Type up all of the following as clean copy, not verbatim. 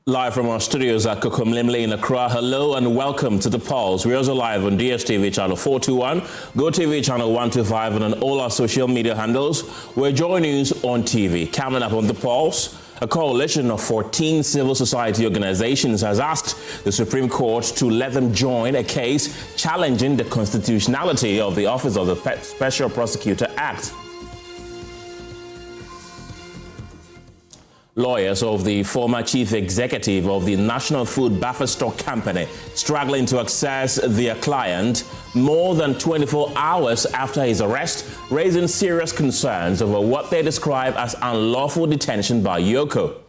Live from our studios at Kokomlimle in Accra. Hello and welcome to The Pulse. We're also live on DSTV channel 421, GoTV channel 125, and on all our social media handles. We're joining you on TV. Coming up on The Pulse, a coalition of 14 civil society organizations has asked the Supreme Court to let them join a case challenging the constitutionality of the Office of the Special Prosecutor Act. Lawyers of the former chief executive of the National Food Buffer Stock Company struggling to access their client more than 24 hours after his arrest, raising serious concerns over what they describe as unlawful detention by Yoko.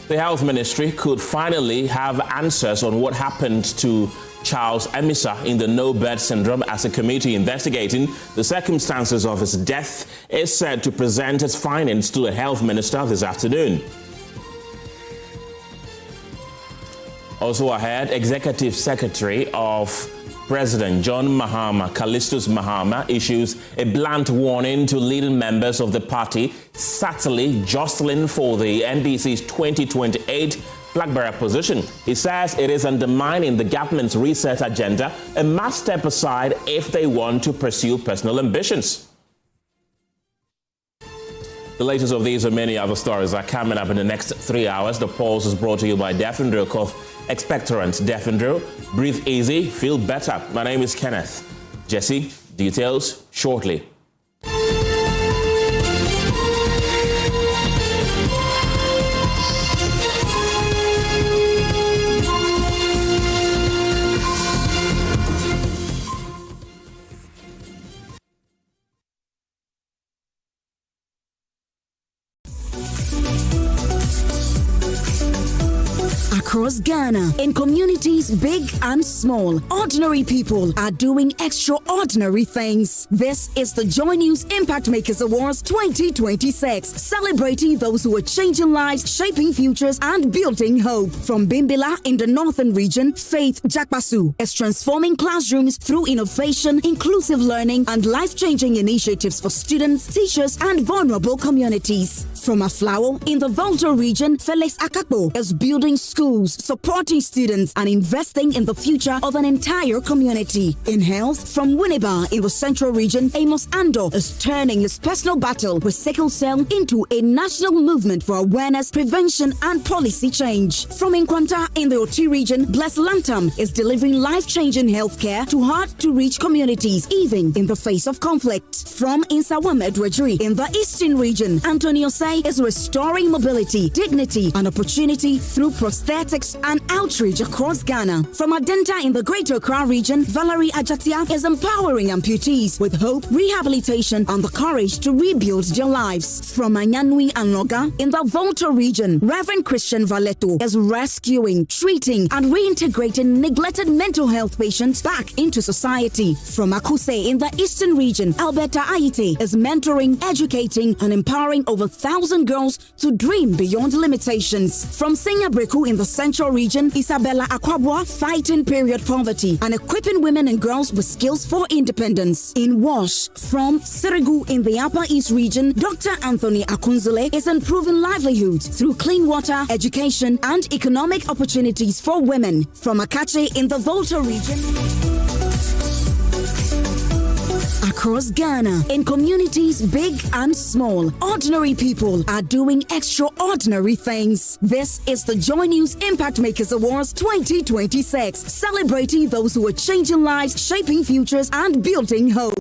The Health Ministry could finally have answers on what happened to Charles Amissah in the no-bed syndrome as a committee investigating the circumstances of his death is said to present its findings to the Health Minister this afternoon. Also ahead, Executive Secretary of President John Mahama, Callistus Mahama, issues a blunt warning to leading members of the party subtly jostling for the NDC's 2028 flag-bearer position. He says it is undermining the government's reset agenda and must step aside if they want to pursue personal ambitions. The latest of these and many other stories are coming up in the next 3 hours. The Pulse is brought to you by Defendro. Cough expectorant Defendro. Breathe easy, feel better. My name is Kenneth Gyasi. Details shortly. Across Ghana, in communities big and small, ordinary people are doing extraordinary things. This is the Joy News Impact Makers Awards 2026, celebrating those who are changing lives, shaping futures, and building hope. From Bimbila in the northern region, Faith Jakpasu is transforming classrooms through innovation, inclusive learning, and life-changing initiatives for students, teachers, and vulnerable communities. From Aflao in the Volta region, Felix Akakbo is building schools, supporting students, and investing in the future of an entire community. In health, from Winneba in the central region, Amos Ando is turning his personal battle with sickle cell into a national movement for awareness, prevention, and policy change. From Nkwanta in the Oti region, Bless Lantam is delivering life-changing healthcare to hard-to-reach communities, even in the face of conflict. From Insawamed Wejri in the eastern region, Antonio Say is restoring mobility, dignity, and opportunity through prosthetics and outreach across Ghana. From Adenta in the Greater Accra region, Valerie Ajatia is empowering amputees with hope, rehabilitation, and the courage to rebuild their lives. From Anyanui and Noga in the Volta region, Reverend Christian Valeto is rescuing, treating, and reintegrating neglected mental health patients back into society. From Akuse in the eastern region, Alberta Aite is mentoring, educating, and empowering over 1,000 girls to dream beyond limitations. From Breku in the central region, Isabella Akwabwa fighting period poverty and equipping women and girls with skills for independence. In Wash, from Sirigu in the Upper East region, Dr. Anthony Akunzele is improving livelihoods through clean water, education, and economic opportunities for women. From Akache in the Volta region, across Ghana, in communities big and small, ordinary people are doing extraordinary things. This is the Joy News Impact Makers Awards 2026, celebrating those who are changing lives, shaping futures, and building hope.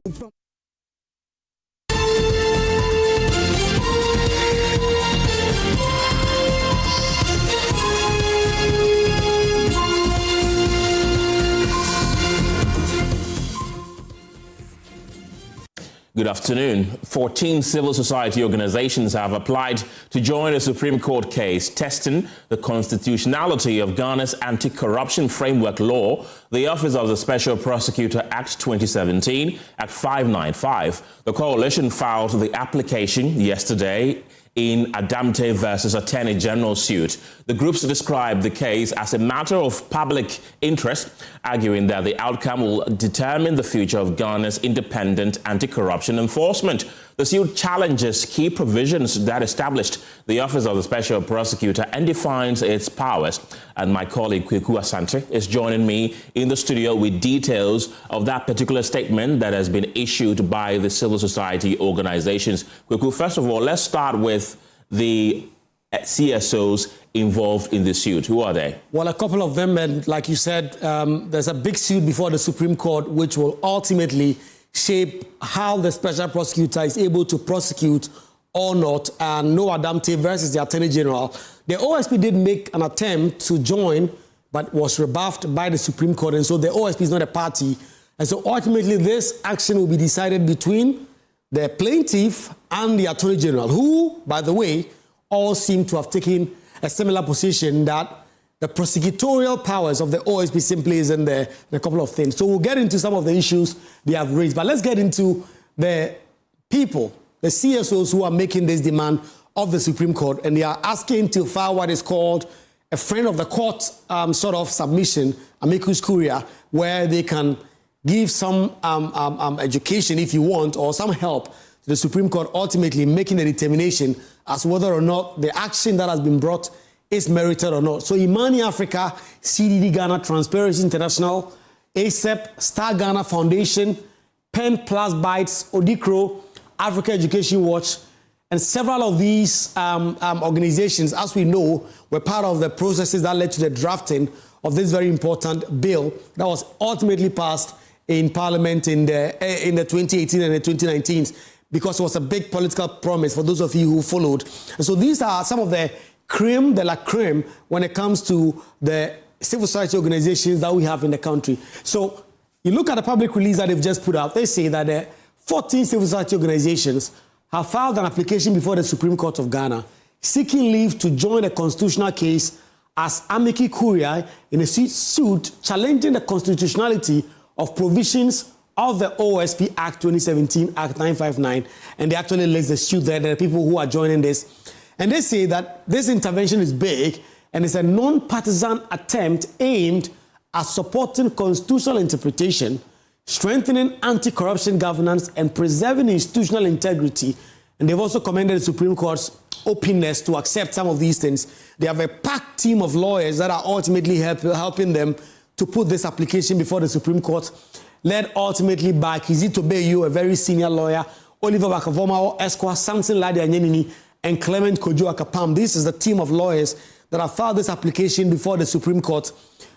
Good afternoon. 14 civil society organizations have applied to join a Supreme Court case testing the constitutionality of Ghana's anti-corruption framework law, the Office of the Special Prosecutor Act 2017, Act 595. The coalition filed the application yesterday in Adamte versus Attorney General suit. The groups described the case as a matter of public interest, arguing that the outcome will determine the future of Ghana's independent anti-corruption enforcement. The suit challenges key provisions that established the Office of the Special Prosecutor and defines its powers. And my colleague Kweku Asante is joining me in the studio with details of that particular statement that has been issued by the civil society organizations. Kweku, first of all, let's start with the CSOs involved in the suit. Who are they? Well, a couple of them, and like you said, there's a big suit before the Supreme Court, which will ultimately shape how the special prosecutor is able to prosecute or not, and Noah Adamte versus the Attorney General. The OSP did make an attempt to join, but was rebuffed by the Supreme Court, and so the OSP is not a party. And so ultimately, this action will be decided between the plaintiff and the Attorney General, who, by the way, all seem to have taken a similar position that the prosecutorial powers of the OSP simply isn't there, and a couple of things. So we'll get into some of the issues they have raised, but let's get into the people, the CSOs who are making this demand of the Supreme Court, and they are asking to file what is called a friend of the court sort of submission, amicus curiae, where they can give some education, if you want, or some help to the Supreme Court, ultimately making a determination as whether or not the action that has been brought is merited or not. So Imani Africa, CDD Ghana, Transparency International, ASEP, Star Ghana Foundation, Pen Plus Bytes, Odikro, Africa Education Watch, and several of these organizations, as we know, were part of the processes that led to the drafting of this very important bill that was ultimately passed in Parliament in the 2018 and the 2019, because it was a big political promise for those of you who followed. And so these are some of the creme de la creme when it comes to the civil society organizations that we have in the country. So you look at the public release that they've just put out, they say that 14 civil society organizations have filed an application before the Supreme Court of Ghana seeking leave to join a constitutional case as amicus curiae in a suit challenging the constitutionality of provisions of the OSP Act 2017, Act 959, and they actually list the suit there. There are people who are joining this. And they say that this intervention is big and it's a non-partisan attempt aimed at supporting constitutional interpretation, strengthening anti-corruption governance, and preserving institutional integrity. And they've also commended the Supreme Court's openness to accept some of these things. They have a packed team of lawyers that are ultimately helping them to put this application before the Supreme Court, led ultimately by Kizito Bayu, a very senior lawyer, Oliver Bakavoma, Esquire, Samson Ladi Anyenini, and Clement Kojo Akapam. This is the team of lawyers that have filed this application before the Supreme Court.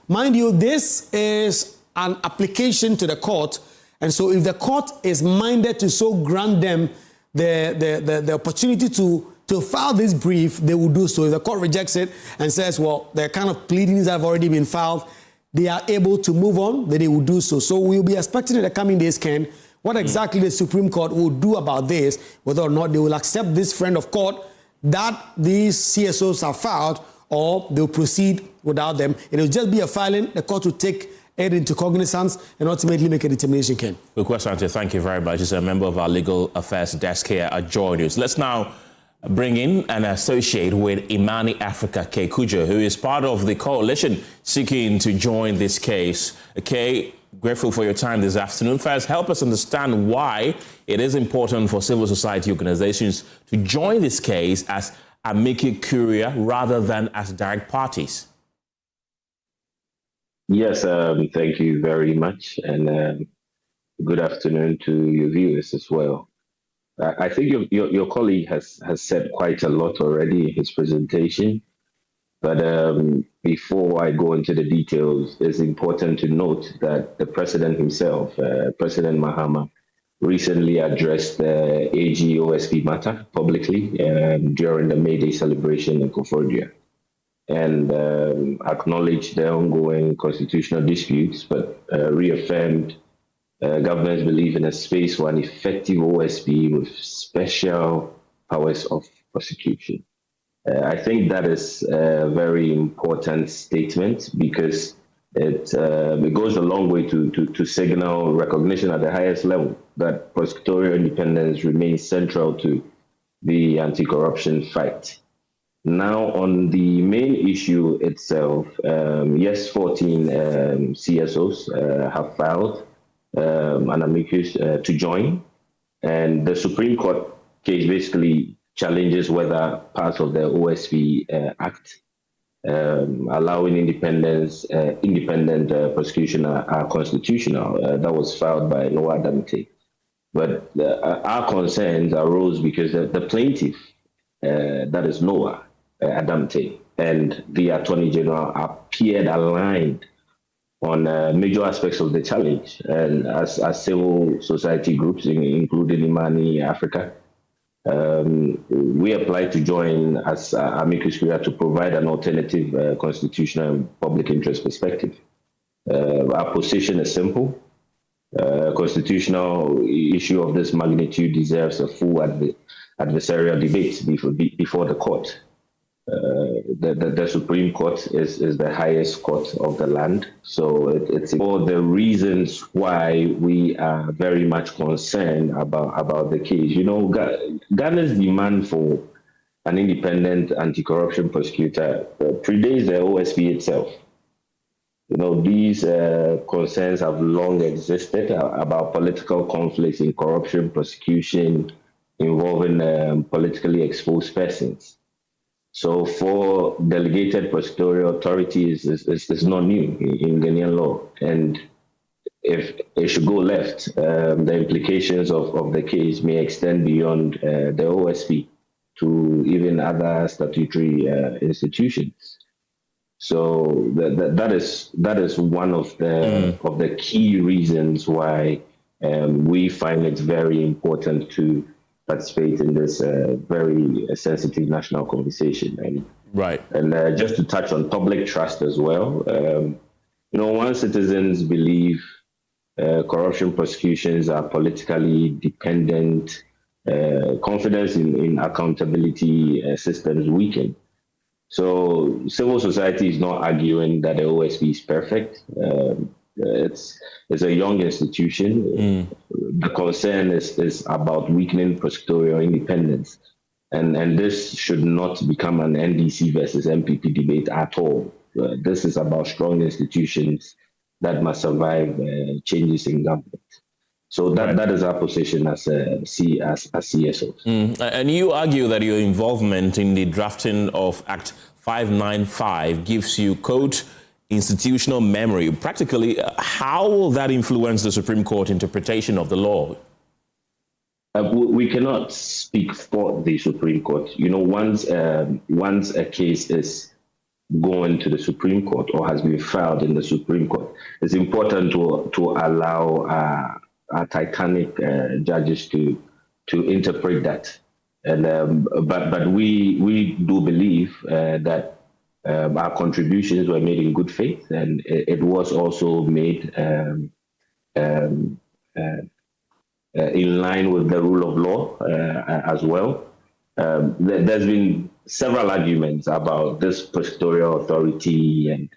Mind you, this is an application to the court, and so if the court is minded to so grant them the opportunity to file this brief, they will do so. If the court rejects it and says, well, the kind of pleadings have already been filed, they are able to move on, then they will do so. So we'll be expecting in the coming days, Ken, what exactly the Supreme Court will do about this, whether or not they will accept this friend of court that these CSOs have filed, or they'll proceed without them. It will just be a filing. The court will take it into cognizance and ultimately make a determination, Ken. Asante, thank you very much. He's a member of our legal affairs desk here at Joy News. Let's now bring in an associate with Imani Africa, Kay Kujo, who is part of the coalition seeking to join this case. Kay, grateful for your time this afternoon. First, help us understand why it is important for civil society organizations to join this case as amicus curiae rather than as direct parties. Yes, thank you very much, and good afternoon to your viewers as well. I think your colleague has said quite a lot already in his presentation, but before I go into the details, it's important to note that the president himself, President Mahama, recently addressed the AG OSP matter publicly during the May Day celebration in Akufo-Addo, and acknowledged the ongoing constitutional disputes, but reaffirmed government's belief in a space for an effective OSP with special powers of prosecution. I think that is a very important statement because it goes a long way to signal recognition at the highest level that prosecutorial independence remains central to the anti-corruption fight. Now, on the main issue itself, yes, 14 CSOs have filed an amicus to join, and the Supreme Court case basically challenges whether parts of the OSP Act allowing independent prosecution are constitutional. That was filed by Noah Adamte. But our concerns arose because the plaintiff, that is Noah Adamte, and the Attorney General appeared aligned on major aspects of the challenge. And as civil society groups, including Imani Africa, we applied to join as amicus curiae to provide an alternative constitutional and public interest perspective. Our position is simple. Constitutional issue of this magnitude deserves a full adversarial debate before the court. The Supreme Court is the highest court of the land. So it's for the reasons why we are very much concerned about the case. You know, Ghana's demand for an independent anti-corruption prosecutor predates the OSP itself. You know, these concerns have long existed about political conflicts in corruption prosecution involving politically exposed persons. So for delegated prosecutorial authorities, it's not new in Ghanaian law. And if it should go left, the implications of the case may extend beyond the OSP to even other statutory institutions. So that is one of the key reasons why we find it very important to participate in this very sensitive national conversation. And just to touch on public trust as well, you know, once citizens believe corruption prosecutions are politically dependent, confidence in accountability systems weaken. So civil society is not arguing that the OSP is perfect. It's a young institution. The concern is about weakening prosecutorial independence. And this should not become an NDC versus MPP debate at all. This is about strong institutions that must survive changes in government. So that is our position as CSOs. And you argue that your involvement in the drafting of Act 595 gives you, quote, institutional memory. Practically, how will that influence the Supreme Court interpretation of the law? We cannot speak for the Supreme Court. You know, once a case is going to the Supreme Court or has been filed in the Supreme Court, it's important to allow our titanic judges to interpret that. And but we do believe that our contributions were made in good faith, and it was also made in line with the rule of law as well. There's been several arguments about this prosecutorial authority and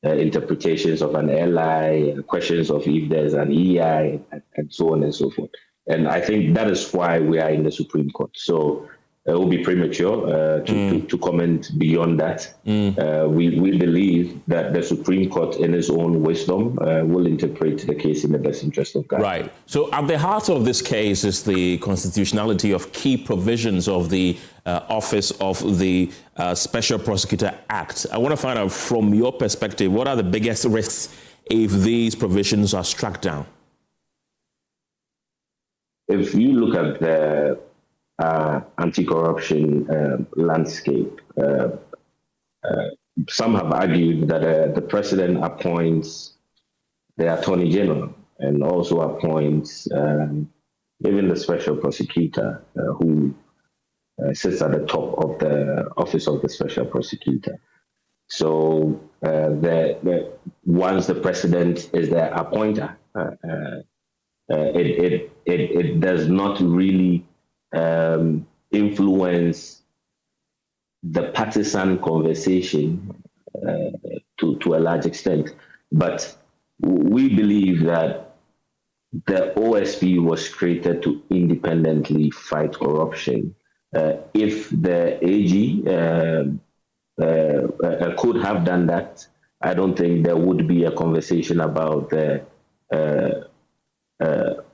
interpretations of an LI, questions of if there's an EI, and so on and so forth. And I think that is why we are in the Supreme Court. So it will be premature to comment beyond that. We believe that the Supreme Court, in its own wisdom, will interpret the case in the best interest of Ghana. Right. So at the heart of this case is the constitutionality of key provisions of the Office of the Special Prosecutor Act. I want to find out, from your perspective, what are the biggest risks if these provisions are struck down? If you look at the anti-corruption landscape, some have argued that the president appoints the Attorney General and also appoints even the Special Prosecutor, who sits at the top of the Office of the Special Prosecutor. So once the president is the appointer, it does not really influence the partisan conversation to a large extent. But we believe that the OSP was created to independently fight corruption If the AG could have done that, I don't think there would be a conversation about the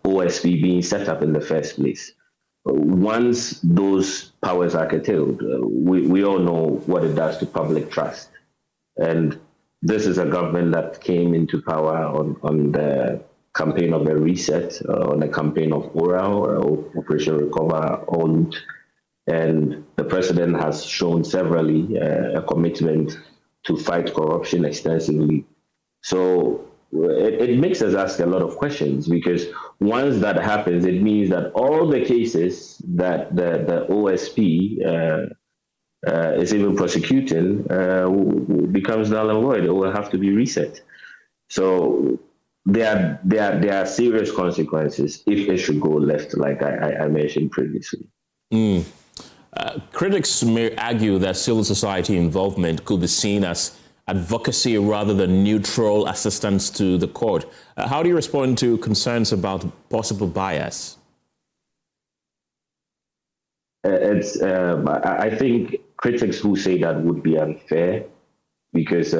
OSP being set up in the first place. Once those powers are curtailed, we all know what it does to public trust. And this is a government that came into power on the campaign of the reset, on the campaign of Oral, or Operation Recover All Loot. And the president has shown severally a commitment to fight corruption extensively. So it makes us ask a lot of questions, because once that happens, it means that all the cases that the OSP is even prosecuting becomes null and void. It will have to be reset. So there are serious consequences if it should go left, like I mentioned previously. Critics may argue that civil society involvement could be seen as advocacy rather than neutral assistance to the court. How do you respond to concerns about possible bias? I think critics who say that would be unfair, because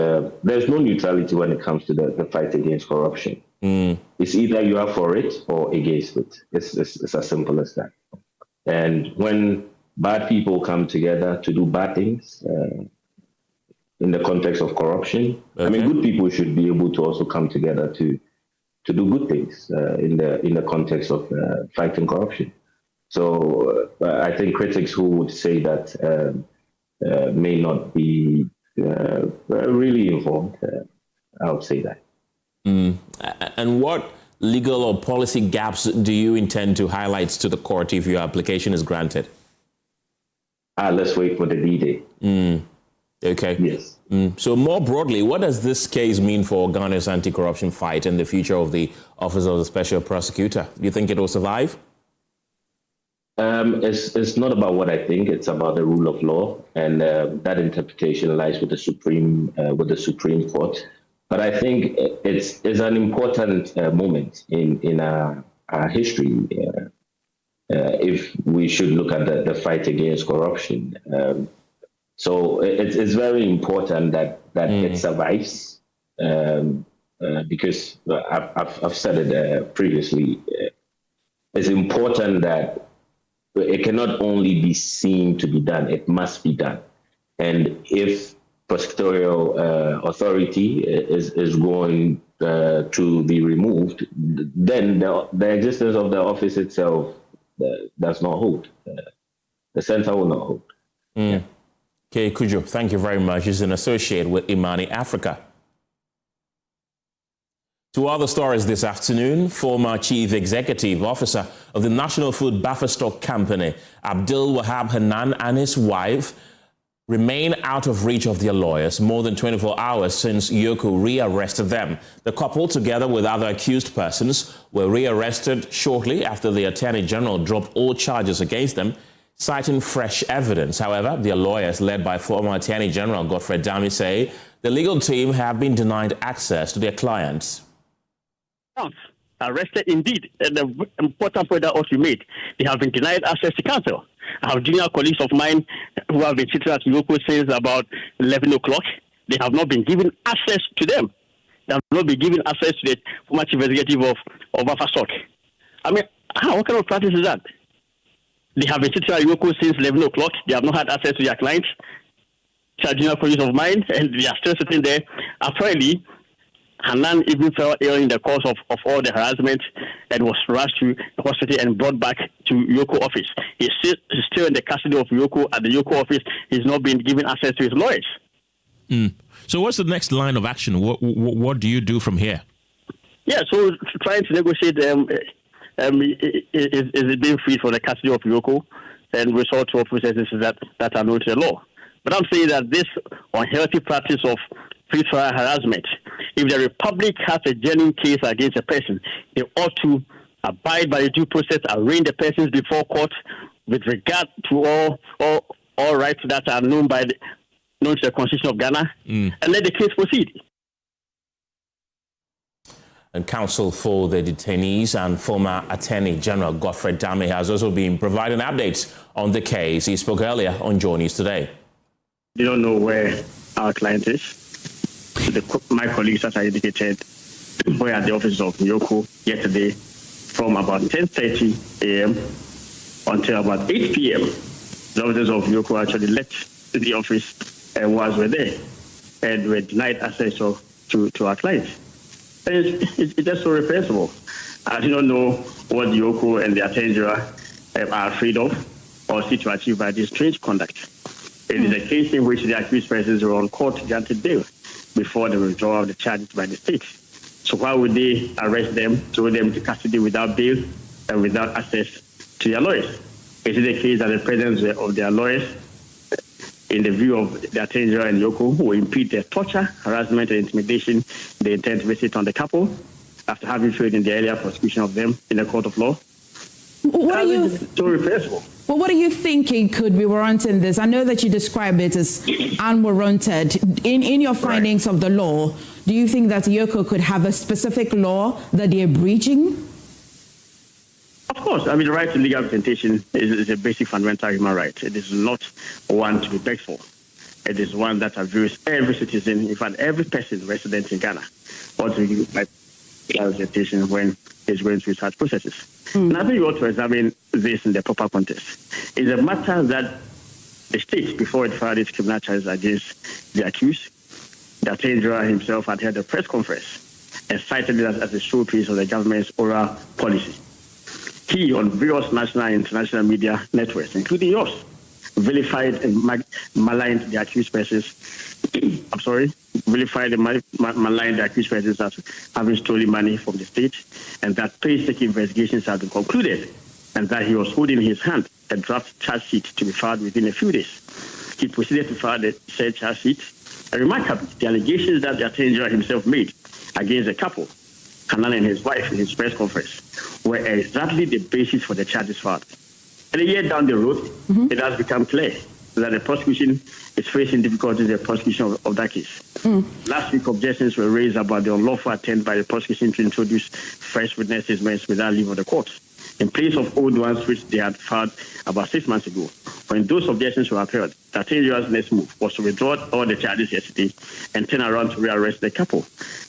there's no neutrality when it comes to the fight against corruption. It's either you are for it or against it. It's as simple as that. And when bad people come together to do bad things in the context of corruption, okay, I mean, good people should be able to also come together to do good things in the context of fighting corruption. So I think critics who would say that may not be really informed. I would say that. And what legal or policy gaps do you intend to highlight to the court if your application is granted? Let's wait for the D-Day. Okay. Yes. So more broadly, what does this case mean for Ghana's anti-corruption fight and the future of the Office of the Special Prosecutor? Do you think it will survive? It's not about what I think. It's about the rule of law, and that interpretation lies with the Supreme Court. But I think it's an important moment in our history. If we should look at the fight against corruption, so it's very important that it survives, because I've said it previously. It's important that it cannot only be seen to be done; it must be done. And if prosecutorial authority is going to be removed, then the existence of the office itself does not hold. The center will not hold. Yeah. Okay, Kujo, thank you very much. He's an associate with Imani Africa. To other stories this afternoon, former Chief Executive Officer of the National Food Buffer Stock Company, Abdul Wahab Hanan, and his wife remain out of reach of their lawyers more than 24 hours since Yoko rearrested them. The couple, together with other accused persons, were rearrested shortly after the Attorney General dropped all charges against them, citing fresh evidence. However, their lawyers, led by former Attorney General Godfred Dami, say the legal team have been denied access to their clients. Arrested indeed, and the important point that also made, they have been denied access to counsel. I have junior colleagues of mine who have been sitting at Yoko since about 11 o'clock. They have not been given access to them. They have not been given access to the former chief executive of Buffer Stock. I mean, what kind of practice is that? They have been sitting at Yoko since 11 o'clock. They have not had access to their clients. Junior colleagues of mine, and they are still sitting there. Apparently, Hanan even fell ill in the course of all the harassment and was rushed to the hospital and brought back to Yoko office. He's still in the custody of Yoko at the Yoko office. He's not been given access to his lawyers. So what's the next line of action? What do you do from here? Yeah, so trying to negotiate is it being freed from the custody of Yoko and resort to processes that are known to the law. But I'm saying that this unhealthy practice of pre-trial harassment, if the Republic has a genuine case against a person, they ought to abide by the due process, arraign the persons before court with regard to all rights that are known to the Constitution of Ghana, and let the case proceed. And counsel for the detainees and former Attorney General Godfred Dame has also been providing updates on the case. He spoke earlier on Joy News Today. We don't know where our client is. My colleagues, as I indicated, were at the office of Yoko yesterday from about 10:30 a.m. until about 8 p.m. The officers of Yoko actually left the office and were there and were denied access to our client. And it's just so reprehensible. I do not know what Yoko and the Attorney General are afraid of or seek to achieve by this strange conduct. It is a case in which the accused persons were on court-granted bail before the withdrawal of the charges by the state. So why would they arrest them, throw them into custody without bail and without access to their lawyers? It is a case that the presence of their lawyers, in the view of the Attorney General and Yoko, will impede their torture, harassment, and intimidation they intend to visit on the couple after having failed in the earlier prosecution of them in the court of law. What are you? So repressible. Well, what are you thinking could be warranting this? I know that you describe it as unwarranted. In your findings of the law, do you think that Yoko could have a specific law that they're breaching? Of course. I mean, the right to legal representation is a basic fundamental human right. It is not one to be begged for. It is one that avails every citizen, in fact, every person resident in Ghana, ought to give legal representation when he's going through such processes. And I think you ought to examine this in the proper context. It's a matter that the state, before it filed its criminal charges against the accused, the Attorney General himself had held a press conference and cited it as a showpiece of the government's oral policy. He, on various national and international media networks, including yours, vilified and maligned the accused persons. Vilified and maligned the accused persons as having stolen money from the state, and that painstaking investigations have been concluded, and that he was holding in his hand a draft charge sheet to be filed within a few days. He proceeded to file the said charge sheet, and remarkably, the allegations that the Attorney General himself made against the couple, Hanan and his wife, in his press conference, were exactly the basis for the charges filed. And a year down the road, it has become clear that the prosecution is facing difficulties in the prosecution of that case. Last week, objections were raised about the unlawful attempt by the prosecution to introduce fresh witness statements without leave of the court, in place of old ones which they had filed about 6 months ago. When those objections were upheld, the Attorney General's next move was to withdraw all the charges yesterday and turn around to rearrest the couple.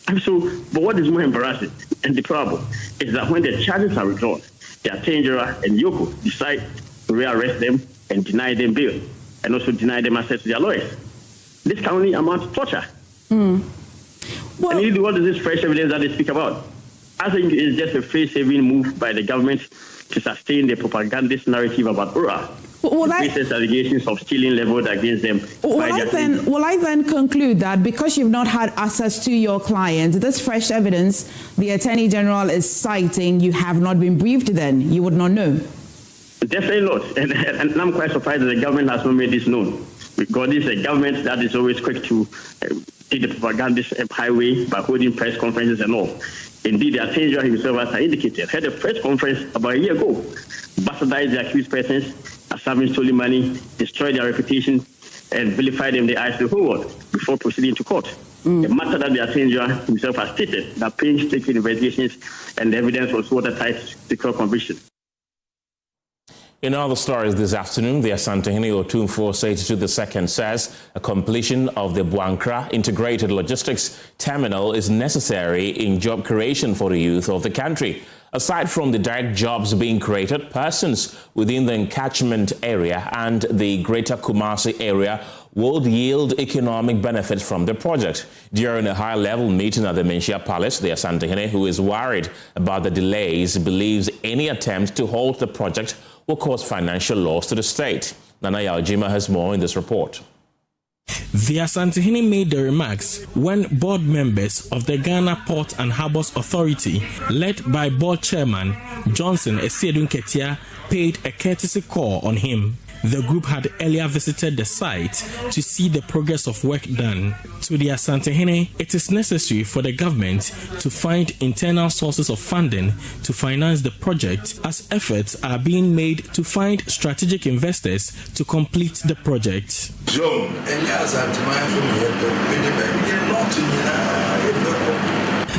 But what is more embarrassing and deplorable is that when the charges are withdrawn, the Attorney General and Yoko decide to rearrest them and deny them bail, and also deny them access to their lawyers. This can only amount to torture. Well, and what is this fresh evidence that they speak about? I think it's just a face-saving move by the government to sustain the propagandist narrative about Ura. Baseless allegations of stealing leveled against them. Will I then conclude that because you've not had access to your client, this fresh evidence the Attorney General is citing, you have not been briefed then? You would not know? Definitely not. And I'm quite surprised that the government has not made this known. Because this is a government that is always quick to take the propagandist highway by holding press conferences and all. Indeed, the Attorney General himself, as I indicated, had a press conference about a year ago, bastardized the accused persons as having stolen money, destroyed their reputation, and vilified them in the eyes of the whole world before proceeding to court. A matter that the Attorney General himself has stated that painstaking investigations and the evidence was watertight to secure conviction. In other stories this afternoon, the Asantehene Otumfuo Seitu II says a completion of the Buankra Integrated Logistics Terminal is necessary in job creation for the youth of the country. Aside from the direct jobs being created, persons within the catchment area and the Greater Kumasi area would yield economic benefits from the project. During a high-level meeting at the Menchia Palace, the Asantehene, who is worried about the delays, believes any attempt to halt the project will cause financial loss to the state. Nana Yaojima has more in this report. The Asantehene made the remarks when board members of the Ghana Port and Harbours Authority, led by board chairman Johnson Esiedun Ketia, paid a courtesy call on him. The group had earlier visited the site to see the progress of work done. To the Asantehene, it is necessary for the government to find internal sources of funding to finance the project, as efforts are being made to find strategic investors to complete the project.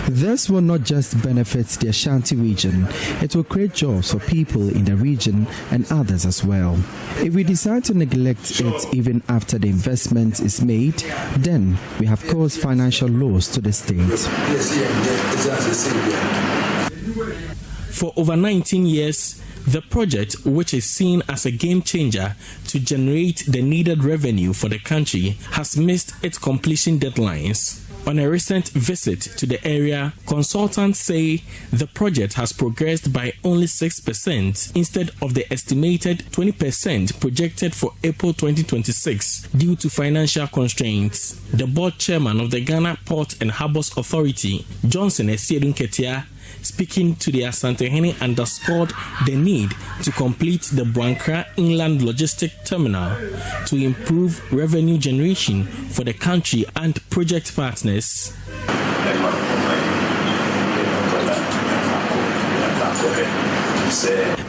This will not just benefit the Ashanti region, it will create jobs for people in the region and others as well. If we decide to neglect it even after the investment is made, then we have caused financial loss to the state. For over 19 years, the project, which is seen as a game changer to generate the needed revenue for the country, has missed its completion deadlines. On a recent visit to the area, consultants say the project has progressed by only 6% instead of the estimated 20% projected for April 2026 due to financial constraints. The board chairman of the Ghana Port and Harbours Authority, Johnson Esiedun-Ketia, speaking to the Asantehene, underscored the need to complete the Brankra Inland Logistic Terminal to improve revenue generation for the country and project partners.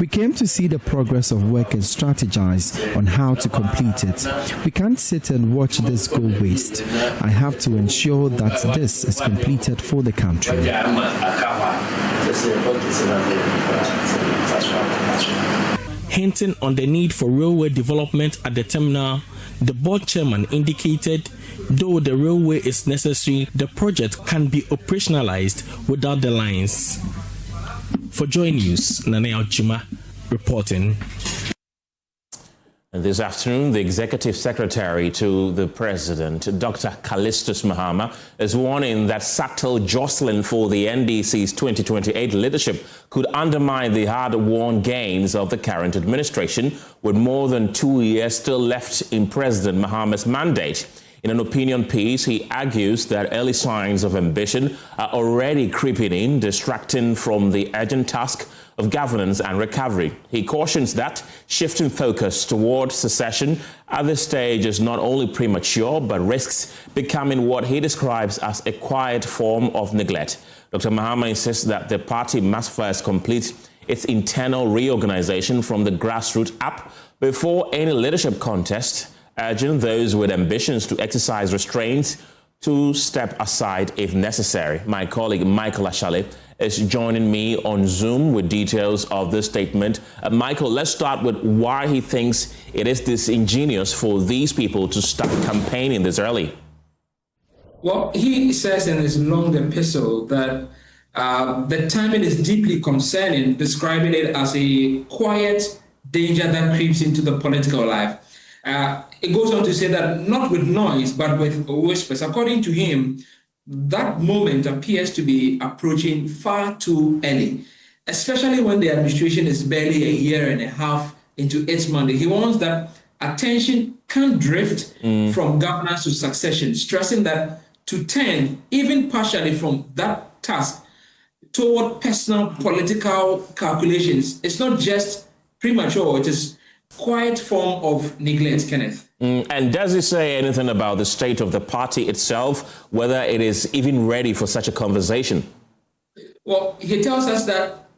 We came to see the progress of work and strategize on how to complete it. We can't sit and watch this go waste. I have to ensure that this is completed for the country. Hinting on the need for railway development at the terminal, the board chairman indicated though the railway is necessary, the project can be operationalized without the lines. For Joy News, Nane Aljuma reporting. And this afternoon, the Executive Secretary to the President, Dr. Callistus Mahama, is warning that subtle jostling for the NDC's 2028 leadership could undermine the hard-won gains of the current administration, with more than 2 years still left in President Mahama's mandate. In an opinion piece, he argues that early signs of ambition are already creeping in, distracting from the urgent task of governance and recovery. He cautions that shifting focus toward secession at this stage is not only premature, but risks becoming what he describes as a quiet form of neglect. Dr. Mahama insists that the party must first complete its internal reorganization from the grassroots up before any leadership contest, urging those with ambitions to exercise restraint to step aside if necessary. My colleague Michael Ashale is joining me on Zoom with details of this statement. Michael, let's start with why he thinks it is disingenuous for these people to start campaigning this early. Well, he says in his long epistle that the timing is deeply concerning, describing it as a quiet danger that creeps into the political life. It goes on to say that not with noise, but with whispers. According to him, that moment appears to be approaching far too early, especially when the administration is barely a year and a half into its mandate. He warns that attention can't drift from governance to succession, stressing that to turn, even partially, from that task toward personal political calculations, it's not just premature, it is quiet form of neglect, Kenneth. And does he say anything about the state of the party itself, whether it is even ready for such a conversation? Well, he tells us that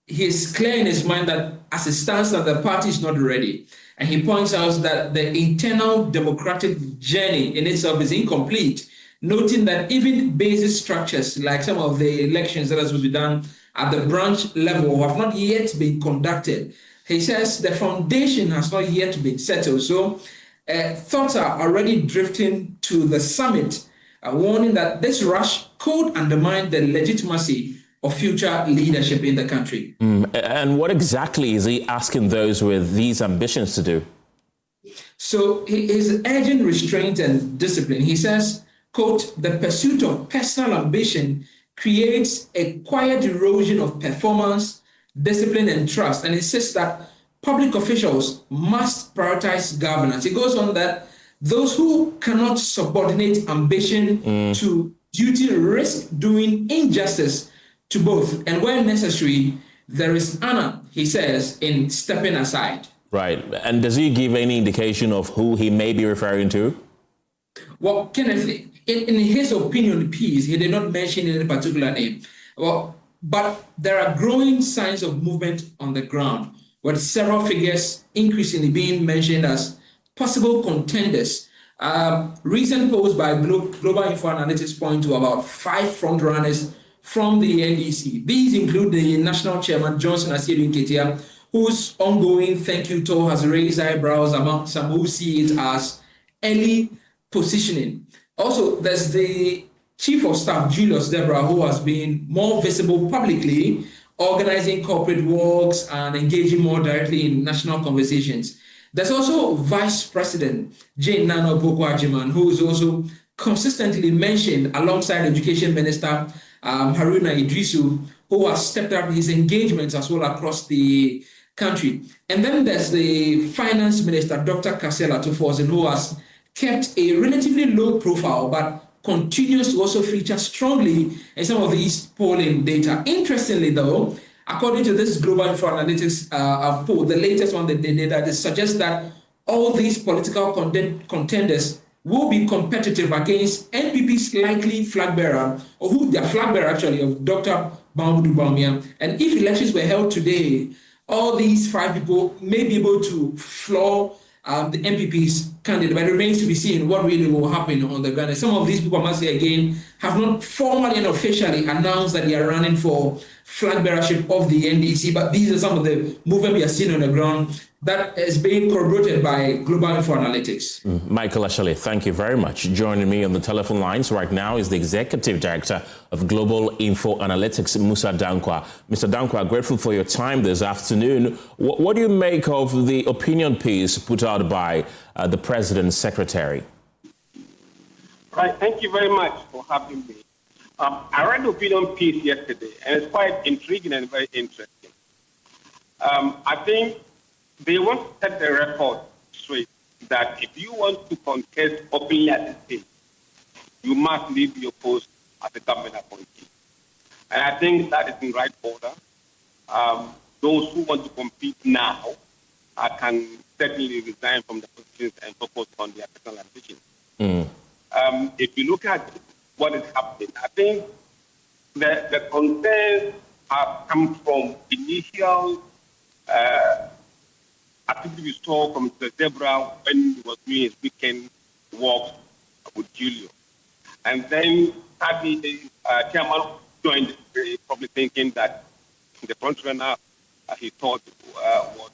he's clear in his mind that as it stands that the party is not ready. And he points out that the internal democratic journey in itself is incomplete, noting that even basic structures like some of the elections that are supposed to be done at the branch level have not yet been conducted. He says the foundation has not yet been settled. So thoughts are already drifting to the summit, warning that this rush could undermine the legitimacy of future leadership in the country. And what exactly is he asking those with these ambitions to do? So he is urging restraint and discipline. He says, quote, the pursuit of personal ambition creates a quiet erosion of performance, discipline, and trust, and insists that public officials must prioritize governance. It goes on that those who cannot subordinate ambition to duty risk doing injustice to both, and where necessary, there is honor, he says, in stepping aside. Right. And does he give any indication of who he may be referring to? Well, Kenneth, in his opinion piece, he did not mention any particular name. Well, but there are growing signs of movement on the ground, with several figures increasingly being mentioned as possible contenders. Recent polls by Global Info Analytics point to about 5 frontrunners from the NDC. These include the national chairman, Johnson Asiedu-Nketia, whose ongoing thank you tour has raised eyebrows among some who see it as early positioning. Also, there's the Chief of Staff, Julius Deborah, who has been more visible publicly, organizing corporate walks and engaging more directly in national conversations. There's also Vice President Jane Nana Boko-Ajiman, who is also consistently mentioned alongside Education Minister Haruna Idrisu, who has stepped up his engagements as well across the country. And then there's the Finance Minister, Dr. Kasela Tuforzen, who has kept a relatively low profile, but continues to also feature strongly in some of these polling data. Interestingly, though, according to this Global Info Analytics poll, the latest one that they did, that suggests that all these political contenders will be competitive against NPP's likely flag bearer, or who their flag bearer actually, of Dr. Mahmoud Bawumia. And if elections were held today, all these 5 people may be able to floor the NPP's candidate, but it remains to be seen what really will happen on the ground. And some of these people, I must say again, have not formally and officially announced that they are running for flag bearership of the NDC, but these are some of the movement we are seeing on the ground that is being corroborated by Global Info Analytics. Michael Ashale, thank you very much. Joining me on the telephone lines right now is the Executive Director of Global Info Analytics, Musa Dankwa. Mr. Dankwa, grateful for your time this afternoon. What do you make of the opinion piece put out by the President's Secretary? Right, thank you very much for having me. I read the opinion piece yesterday, and it's quite intriguing and very interesting. I think they want to set the record straight that if you want to contest openly at the state, you must leave your post as a government appointee. And I think that is in right order. Those who want to compete now can certainly resign from the positions and focus on their personal ambitions. If you look at what is happening, I think the concerns have come from initial activity we saw from the Deborah when he was doing his weekend walk with Julio. And then sadly, the chairman joined, probably thinking that the front runner he thought was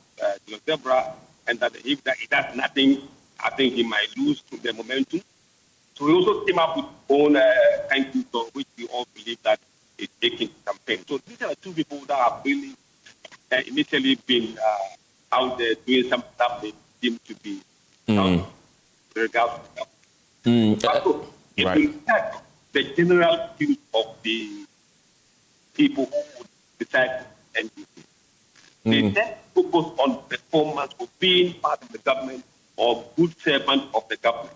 Deborah, and that if he does nothing, I think he might lose the momentum. So he also came up with his own thank you talk, which we all believe that is taking campaign. So these are the 2 people that have really initially been out there doing some stuff they seem to be with regards to stuff. If we look at the general view of the people who would decide NDC, they tend to focus on performance of being part of the government or good servant of the government.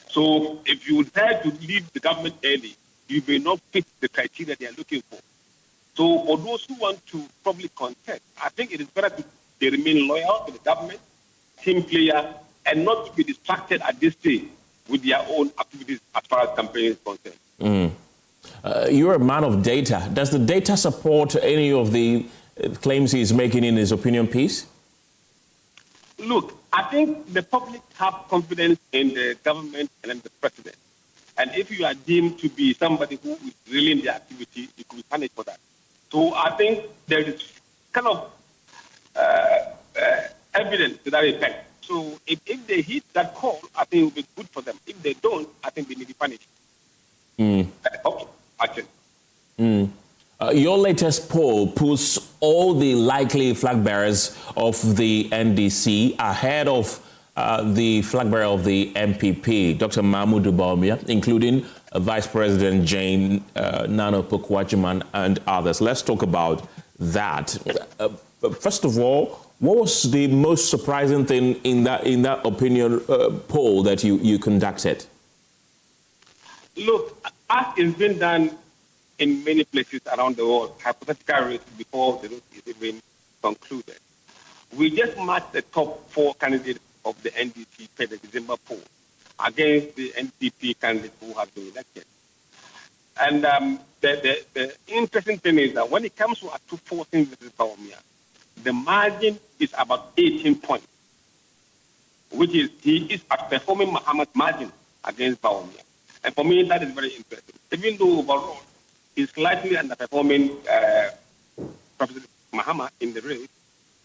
So if you decide to leave the government early, you may not fit the criteria they are looking for. So for those who want to probably contest, I think it is better to they remain loyal to the government, team player, and not to be distracted at this stage with their own activities as far as campaign is concerned. You're a man of data. Does the data support any of the claims he's making in his opinion piece? Look, I think the public have confidence in the government and in the president. And if you are deemed to be somebody who is really in the activity, you could be punished for that. So I think there is kind of evidence to that effect. So if they hit that call, I think it will be good for them. If they don't, I think they may be punished. Okay, actually. Your latest poll puts all the likely flag bearers of the NDC ahead of the flag bearer of the MPP, Dr. Mahmoud Bawumia, including Vice President Jane Nana Boko-Ajiman and others. Let's talk about that. First of all, what was the most surprising thing in that opinion poll that you conducted? Look, as it's been done in many places around the world, hypothetical race before the race is even concluded. We just matched the top 4 candidates of the NDC per the December poll against the NPP candidates who have been elected. And the interesting thing is that when it comes to Akufo-Addo versus Bawumia, the margin is about 18 points, which is he is outperforming Muhammad's margin against Bawumia. And for me, that is very interesting. Even though overall, is slightly underperforming Professor Mahama in the race,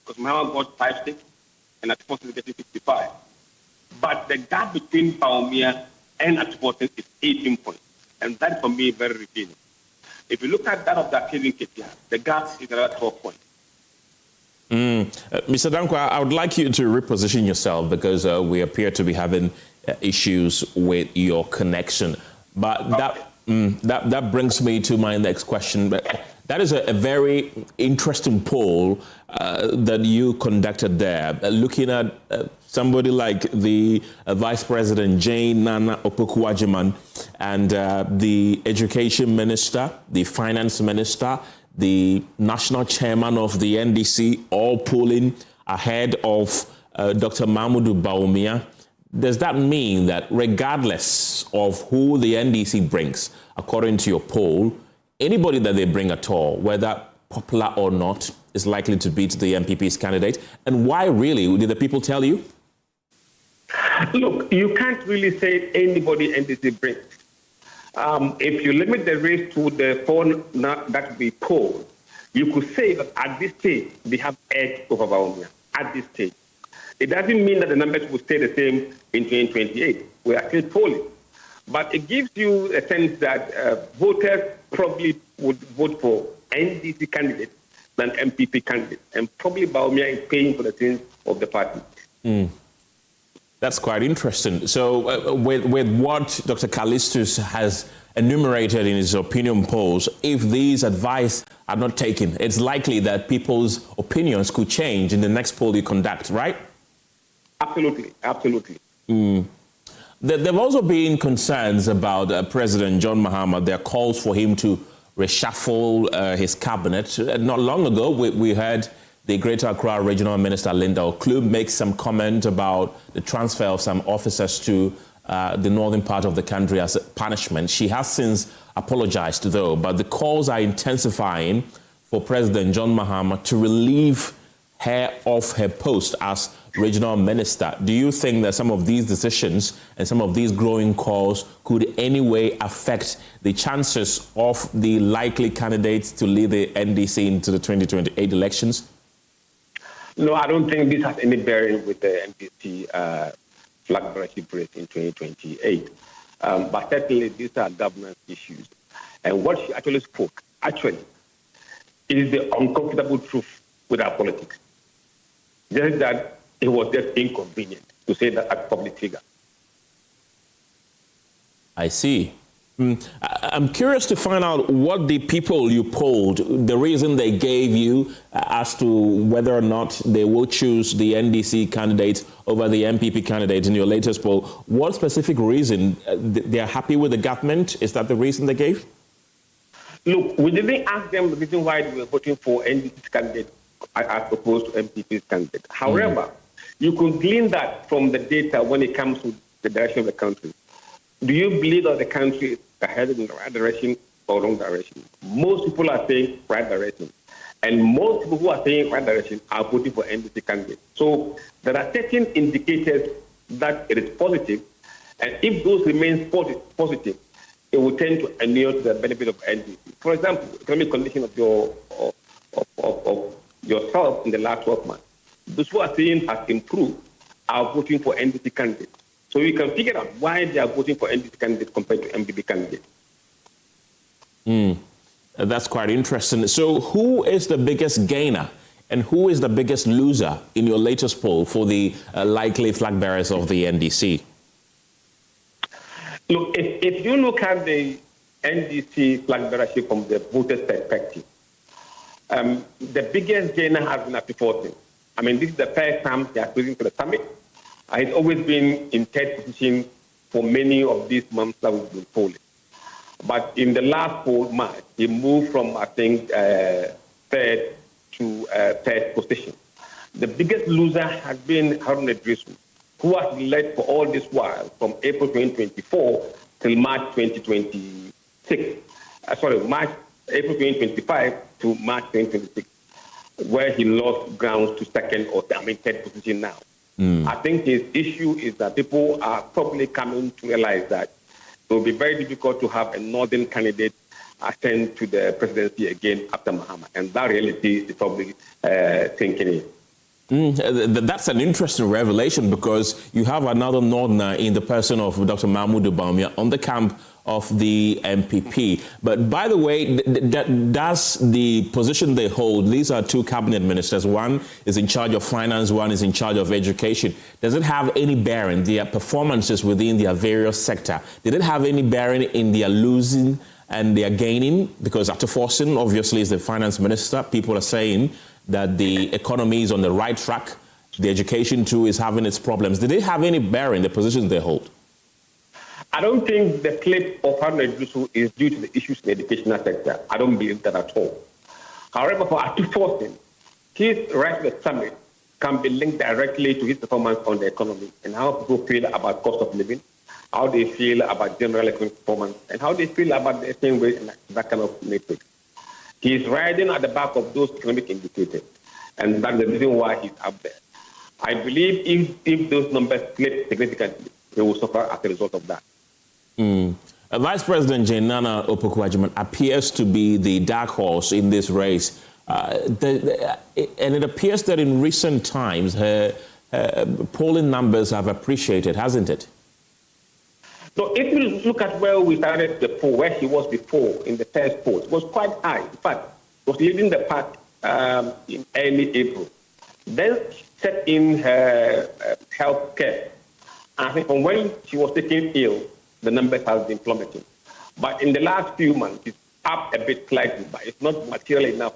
because Mahama got 5 seats and Akufo is getting 55. But the gap between Bawumia and Akufo is 18 points. And that, for me, is very revealing. If you look at that of that Kevin Ketia, the gap is around 12 points. Mr. Dankwa, I would like you to reposition yourself because we appear to be having issues with your connection. But okay. that brings me to my next question. That is a very interesting poll that you conducted there, looking at somebody like the Vice President Jane Nana Opoku-Agyeman and the Education Minister, the Finance Minister, the National Chairman of the NDC, all polling ahead of Dr. Mahmoud Bawumia. Does that mean that regardless of who the NDC brings, according to your poll, anybody that they bring at all, whether popular or not, is likely to beat the MPP's candidate? And why really? Did the people tell you? Look, you can't really say anybody NDC brings. If you limit the race to the 4 that we polled, you could say that at this stage, they have edge over Bawumia, at this stage. It doesn't mean that the numbers will stay the same in 2028. We are still polling. But it gives you a sense that voters probably would vote for NDC candidates than MPP candidates. And probably Bawumia is paying for the sins of the party. That's quite interesting. So with what Dr. Callistus has enumerated in his opinion polls, if these advice are not taken, it's likely that people's opinions could change in the next poll you conduct, right? Absolutely, absolutely. There have also been concerns about President John Mahama. There are calls for him to reshuffle his cabinet. Not long ago, we heard the Greater Accra Regional Minister Linda Oklum make some comment about the transfer of some officers to the northern part of the country as a punishment. She has since apologized, though, but the calls are intensifying for President John Mahama to relieve her of her post as regional minister. Do you think that some of these decisions and some of these growing calls could in any way affect the chances of the likely candidates to lead the NDC into the 2028 elections? No, I don't think this has any bearing with the NDC flag bearership race in 2028. But certainly these are governance issues. And what she actually spoke, is the uncomfortable truth with our politics. Just that it was just inconvenient to say that at public figure. I see. I'm curious to find out what the people you polled, the reason they gave you as to whether or not they will choose the NDC candidate over the MPP candidate in your latest poll. What specific reason? They're happy with the government? Is that the reason they gave? Look, we didn't ask them the reason why they were voting for NDC's candidate as opposed to MPP's candidate. However, you could glean that from the data when it comes to the direction of the country. Do you believe that the country is headed in the right direction or wrong direction? Most people are saying right direction. And most people who are saying right direction are voting for NDC candidates. So there are certain indicators that it is positive. And if those remain positive, it will tend to inure to the benefit of NDC. For example, economic condition of yourself in the last 12 months. Those who are saying has improved are voting for NDC candidates. So you can figure out why they are voting for NDC candidates compared to MPP candidates. That's quite interesting. So who is the biggest gainer and who is the biggest loser in your latest poll for the likely flag bearers of the NDC? Look, if you look at the NDC flag bearership from the voters' perspective, the biggest gainer has been Akufo-Addo. I mean, this is the first time they are cruising to the summit. He's always been in third position for many of these months that we've been polling. But in the last poll, March, he moved from, I think, third to third position. The biggest loser has been Haruna Idrisu, who has led for all this while from April 2024 till March 2026. April 2025 to March 2026, where he lost grounds to third position now. I think his issue is that people are probably coming to realize that it will be very difficult to have a northern candidate ascend to the presidency again after Mahama. And that reality is probably thinking in. That's an interesting revelation, because you have another northerner in the person of Dr. Mahmoud Bawumia on the camp of the MPP. But by the way, does the position they hold, these are two cabinet ministers, one is in charge of finance, one is in charge of education. Does it have any bearing, their performances within their various sector? Did it have any bearing in their losing and their gaining? Because Akufo-Addo obviously is the finance minister. People are saying that the economy is on the right track. The education too is having its problems. Did it have any bearing, the positions they hold? I don't think the clip of Haruna Idrisu is due to the issues in the educational sector. I don't believe that at all. However, for Akufo-Addo, his rise to the summit can be linked directly to his performance on the economy and how people feel about cost of living, how they feel about general economic performance, and how they feel about the exchange rate and that kind of matrix. He's riding at the back of those economic indicators, and that's the reason why he's up there. I believe if those numbers slip significantly, they will suffer as a result of that. Vice President Jane Nana Opoku-Agyeman appears to be the dark horse in this race. And it appears that in recent times, her polling numbers have appreciated, hasn't it? So if you look at where we started the poll, where he was before in the first poll, it was quite high. In fact, it was leading the pack in early April. Then set in her health care. And I think from when she was taken ill, the numbers have been plummeting. But in the last few months, it's up a bit slightly, but it's not material enough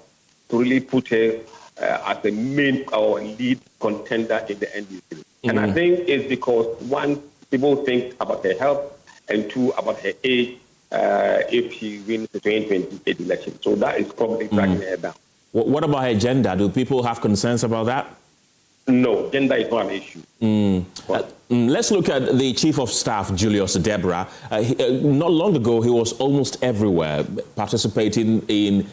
to really put her as the main or lead contender in the NDC. And I think it's because, one, people think about her health, and two, about her age if she wins the 2028 election. So that is probably dragging her down. What about her gender? Do people have concerns about that? No, gender is not an issue. Let's look at the Chief of Staff, Julius Deborah. Not long ago, he was almost everywhere, participating in,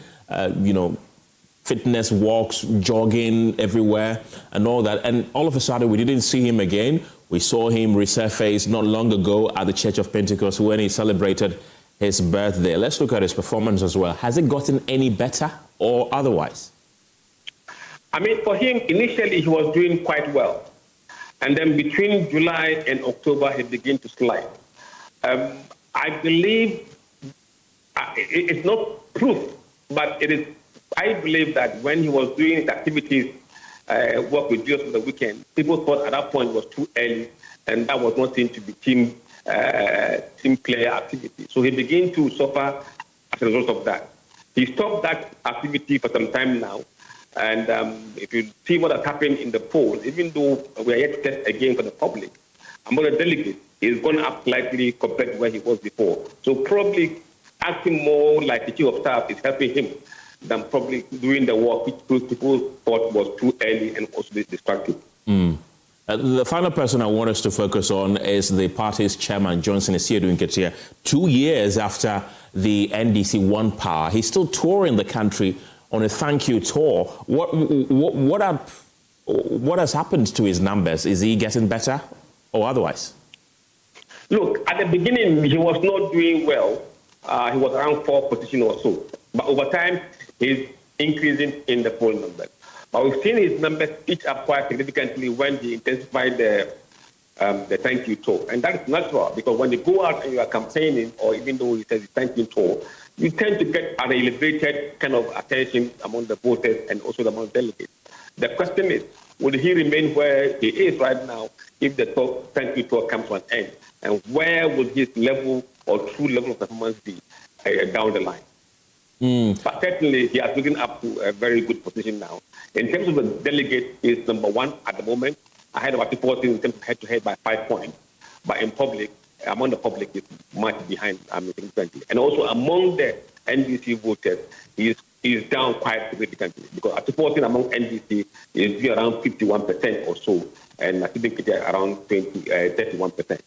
fitness walks, jogging everywhere, and all that. And all of a sudden, we didn't see him again. We saw him resurface not long ago at the Church of Pentecost when he celebrated his birthday. Let's look at his performance as well. Has it gotten any better or otherwise? I mean, for him, initially, he was doing quite well. And then between July and October, he began to slide. I believe it's not proof, but it is. I believe that when he was doing his activities, work with Jesus on the weekend, people thought at that point was too early, and that was not seen to be team player activity. So he began to suffer as a result of that. He stopped that activity for some time now. And if you see what has happened in the polls, even though we are yet to test again for the public, among the delegates, he's gone up slightly compared to where he was before. So probably acting more like the Chief of Staff is helping him than probably doing the work which people thought was too early and also destructive. The final person I want us to focus on is the party's chairman, Johnson Esiedun-Ketia. 2 years after the NDC won power, he's still touring the country on a thank you tour. What has happened to his numbers? Is he getting better or otherwise? Look, at the beginning, he was not doing well. He was around 4th position or so. But over time, he's increasing in the poll numbers. But we've seen his numbers pitch up quite significantly when he intensified the thank you tour. And that is natural, because when you go out and you are campaigning, or even though he says thank you tour, you tend to get an elevated kind of attention among the voters and also among delegates. The question is, will he remain where he is right now if the thank you tour comes to an end? And where will his level or true level of performance be down the line? But certainly, he has taken up to a very good position now. In terms of the delegate, he is number one at the moment, ahead of Akufo-Addo in terms of head-to-head by 5 points. But in public, among the public, is much behind significantly. And also among the NDC voters, he is down quite significantly, because Akufo-Addo among NDC is around 51% or so, and I think it's around 31%.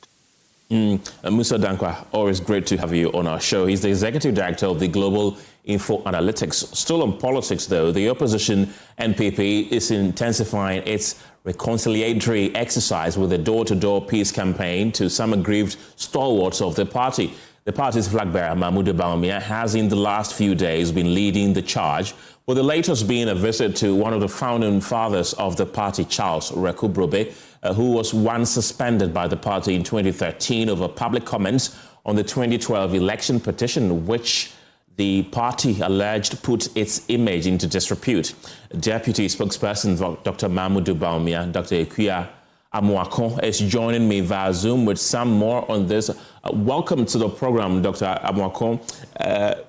Musa Dankwa, always great to have you on our show. He's the Executive Director of the Global Info Analytics. Still on politics, though, the opposition NPP is intensifying its reconciliatory exercise with a door-to-door peace campaign to some aggrieved stalwarts of the party. the party's flag bearer, Mahmoud Bawumia, has in the last few days been leading the charge, with the latest being a visit to one of the founding fathers of the party, Charles Amissah, who was once suspended by the party in 2013 over public comments on the 2012 election petition, which the party alleged put its image into disrepute. Deputy spokesperson Dr. Mahmoud Bawumia, Dr. Akufo-Addo, is joining me via Zoom with some more on this. Welcome to the program, Dr. Akufo-Addo.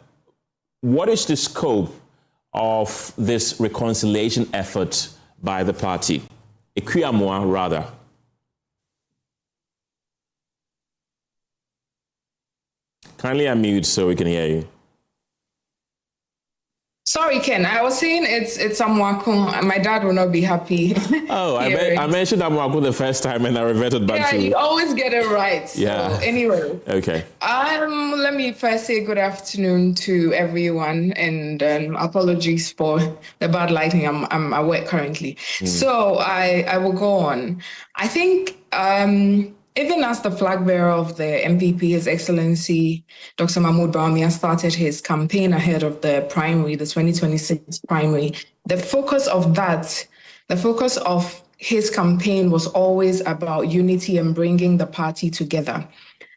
What is the scope of this reconciliation effort by the party? Akufo-Addo, rather. Kindly unmute so we can hear you. Sorry, Ken. I was saying it's Amwako. My dad will not be happy. Oh, I mentioned Amwako the first time and I reverted back to... Yeah, you always get it right. Yeah. So anyway. Okay. Let me first say good afternoon to everyone and apologies for the bad lighting. I'm at work currently. So I will go on. I think... even as the flag bearer of the MPP, His Excellency Dr. Mahmoud Bawumia started his campaign ahead of the primary, the 2026 primary, the focus of his campaign was always about unity and bringing the party together.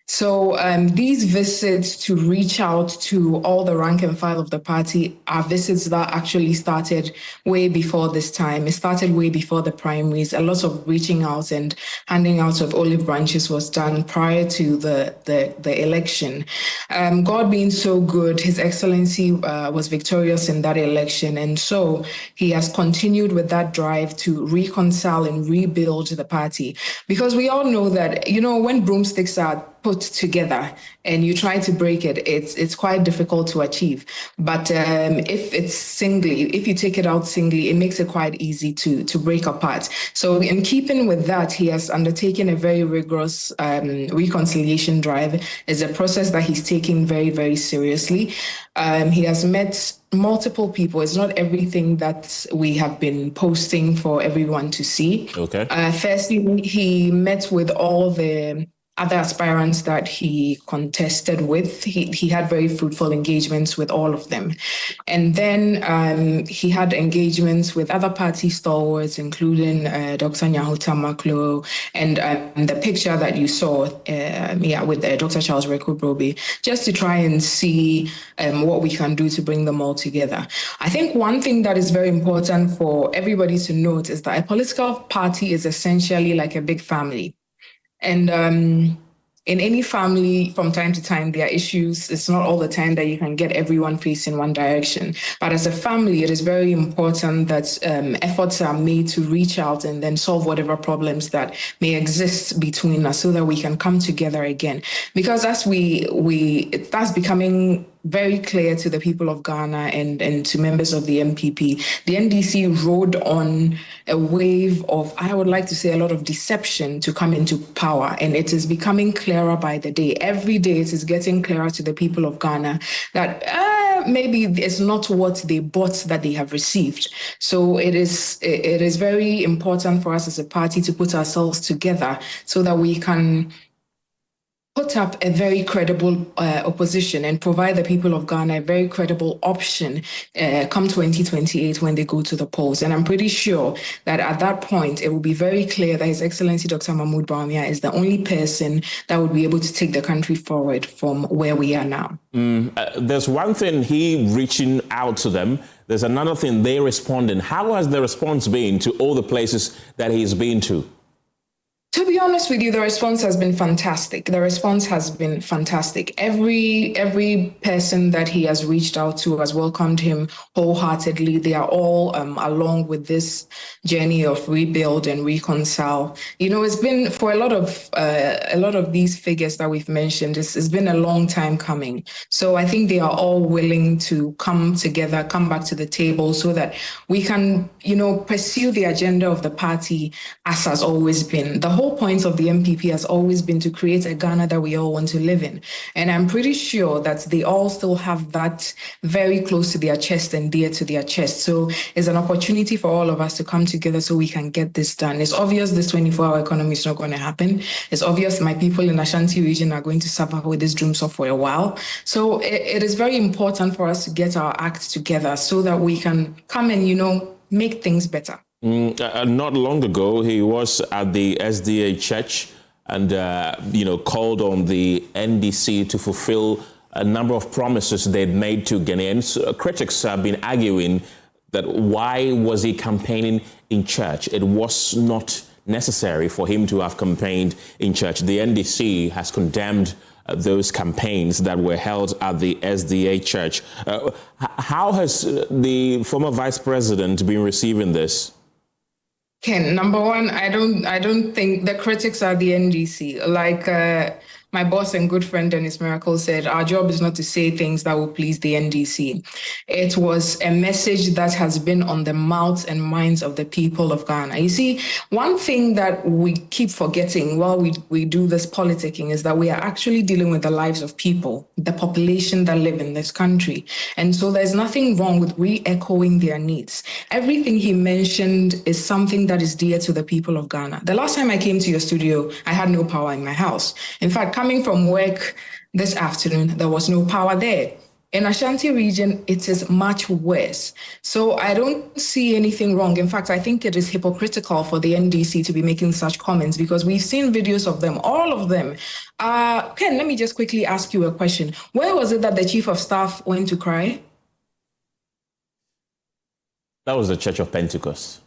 So these visits to reach out to all the rank and file of the party are visits that actually started way before this time. It started way before the primaries. A lot of reaching out and handing out of olive branches was done prior to the election. God being so good, His Excellency was victorious in that election. And so he has continued with that drive to reconcile and rebuild the party. Because we all know that, when broomsticks are put together and you try to break it, it's quite difficult to achieve. But if you take it out singly, it makes it quite easy to break apart. So in keeping with that, he has undertaken a very rigorous reconciliation drive. It's a process that he's taking very, very seriously. He has met multiple people. It's not everything that we have been posting for everyone to see. Okay. Firstly, he met with all the other aspirants that he contested with. He had very fruitful engagements with all of them. And then he had engagements with other party stalwarts, including Dr. Nyahuta Maklo, and the picture that you saw with Dr. Charles Amissah, just to try and see what we can do to bring them all together. I think one thing that is very important for everybody to note is that a political party is essentially like a big family. And in any family, from time to time, there are issues. It's not all the time that you can get everyone facing one direction. But as a family, it is very important that efforts are made to reach out and then solve whatever problems that may exist between us so that we can come together again. Because as that's becoming very clear to the people of Ghana and to members of the MPP. The NDC rode on a wave of, I would like to say, a lot of deception to come into power. And it is becoming clearer by the day. Every day it is getting clearer to the people of Ghana that maybe it's not what they bought that they have received. So it is very important for us as a party to put ourselves together so that we can put up a very credible opposition and provide the people of Ghana a very credible option come 2028 when they go to the polls. And I'm pretty sure that at that point, it will be very clear that His Excellency Dr. Mahmoud Bawumia is the only person that would be able to take the country forward from where we are now. There's one thing, he reaching out to them. There's another thing, they responding. How has the response been to all the places that he's been to? To be honest with you, the response has been fantastic. Every person that he has reached out to has welcomed him wholeheartedly. They are all along with this journey of rebuild and reconcile. It's been for a lot of these figures that we've mentioned. It's been a long time coming. So I think they are all willing to come together, come back to the table, so that we can, pursue the agenda of the party as has always been. The whole whole point of the MPP has always been to create a Ghana that we all want to live in. And I'm pretty sure that they all still have that very close to their chest and dear to their chest. So it's an opportunity for all of us to come together so we can get this done. It's obvious this 24-hour economy is not going to happen. It's obvious my people in the Ashanti region are going to suffer with this doom for a while. So it is very important for us to get our act together so that we can come and, make things better. Not long ago, he was at the SDA church and, called on the NDC to fulfill a number of promises they'd made to Ghanaians. Critics have been arguing that why was he campaigning in church? It was not necessary for him to have campaigned in church. The NDC has condemned those campaigns that were held at the SDA church. How has the former vice president been receiving this? Ken, number one, I don't think the critics are the NDC. Like my boss and good friend Dennis Miracle said, our job is not to say things that will please the NDC. It was a message that has been on the mouths and minds of the people of Ghana. You see, one thing that we keep forgetting while we do this politicking is that we are actually dealing with the lives of people, the population that live in this country. And so there's nothing wrong with re-echoing their needs. Everything he mentioned is something that is dear to the people of Ghana. The last time I came to your studio, I had no power in my house. In fact, coming from work this afternoon, there was no power there. In Ashanti region, it is much worse. So I don't see anything wrong. In fact, I think it is hypocritical for the NDC to be making such comments because we've seen videos of them, all of them. Ken, let me just quickly ask you a question. Where was it that the chief of staff went to cry? That was the Church of Pentecost.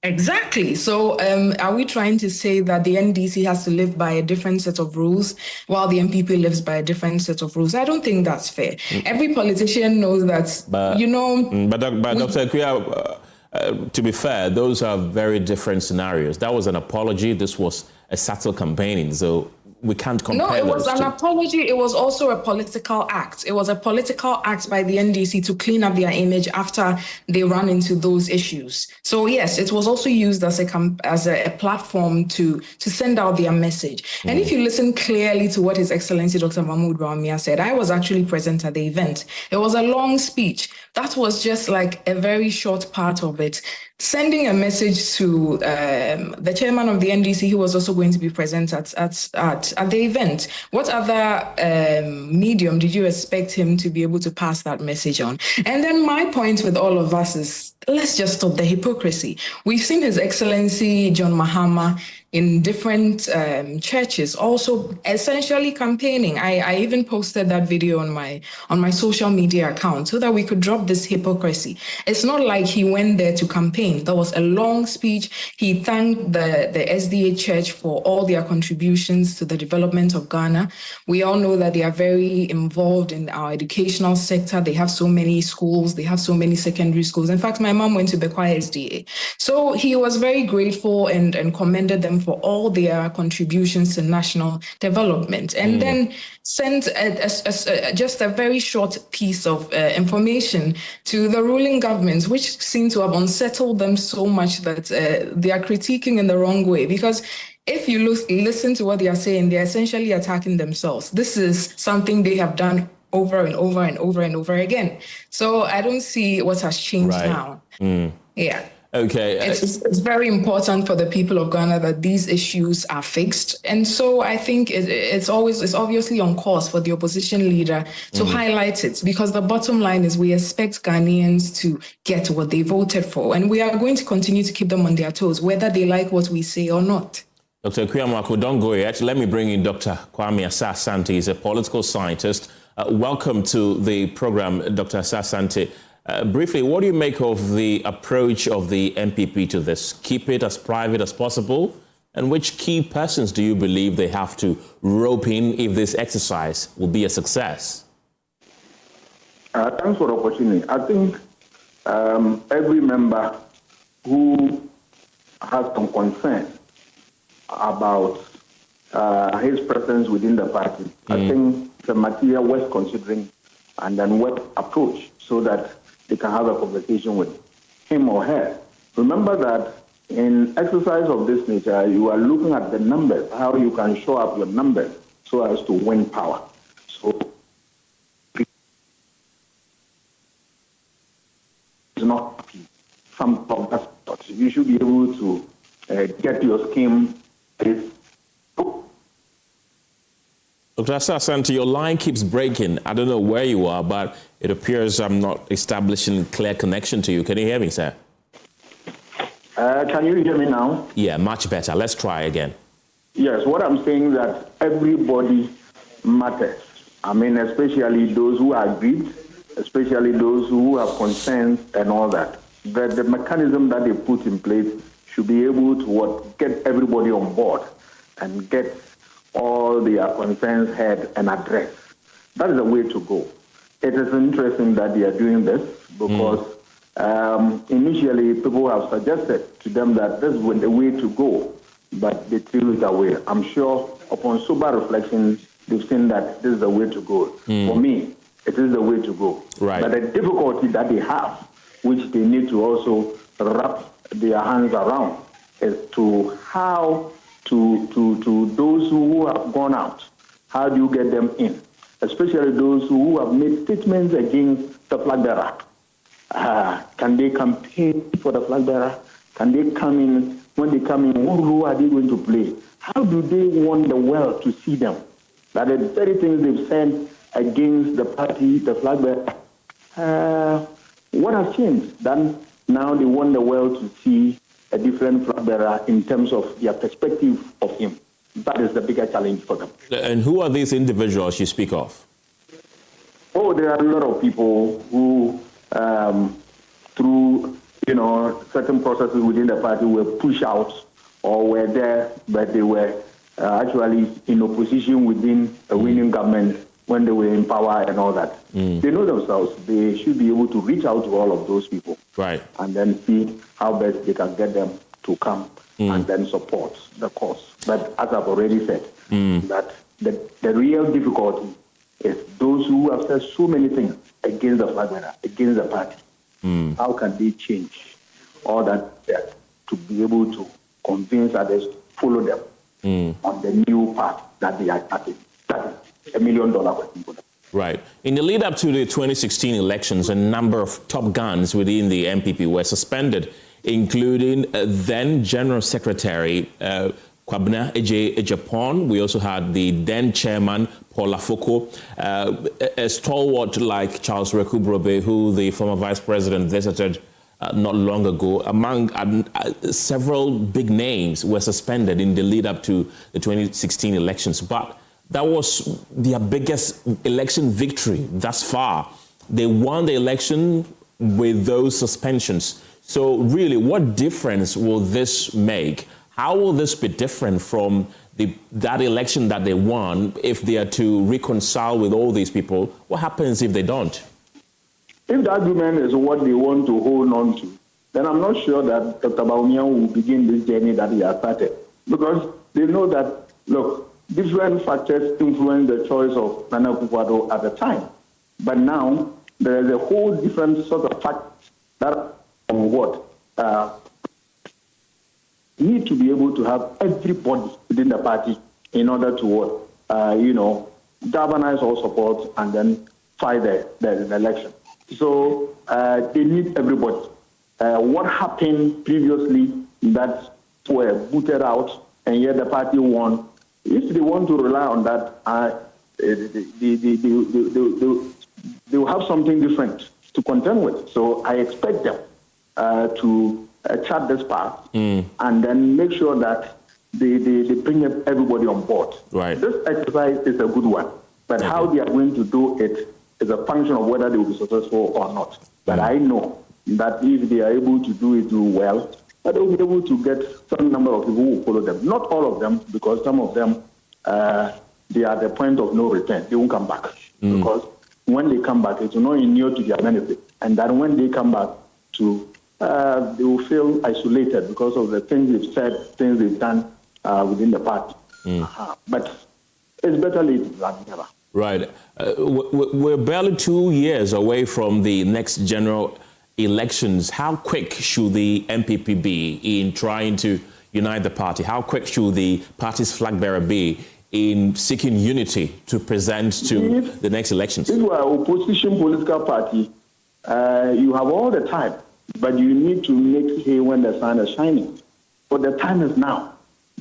Exactly. So are we trying to say that the NDC has to live by a different set of rules while the MPP lives by a different set of rules? I don't think that's fair. Every politician knows that, But Dr. Akua, to be fair, those are very different scenarios. That was an apology. This was a subtle campaigning. So we can't compare. No, it was an apology. It was also a political act. It was a political act by the NDC to clean up their image after they ran into those issues. So yes, it was also used as a platform to send out their message. And if you listen clearly to what His Excellency Dr. Mahmoud Bawumia said, I was actually present at the event. It was a long speech. That was just like a very short part of it, sending a message to the chairman of the NDC, who was also going to be present at the event. What other medium did you expect him to be able to pass that message on? And then my point with all of us is, let's just stop the hypocrisy. We've seen His Excellency John Mahama in different churches, also essentially campaigning. I even posted that video on my social media account so that we could drop this hypocrisy. It's not like he went there to campaign. There was a long speech. He thanked the SDA Church for all their contributions to the development of Ghana. We all know that they are very involved in our educational sector. They have so many schools. They have so many secondary schools. In fact, my mom went to Bekwa SDA. So he was very grateful and commended them for all their contributions to national development, and then sent just a very short piece of information to the ruling governments, which seem to have unsettled them so much that they are critiquing in the wrong way. Because if you listen to what they are saying, they're essentially attacking themselves. This is something they have done over and over and over and over again. So I don't see what has changed now. Yeah. Okay. It's very important for the people of Ghana that these issues are fixed. And so I think it's obviously on course for the opposition leader to highlight it, because the bottom line is we expect Ghanaians to get what they voted for. And we are going to continue to keep them on their toes, whether they like what we say or not. Dr. Kuyamako, don't go yet. Let me bring in Dr. Kwame Asah-Asante. He's a political scientist. Welcome to the program, Dr. Asah-Asante. Briefly, what do you make of the approach of the MPP to this? Keep it as private as possible? And which key persons do you believe they have to rope in if this exercise will be a success? Thanks for the opportunity. I think every member who has some concern about his presence within the party, I think the material worth considering and then worth approach so that they can have a conversation with him or her. Remember that in exercise of this nature, you are looking at the numbers, how you can show up your numbers so as to win power. So it's not some of that sort. You should be able to get your scheme. Dr. Asante, your line keeps breaking. I don't know where you are, but it appears I'm not establishing a clear connection to you. Can you hear me, sir? Can you hear me now? Yeah, much better. Let's try again. Yes, what I'm saying is that everybody matters. I mean, especially those who are aggrieved, especially those who have concerns and all that. But the mechanism that they put in place should be able to get everybody on board and get all their concerns heard and addressed. That is the way to go. It is interesting that they are doing this because initially people have suggested to them that this is the way to go, but they threw it away. I'm sure upon sober reflection, they've seen that this is the way to go. For me, it is the way to go. Right. But the difficulty that they have, which they need to also wrap their hands around, is to how to those who have gone out, how do you get them in? Especially those who have made statements against the flag bearer. Can they campaign for the flag bearer? Can they come in? When they come in, what role are they going to play? How do they want the world to see them? That the very things they've said against the party, the flag bearer, what has changed? Then now they want the world to see a different flag bearer in terms of their perspective of him. That is the bigger challenge for them. And who are these individuals you speak of? Oh, there are a lot of people who, through certain processes within the party, were pushed out or were there, but they were actually in opposition within a winning government when they were in power and all that. They know themselves. They should be able to reach out to all of those people, right, and then see how best they can get them to come and then support the cause. But as I've already said, that the real difficulty is those who have said so many things against the flag bearer, against the party. How can they change all that to be able to convince others to follow them on the new path that they are starting? That is $1 million question for them. Right. In the lead up to the 2016 elections, a number of top guns within the MPP were suspended, including then General Secretary Kwabena Ejapon. We also had the then chairman, Paul Afoko, a stalwart like Charles Rekubrobe, who the former vice president visited not long ago. Among several big names were suspended in the lead up to the 2016 elections. But that was their biggest election victory thus far. They won the election with those suspensions. So really, what difference will this make? How will this be different from that election that they won if they are to reconcile with all these people? What happens if they don't? If the argument is what they want to hold on to, then I'm not sure that Dr. Bawumia will begin this journey that he has started. Because they know that, look, different factors influence the choice of Nana Akufo-Addo at the time. But now, there is a whole different sort of fact that on what need to be able to have everybody within the party in order to galvanize all support and then fight the election. So they need everybody. What happened previously that were booted out and yet the party won, if they want to rely on that, they will have something different to contend with. So I expect them to chart this path and then make sure that they bring everybody on board. Right. This exercise is a good one, but how they are going to do it is a function of whether they will be successful or not. But I know that if they are able to do it well, that they will be able to get some number of people who will follow them. Not all of them, because some of them, they are at the point of no return. They won't come back. Because when they come back, it will not inure to their benefit. And then when they come back they will feel isolated because of the things they've said, things they've done within the party. But it's better late than never. Right. We're barely 2 years away from the next general elections, how quick should the MPP be in trying to unite the party? How quick should the party's flag bearer be in seeking unity to present to the next elections? If you are an opposition political party, you have all the time, but you need to make hay when the sun is shining. But the time is now,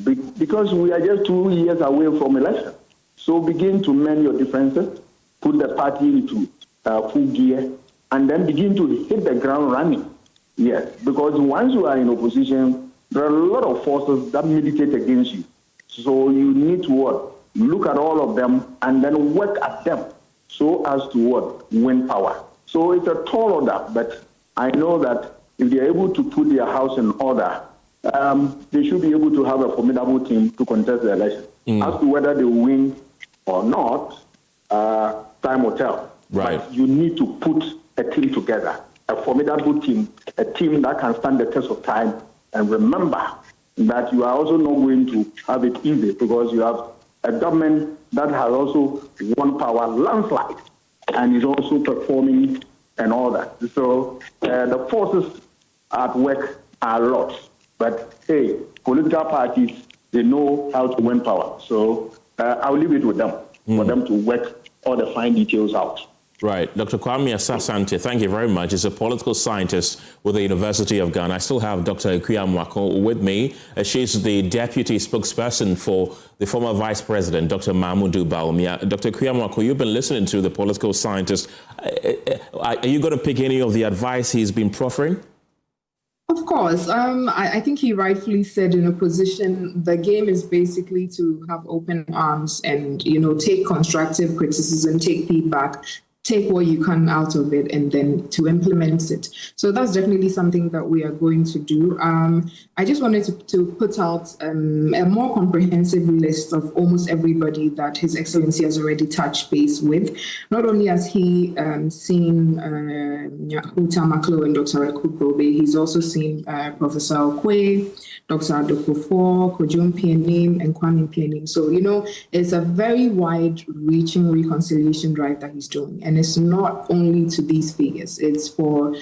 because we are just 2 years away from election. So begin to mend your differences, put the party into full gear, and then begin to hit the ground running. Yes, because once you are in opposition, there are a lot of forces that militate against you. So you need to what? Look at all of them and then work at them so as to what? Win power. So it's a tall order, but I know that if they're able to put their house in order, they should be able to have a formidable team to contest the election. As to whether they win or not, time will tell. Right. But you need to put a team together, a formidable team, a team that can stand the test of time. And remember that you are also not going to have it easy, because you have a government that has also won power landslide and is also performing and all that. So the forces at work are a lot. But hey, political parties, they know how to win power. So I'll leave it with them for them to work all the fine details out. Right. Dr. Kwame Asante, thank you very much. He's a political scientist with the University of Ghana. I still have Dr. Akufo-Addo with me. She's the deputy spokesperson for the former vice president, Dr. Mahamudu Bawumia. Dr. Akufo-Addo, you've been listening to the political scientist. Are you going to pick any of the advice he's been proffering? Of course. I think he rightfully said in opposition, the game is basically to have open arms and, take constructive criticism, take feedback, take what you can out of it, and then to implement it. So that's definitely something that we are going to do. I just wanted to put out a more comprehensive list of almost everybody that His Excellency has already touched base with. Not only has he seen Uta Maklo and Dr. Akufo-Addo, he's also seen Professor Okwe, Dr. Adokofo, Kojum Pianim, and Kwame Pianim. So, it's a very wide-reaching reconciliation drive that he's doing. And it's not only to these figures, it's for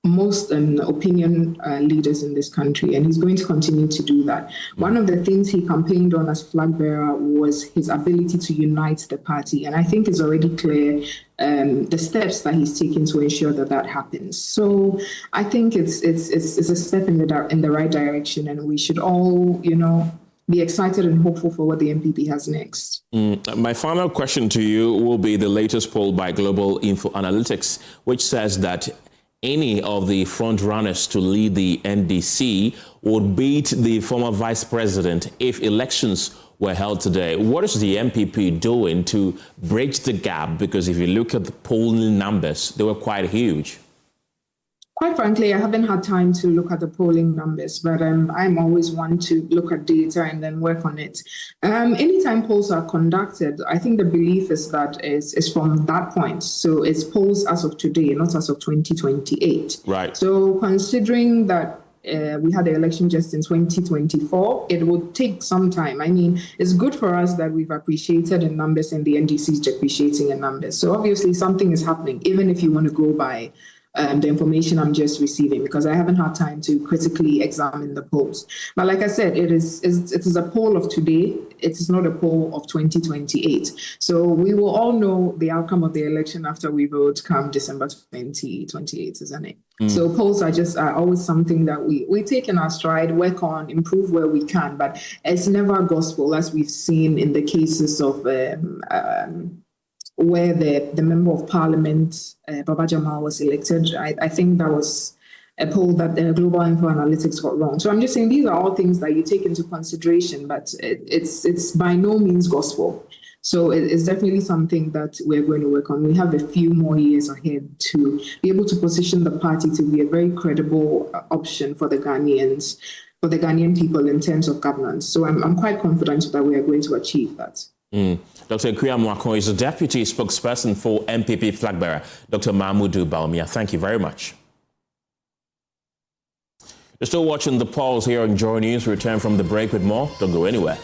most opinion leaders in this country, and he's going to continue to do that. One of the things he campaigned on as flag bearer was his ability to unite the party, and I think it's already clear the steps that he's taken to ensure that happens. So I think it's a step in the right direction, and we should all, be excited and hopeful for what the MPP has next. My final question to you will be the latest poll by Global Info Analytics, which says that any of the front runners to lead the NDC would beat the former vice president if elections were held today. What is the MPP doing to bridge the gap? Because if you look at the polling numbers, they were quite huge. Quite frankly, I haven't had time to look at the polling numbers, but I'm always one to look at data and then work on it. Anytime polls are conducted, I think the belief is that is from that point. So it's polls as of today, not as of 2028. Right. So considering that we had the election just in 2024, it will take some time. I mean, it's good for us that we've appreciated in numbers and the NDC is depreciating in numbers. So obviously something is happening, even if you want to go by the information I'm just receiving, because I haven't had time to critically examine the polls. But like I said, it is a poll of today. It is not a poll of 2028. So we will all know the outcome of the election after we vote come December 2028, isn't it? So polls are always something that we take in our stride, work on, improve where we can, but it's never gospel, as we've seen in the cases of where the member of parliament, Baba Jamal, was elected. I think that was a poll that the Global Info Analytics got wrong. So I'm just saying these are all things that you take into consideration, but it's by no means gospel. So it's definitely something that we're going to work on. We have a few more years ahead to be able to position the party to be a very credible option for the Ghanaians, for the Ghanaian people in terms of governance. So I'm quite confident that we are going to achieve that. Dr. Akufo-Addo is the deputy spokesperson for MPP flag bearer, Dr. Mahamudu Bawumia. Thank you very much. You're still watching The Pulse here on Joy News. We return from the break with more. Don't go anywhere.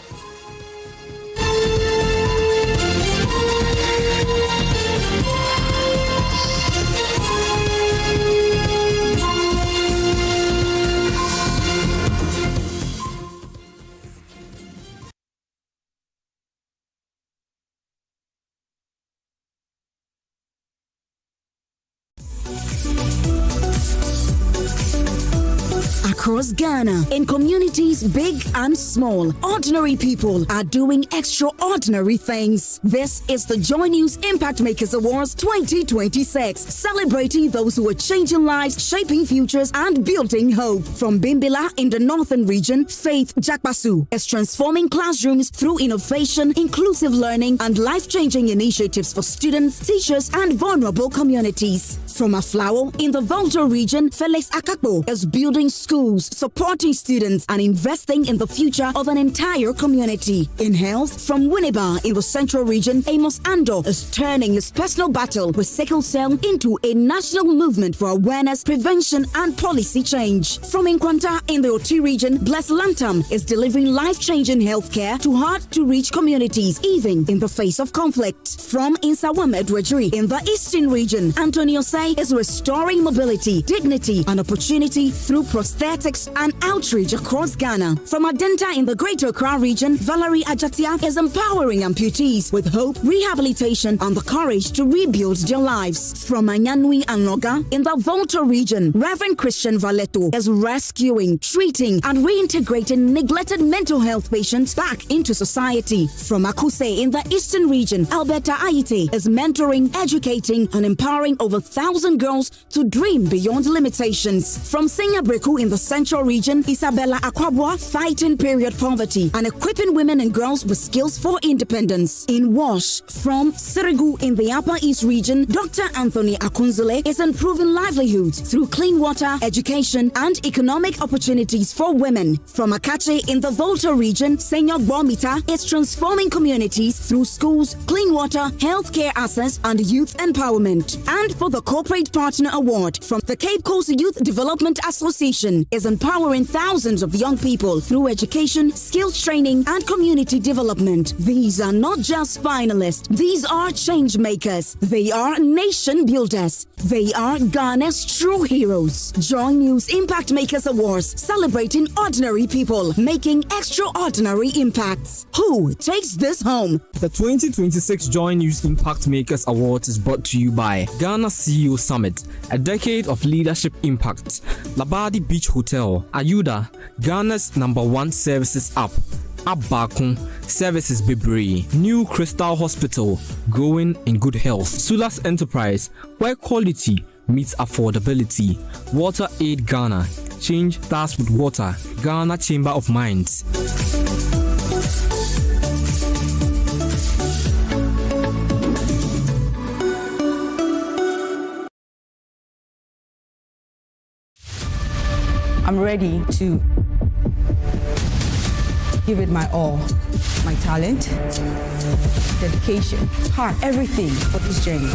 Across Ghana, in communities big and small, ordinary people are doing extraordinary things. This is the Joy News Impact Makers Awards 2026, celebrating those who are changing lives, shaping futures, and building hope. From Bimbila in the northern region, Faith Jakbasu is transforming classrooms through innovation, inclusive learning, and life-changing initiatives for students, teachers, and vulnerable communities. From Aflao in the Volta region, Felix Akakpo is building schools, supporting students, and investing in the future of an entire community. In health, from Winneba in the central region, Amos Ando is turning his personal battle with sickle cell into a national movement for awareness, prevention, and policy change. From Nkwanta in the Oti region, Bless Lantam is delivering life-changing healthcare to hard-to-reach communities, even in the face of conflict. From Insawamed Wejri in the eastern region, Antonio Say is restoring mobility, dignity, and opportunity through prosthetics and outreach across Ghana. From Adenta in the Greater Accra region, Valerie Ajatia is empowering amputees with hope, rehabilitation, and the courage to rebuild their lives. From Anyanui and Noga in the Volta region, Reverend Christian Valeto is rescuing, treating, and reintegrating neglected mental health patients back into society. From Akuse in the eastern region, Alberta Aite is mentoring, educating, and empowering over 1,000 girls to dream beyond limitations. From Singabreku in the central region, Isabella Akwabwa fighting period poverty and equipping women and girls with skills for independence. In Wash, from Sirigu in the Upper East region, Dr. Anthony Akunzule is improving livelihoods through clean water, education, and economic opportunities for women. From Akache in the Volta region, Senior Bomita is transforming communities through schools, clean water, healthcare access, and youth empowerment. And for the Corporate Partner Award from the Cape Coast Youth Development Association is empowering thousands of young people through education, skills training, and community development. These are not just finalists. These are change makers. They are nation builders. They are Ghana's true heroes. Joy News Impact Makers Awards, celebrating ordinary people making extraordinary impacts. Who takes this home? The 2026 Joy News Impact Makers Awards is brought to you by Ghana CEO Summit, a decade of leadership impact. Labadi Beach Hotel, Ayuda, Ghana's #1 services app. Abakun, Services Bebre, New Crystal Hospital, growing in good health. Sulas Enterprise, where quality meets affordability. Water Aid Ghana, change starts with water. Ghana Chamber of Mines. I'm ready to give it my all, my talent, dedication, heart, everything for this journey.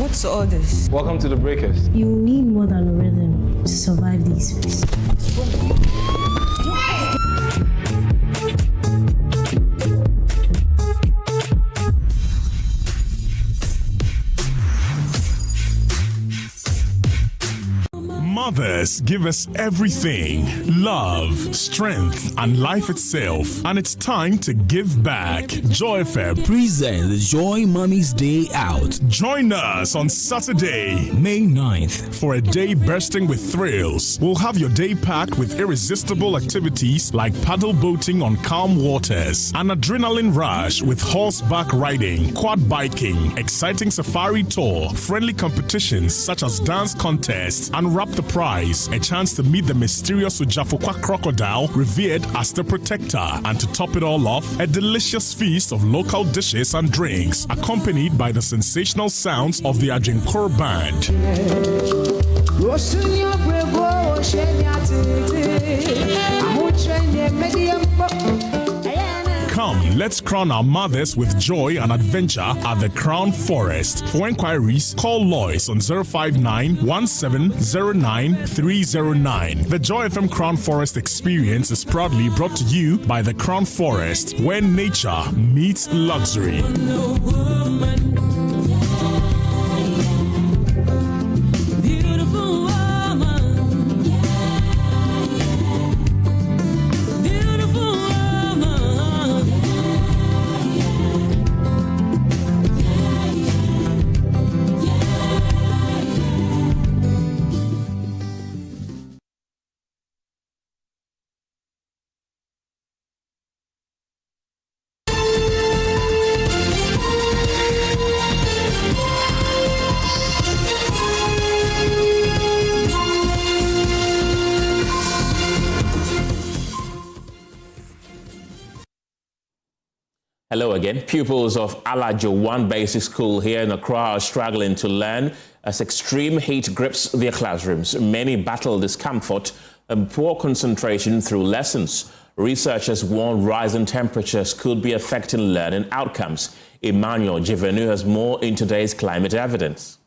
What's all this? Welcome to the Breakers. You need more than a rhythm to survive these phases. Mothers give us everything: love, strength, and life itself. And it's time to give back. Joy FM presents the Joy Mommy's Day Out. Join us on Saturday, May 9th, for a day bursting with thrills. We'll have your day packed with irresistible activities like paddle boating on calm waters, an adrenaline rush with horseback riding, quad biking, exciting safari tour, friendly competitions such as dance contests, and wrap the prize, a chance to meet the mysterious Ujafokwa crocodile, revered as the protector, and to top it all off, a delicious feast of local dishes and drinks, accompanied by the sensational sounds of the Ajinkor Band. Come, let's crown our mothers with joy and adventure at the Crown Forest. For inquiries, call Lois on 059-1709-309. The Joy FM Crown Forest experience is proudly brought to you by the Crown Forest, where nature meets luxury. Hello again. Pupils of Alajo 1 Basic School here in Accra are struggling to learn as extreme heat grips their classrooms. Many battle discomfort and poor concentration through lessons. Researchers warn rising temperatures could be affecting learning outcomes. Emmanuel Jivenu has more in today's climate evidence.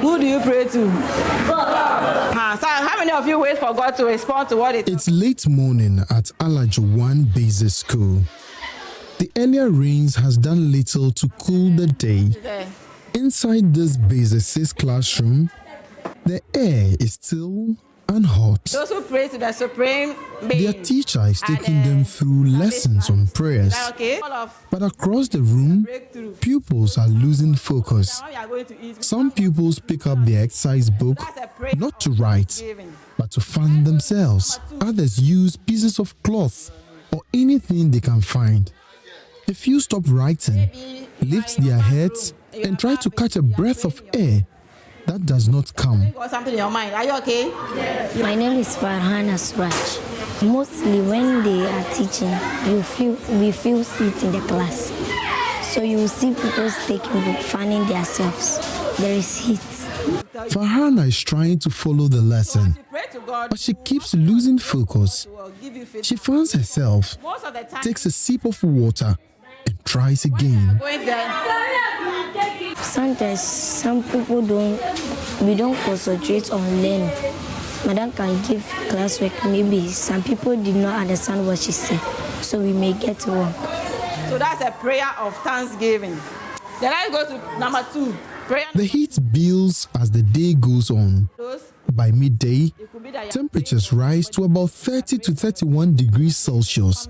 Who do you pray to? God. So how many of you wait for God to respond to what it is? It's late morning at Alajo 1 Basic School. The earlier rains has done little to cool the day. Inside this Basic 6 classroom, the air is still and hot. Those who pray to the Supreme Being. Their teacher is taking them through lessons on prayers. Okay? But across the room, pupils are losing focus. Some pupils pick up their exercise book not to write, but to fan themselves. Others use pieces of cloth or anything they can find. A few stop writing, lift their heads, and try to catch a breath of air that does not come. Got something in your mind. Are you okay? Yes. My name is Farhana Suraj. Mostly when they are teaching, we feel heat in the class. So you will see people taking book, fanning themselves. There is heat. Farhana is trying to follow the lesson, but she keeps losing focus. She fans herself, takes a sip of water, and tries again. Sometimes some people we don't concentrate on learning. Madam can give classwork, maybe some people did not understand what she said, so we may get wrong. So that's a prayer of thanksgiving. Then I go to number 2. Prayer. The heat builds as the day goes on. By midday, temperatures rise to about 30 to 31 degrees Celsius.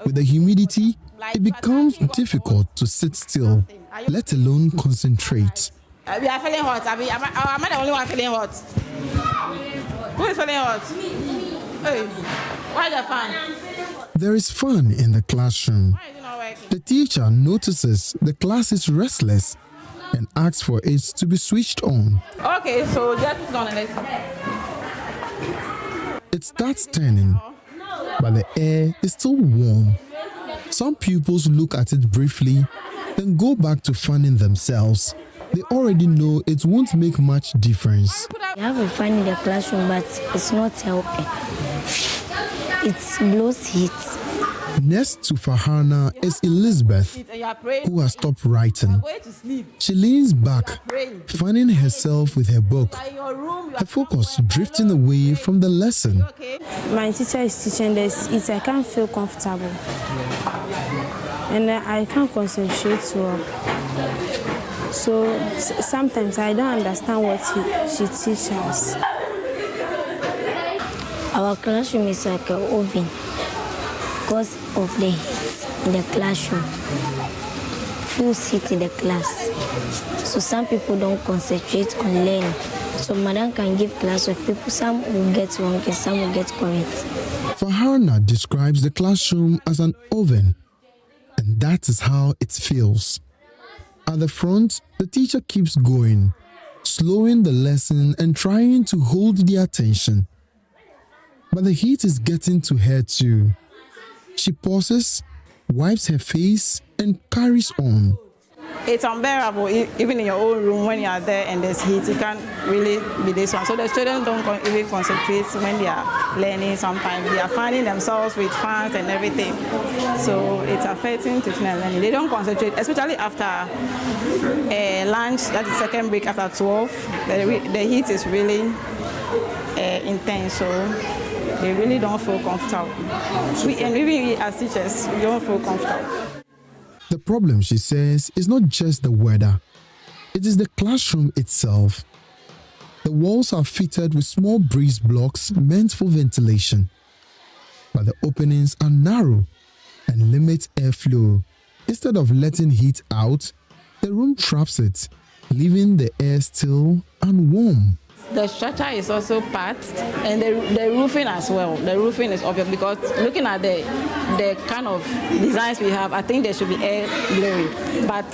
With the humidity, it becomes difficult to sit still, let alone concentrate. We are feeling hot. Am I the only one feeling hot? Who is feeling hot? Hey, why the fan? There is fun in the classroom. The teacher notices the class is restless and asks for it to be switched on. Okay, so just put on and it starts turning, but the air is still warm. Some pupils look at it briefly, then go back to fanning themselves. They already know it won't make much difference. We have a fan in the classroom, but it's not helping. It blows heat. Next to Farhana is Elizabeth, who has stopped writing. She leans back, fanning herself with her book, her focus drifting away from the lesson. My teacher is teaching this, I can't feel comfortable. And I can't concentrate well. So sometimes I don't understand what she teaches us. Our classroom is like an oven because of the heat in the classroom. Full heat in the class. So some people don't concentrate on learning. So madam can give class with people, some will get wrong and some will get correct. Farhana describes the classroom as an oven, and that is how it feels. At the front, the teacher keeps going, slowing the lesson and trying to hold the attention. But the heat is getting to her too. She pauses, wipes her face, and carries on. It's unbearable, even in your own room when you are there and there's heat. You can't really be this one. So the students don't even concentrate when they are learning sometimes. They are finding themselves with fans and everything. So it's affecting teaching and learning. They don't concentrate, especially after lunch, that's the second break after 12. The heat is really intense, so they really don't feel comfortable. And even we as teachers, we don't feel comfortable. The problem, she says, is not just the weather. It is the classroom itself. The walls are fitted with small breeze blocks meant for ventilation. But the openings are narrow and limit airflow. Instead of letting heat out, the room traps it, leaving the air still and warm. The structure is also part, and the roofing as well. The roofing is obvious because looking at the kind of designs we have, I think there should be air blowing. But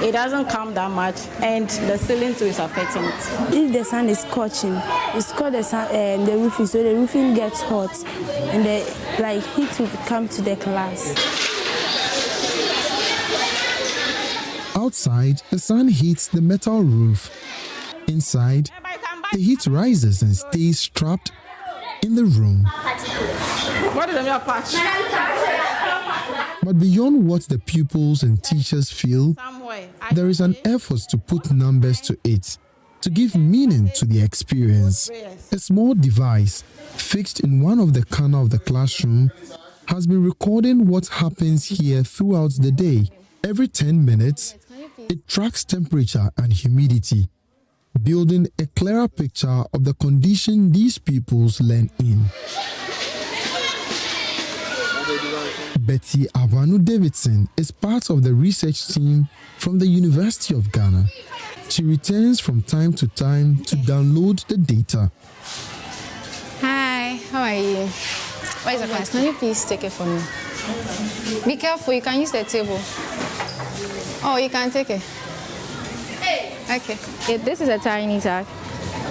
it doesn't come that much, and the ceiling too is affecting it. If the sun is scorching, you scorch the roofing, so the roofing gets hot, and the heat will come to the class. Outside, the sun hits the metal roof. Inside, the heat rises and stays trapped in the room. But beyond what the pupils and teachers feel, there is an effort to put numbers to it, to give meaning to the experience. A small device fixed in one of the corners of the classroom has been recording what happens here throughout the day. Every 10 minutes, it tracks temperature and humidity, building a clearer picture of the condition these pupils learn in. Betty Avanu Davidson is part of the research team from the University of Ghana. She returns from time to time to download the data. Hi, how are you? Where is the class? Can you please take it for me? Be careful, you can use the table. Oh, you can take it. Okay. This is a tiny tag,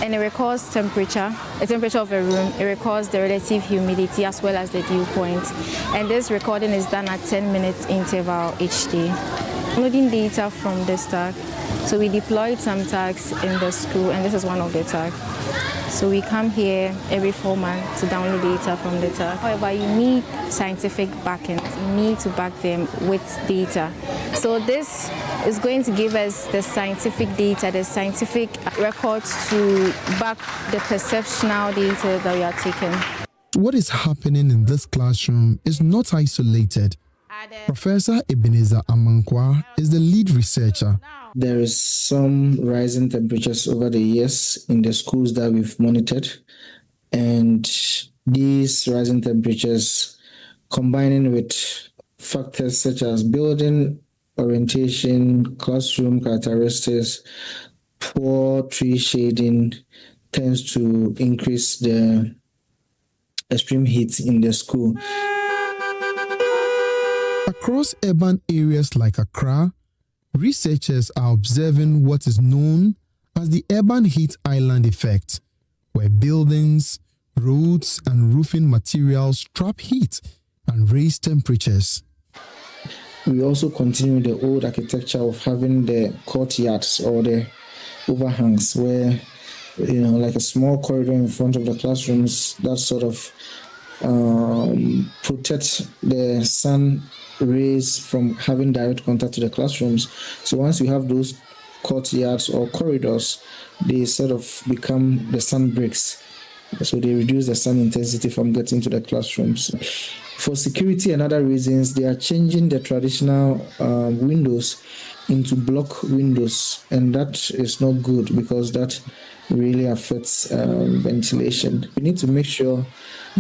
and it records temperature, the temperature of a room. It records the relative humidity as well as the dew point. And this recording is done at 10-minute interval each day. Loading data from this tag. So we deployed some tags in the school, and this is one of the tags. So we come here every 4 months to download data from the tag. However, you need scientific backing. You need to back them with data. So this is going to give us the scientific data, the scientific records to back the perceptional data that we are taking. What is happening in this classroom is not isolated. Professor Ebenezer Amankwa is the lead researcher. There is some rising temperatures over the years in the schools that we've monitored, and these rising temperatures combining with factors such as building orientation, classroom characteristics, poor tree shading tends to increase the extreme heat in the school. Across urban areas like Accra, researchers are observing what is known as the urban heat island effect, where buildings, roads, and roofing materials trap heat and raise temperatures. We also continue the old architecture of having the courtyards or the overhangs where, like a small corridor in front of the classrooms that sort of protect the sun rays from having direct contact to the classrooms. So once you have those courtyards or corridors, they sort of become the sun bricks. So they reduce the sun intensity from getting to the classrooms. For security and other reasons, they are changing the traditional windows into block windows, and that is not good because that really affects ventilation. We need to make sure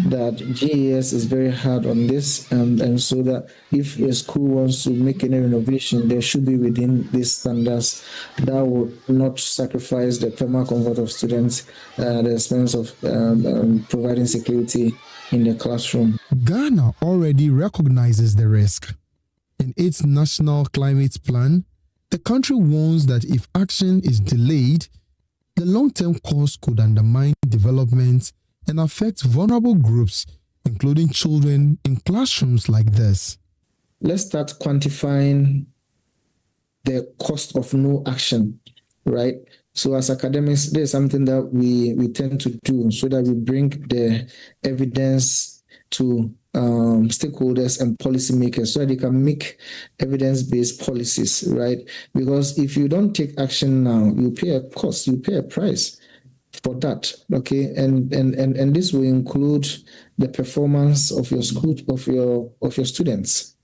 that GAS is very hard on this, and so that if a school wants to make any renovation, they should be within these standards that will not sacrifice the thermal comfort of students at the expense of providing security in the classroom. Ghana already recognizes the risk. In its national climate plan, the country warns that if action is delayed, the long-term cost could undermine development and affect vulnerable groups, including children, in classrooms like this. Let's start quantifying the cost of no action, right? So as academics, there's something that we tend to do so that we bring the evidence to stakeholders and policymakers so that they can make evidence-based policies, right? Because if you don't take action now, you pay a cost, you pay a price for that, okay? And this will include the performance of your school, of your students.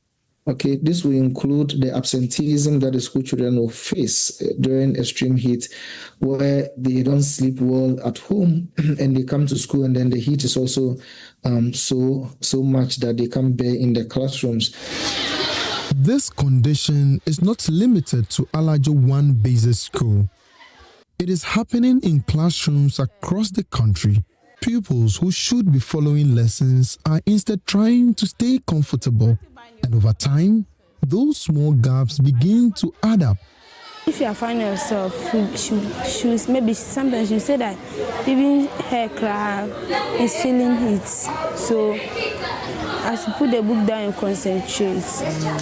Okay, this will include the absenteeism that the school children will face during extreme heat, where they don't sleep well at home and they come to school, and then the heat is also so much that they can't bear in the classrooms. This condition is not limited to Alajo 1 Basic School. It is happening in classrooms across the country. Pupils who should be following lessons are instead trying to stay comfortable. And over time, those small gaps begin to add up If you are finding yourself, maybe sometimes you say that even her cry is feeling it. So I should put the book down and concentrate.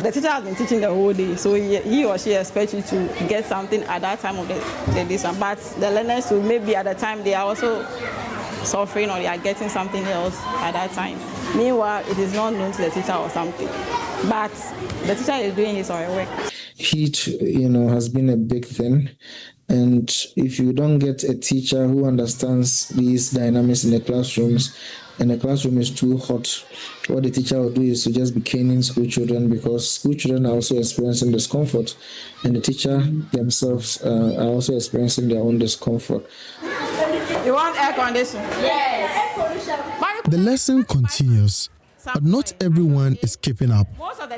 The teacher has been teaching the whole day, so he or she expects you to get something at that time of the day. But the learners who maybe at the time they are also suffering or they are getting something else at that time. Meanwhile, it is not known to the teacher or something. But the teacher is doing his or her work. Heat, has been a big thing. And if you don't get a teacher who understands these dynamics in the classrooms, and the classroom is too hot, what the teacher will do is to just be caning school children, because school children are also experiencing discomfort, and the teacher themselves are also experiencing their own discomfort. You want air conditioning? Yes. The lesson continues, but not everyone is keeping up.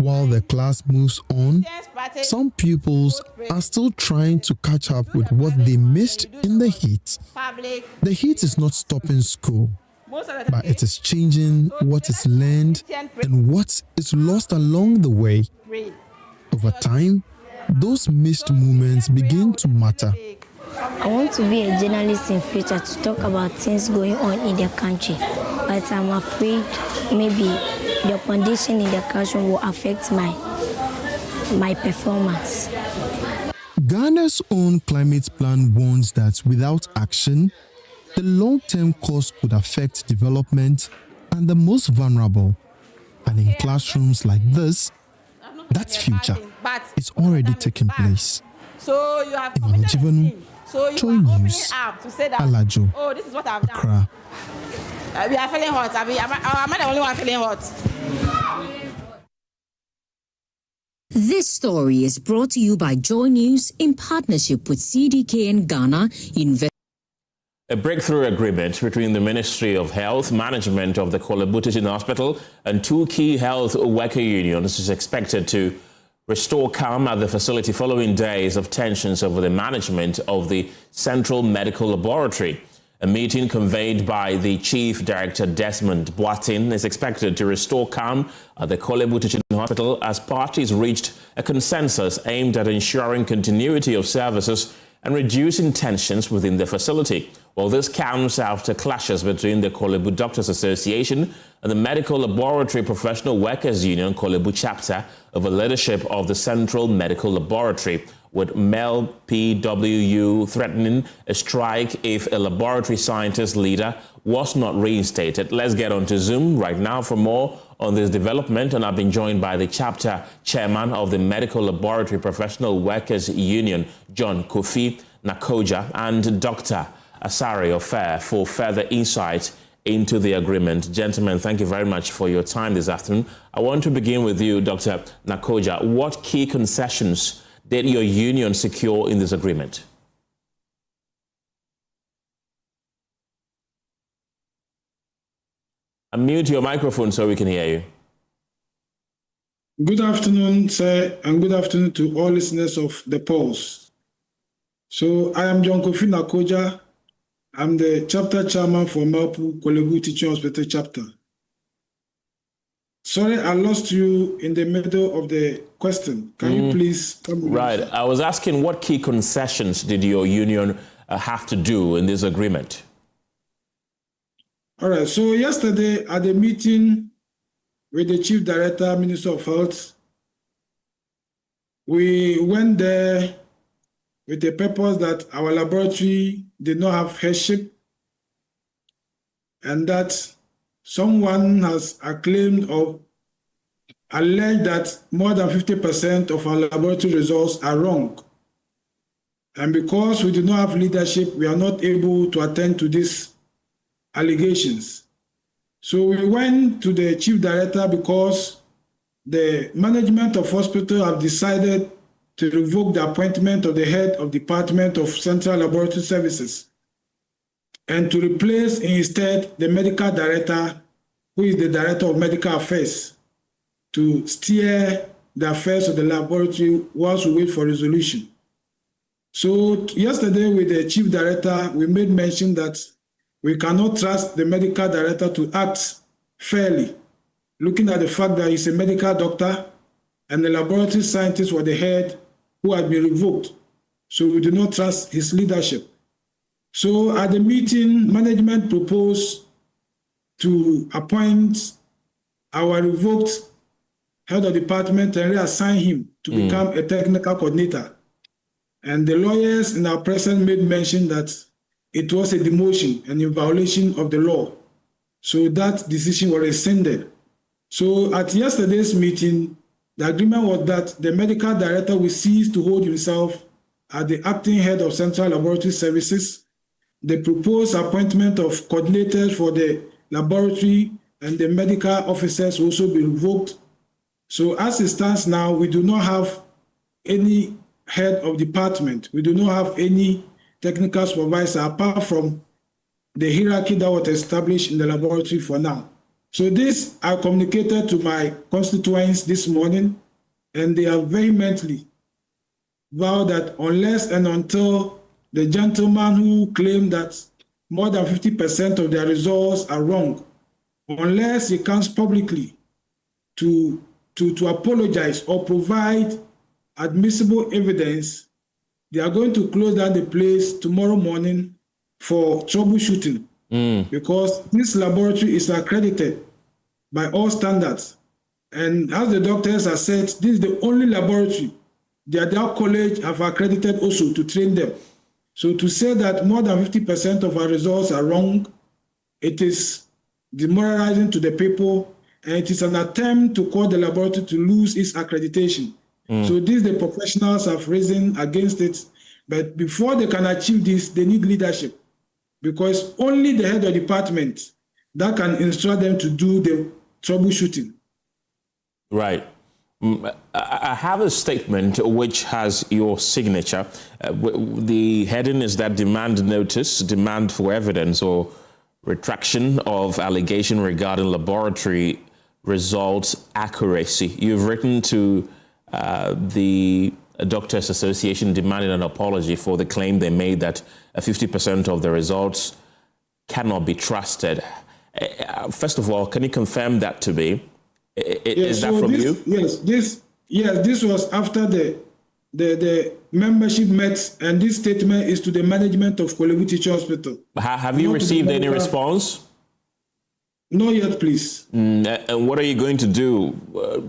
While the class moves on, some pupils are still trying to catch up with what they missed in the heat. The heat is not stopping school, but it is changing what is learned and what is lost along the way. Over time, those missed moments begin to matter. I want to be a journalist in future to talk about things going on in the country, but I'm afraid maybe the condition in the classroom will affect my performance. Ghana's own climate plan warns that without action, the long-term cost could affect development and the most vulnerable. And in classrooms like this, that's future. It's already taking place. So you have Joy News, Alajo, oh, this is what I've Accra. We are feeling hot. Am I the only one feeling hot? This story is brought to you by Joy News in partnership with CDK and Ghana Invest. A breakthrough agreement between the Ministry of Health, management of the Korle Bu Teaching Hospital, and two key health worker unions is expected to restore calm at the facility following days of tensions over the management of the Central Medical Laboratory. A meeting convened by the Chief Director Desmond Boatin is expected to restore calm at the Korle Bu Teaching Hospital as parties reached a consensus aimed at ensuring continuity of services and reducing tensions within the facility. Well, this comes after clashes between the Korle Bu Doctors Association and the Medical Laboratory Professional Workers Union Korle Bu chapter over leadership of the Central Medical Laboratory, with MEL PWU threatening a strike if a laboratory scientist leader was not reinstated. Let's get on to Zoom right now for more on this development, and I've been joined by the chapter chairman of the Medical Laboratory Professional Workers Union, John Kofi Nakoja, and Dr. Asare Ofer for further insight into the agreement. Gentlemen, thank you very much for your time this afternoon. I want to begin with you, Dr. Nakoja. What key concessions did your union secure in this agreement? Unmute your microphone so we can hear you. Good afternoon, sir, and good afternoon to all listeners of The Pulse. So I am John Kofi Nakoja. I'm the chapter chairman for Mapu Korle Bu Teaching Hospital chapter. Sorry, I lost you in the middle of the question. Can you please come Right. I was asking what key concessions did your union have to do in this agreement? All right. So yesterday at the meeting with the Chief Director, Minister of Health, we went there with the purpose that our laboratory did not have headship and that someone has acclaimed or alleged that more than 50% of our laboratory results are wrong. And because we do not have leadership, we are not able to attend to these allegations. So we went to the Chief Director because the management of hospital have decided to revoke the appointment of the head of Department of Central Laboratory Services and to replace instead the medical director, who is the Director of Medical Affairs, to steer the affairs of the laboratory whilst we wait for resolution. So yesterday with the Chief Director, we made mention that we cannot trust the medical director to act fairly, looking at the fact that he's a medical doctor and the laboratory scientists were the head who had been revoked. So we do not trust his leadership. So at the meeting, management proposed to appoint our revoked head of department and reassign him to become a technical coordinator. And the lawyers in our presence made mention that it was a demotion and in violation of the law. So that decision was rescinded. So at yesterday's meeting, the agreement was that the medical director will cease to hold himself as the acting head of Central Laboratory Services. The proposed appointment of coordinators for the laboratory and the medical officers will also be revoked. So as it stands now, we do not have any head of department. We do not have any technical supervisor apart from the hierarchy that was established in the laboratory for now. So this I communicated to my constituents this morning, and they have vehemently vowed that unless and until the gentleman who claimed that more than 50% of their results are wrong, unless he comes publicly to apologize or provide admissible evidence, they are going to close down the place tomorrow morning for troubleshooting because this laboratory is accredited by all standards. And as the doctors have said, this is the only laboratory that their college have accredited also to train them. So to say that more than 50% of our results are wrong, it is demoralizing to the people, and it is an attempt to cause the laboratory to lose its accreditation. So these the professionals have risen against it, but before they can achieve this, they need leadership, because only the head of department that can instruct them to do the troubleshooting. Right. I have a statement which has your signature. The heading is that demand notice, demand for evidence or retraction of allegation regarding laboratory results accuracy. You've written to the Doctors Association demanding an apology for the claim they made that 50% of the results cannot be trusted. First of all, can you confirm that to me? Is that from you? Yes, this was after the membership met, and this statement is to the management of Kolebu Teaching Hospital. Have you received any response? Not yet, please. And what are you going to do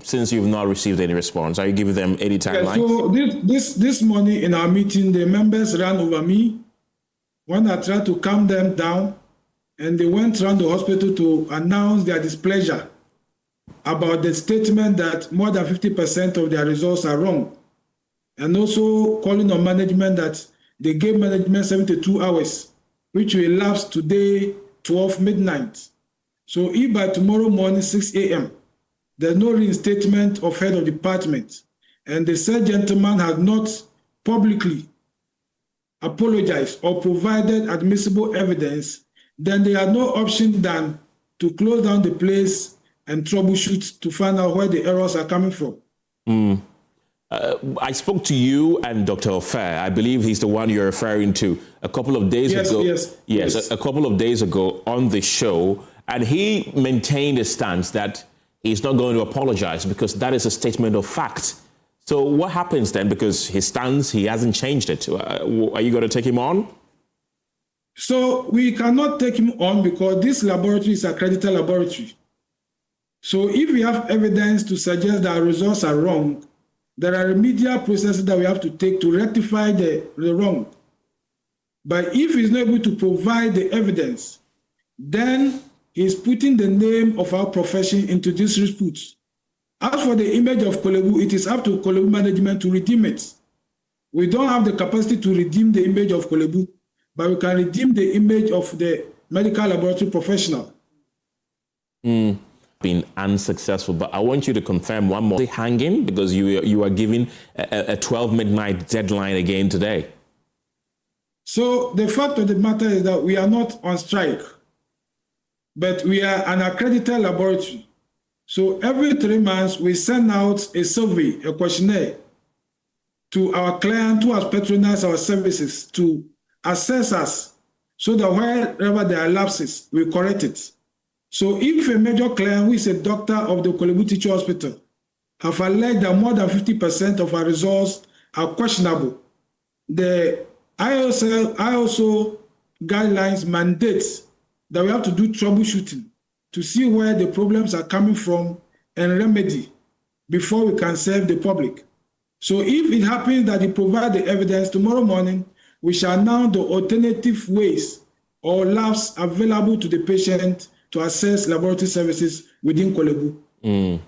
since you've not received any response? Are you giving them any timeline? So this morning in our meeting, the members ran over me when I tried to calm them down, and they went around the hospital to announce their displeasure about the statement that more than 50% of their results are wrong, and also calling on management that they gave management 72 hours, which will elapse today, 12 midnight. So if by tomorrow morning, 6 a.m., there's no reinstatement of head of department, and the said gentleman has not publicly apologized or provided admissible evidence, then they have no option than to close down the place and troubleshoot to find out where the errors are coming from. I spoke to you and Dr. Ofer. I believe he's the one you're referring to a couple of days ago. Yes, a couple of days ago on the show. And he maintained a stance that he's not going to apologize because that is a statement of fact. So what happens then? Because his stance, he hasn't changed it. Are you going to take him on? So we cannot take him on because this laboratory is an accredited laboratory. So if we have evidence to suggest that our results are wrong, there are remedial processes that we have to take to rectify the wrong. But if he's not able to provide the evidence, then he's putting the name of our profession into disrepute. As for the image of Kolebu, it is up to Kolebu management to redeem it. We don't have the capacity to redeem the image of Kolebu, but we can redeem the image of the medical laboratory professional. Been unsuccessful, but I want you to confirm one more. Hanging because you are giving a 12 midnight deadline again today. So the fact of the matter is that we are not on strike, but we are an accredited laboratory. So every 3 months we send out a survey, a questionnaire to our client who has patronized our services to assess us so that wherever there are lapses, we correct it. So if a major client who is a doctor of the Kolebu Teaching Hospital have alleged that more than 50% of our results are questionable, the ISO guidelines mandates that we have to do troubleshooting to see where the problems are coming from and remedy before we can serve the public. So if it happens that you provide the evidence, tomorrow morning, we shall know the alternative ways or labs available to the patient to access laboratory services within Korle Bu.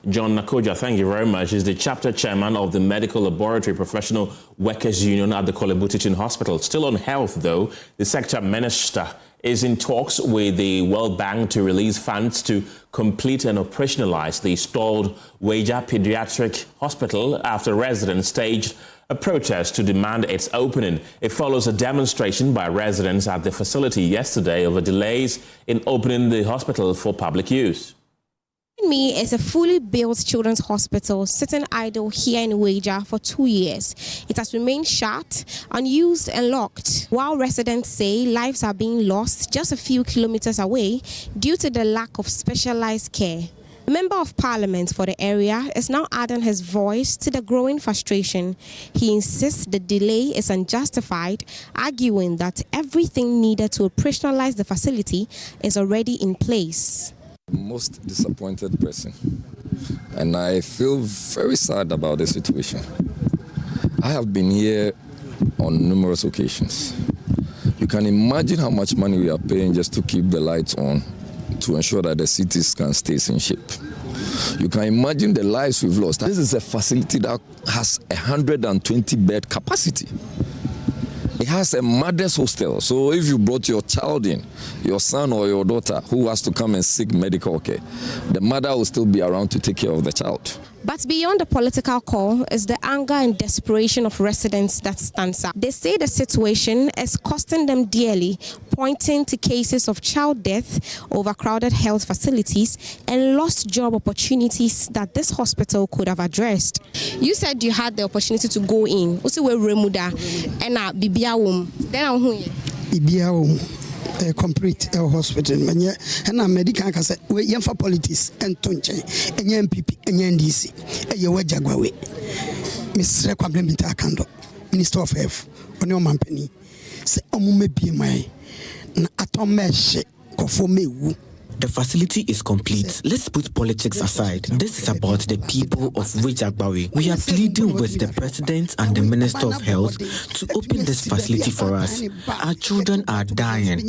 John Nakoja, thank you very much. He's the chapter chairman of the Medical Laboratory Professional Workers Union at the Korle Bu Teaching Hospital. Still on health, though, the sector minister is in talks with the World Bank to release funds to complete and operationalize the stalled Weija Pediatric Hospital after residents staged a protest to demand its opening. It follows a demonstration by residents at the facility yesterday over delays in opening the hospital for public use. Me is a fully built children's hospital sitting idle here in Weija for 2 years. It has remained shut, unused and locked, while residents say lives are being lost just a few kilometers away due to the lack of specialized care. A member of parliament for the area is now adding his voice to the growing frustration. He insists the delay is unjustified, arguing that everything needed to operationalize the facility is already in place. Most disappointed person, and I feel very sad about the situation. I have been here on numerous occasions. You can imagine how much money we are paying just to keep the lights on to ensure that the cities can stay in shape. You can imagine the lives we've lost. This is a facility that has 120 bed capacity. It has a mother's hostel, so if you brought your child in, your son or your daughter who has to come and seek medical care, the mother will still be around to take care of the child. But beyond the political call is the anger and desperation of residents that stands out. They say the situation is costing them dearly, pointing to cases of child death, overcrowded health facilities, and lost job opportunities that this hospital could have addressed. You said you had the opportunity to go in. Also, we remuda and a bibiawum. Then bibiawum. Complete hospital and medical can say we for politics and tonche and MPP and NDC a wajagwawe Mr. Kwablemita Kando Minister of Health on your company say omume be my na atomeshe kofomewu. The facility is complete. Let's put politics aside. This is about the people of Weija. We are pleading with the President and the Minister of Health to open this facility for us. Our children are dying.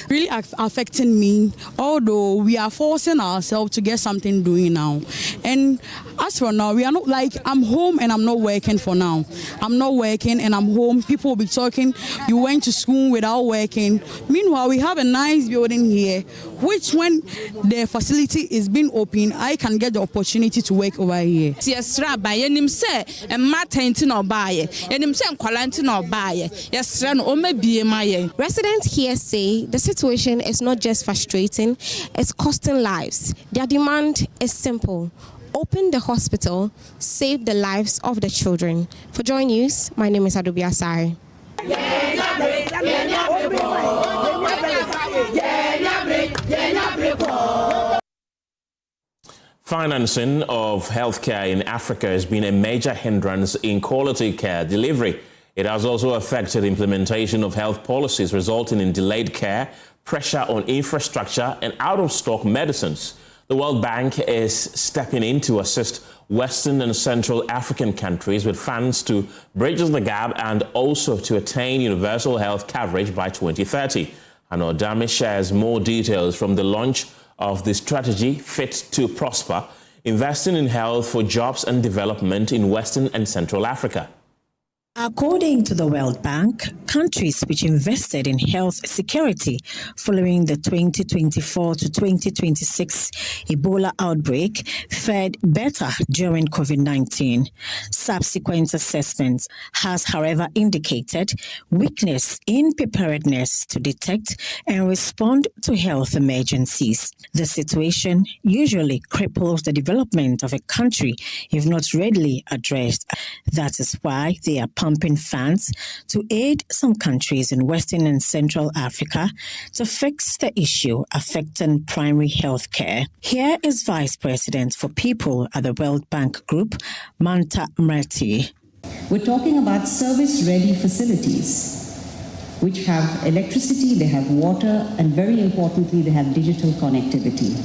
Really affecting me, although we are forcing ourselves to get something doing now. And as for now, we are not like, I'm home and I'm not working for now. I'm not working and I'm home. People will be talking, you went to school without working. Meanwhile, we have a nice building here, which when the facility is being open, I can get the opportunity to work over here. Residents here say the situation is not just frustrating, it's costing lives. Their demand is simple. Open the hospital, save the lives of the children. For Joy News, my name is Adobe Asari. Financing of healthcare in Africa has been a major hindrance in quality care delivery. It has also affected implementation of health policies, resulting in delayed care, pressure on infrastructure, and out-of-stock medicines. The World Bank is stepping in to assist Western and Central African countries with funds to bridge the gap and also to attain universal health coverage by 2030. Anodame shares more details from the launch of the strategy Fit to Prosper, investing in health for jobs and development in Western and Central Africa. According to the World Bank, countries which invested in health security following the 2024 to 2026 Ebola outbreak fared better during COVID-19. Subsequent assessments has, however, indicated weakness in preparedness to detect and respond to health emergencies. The situation usually cripples the development of a country if not readily addressed. That is why they are pumping funds to aid some countries in Western and Central Africa to fix the issue affecting primary health care. Here is Vice President for People at the World Bank Group, Manta Mreti. We're talking about service-ready facilities, which have electricity, they have water, and very importantly, they have digital connectivity.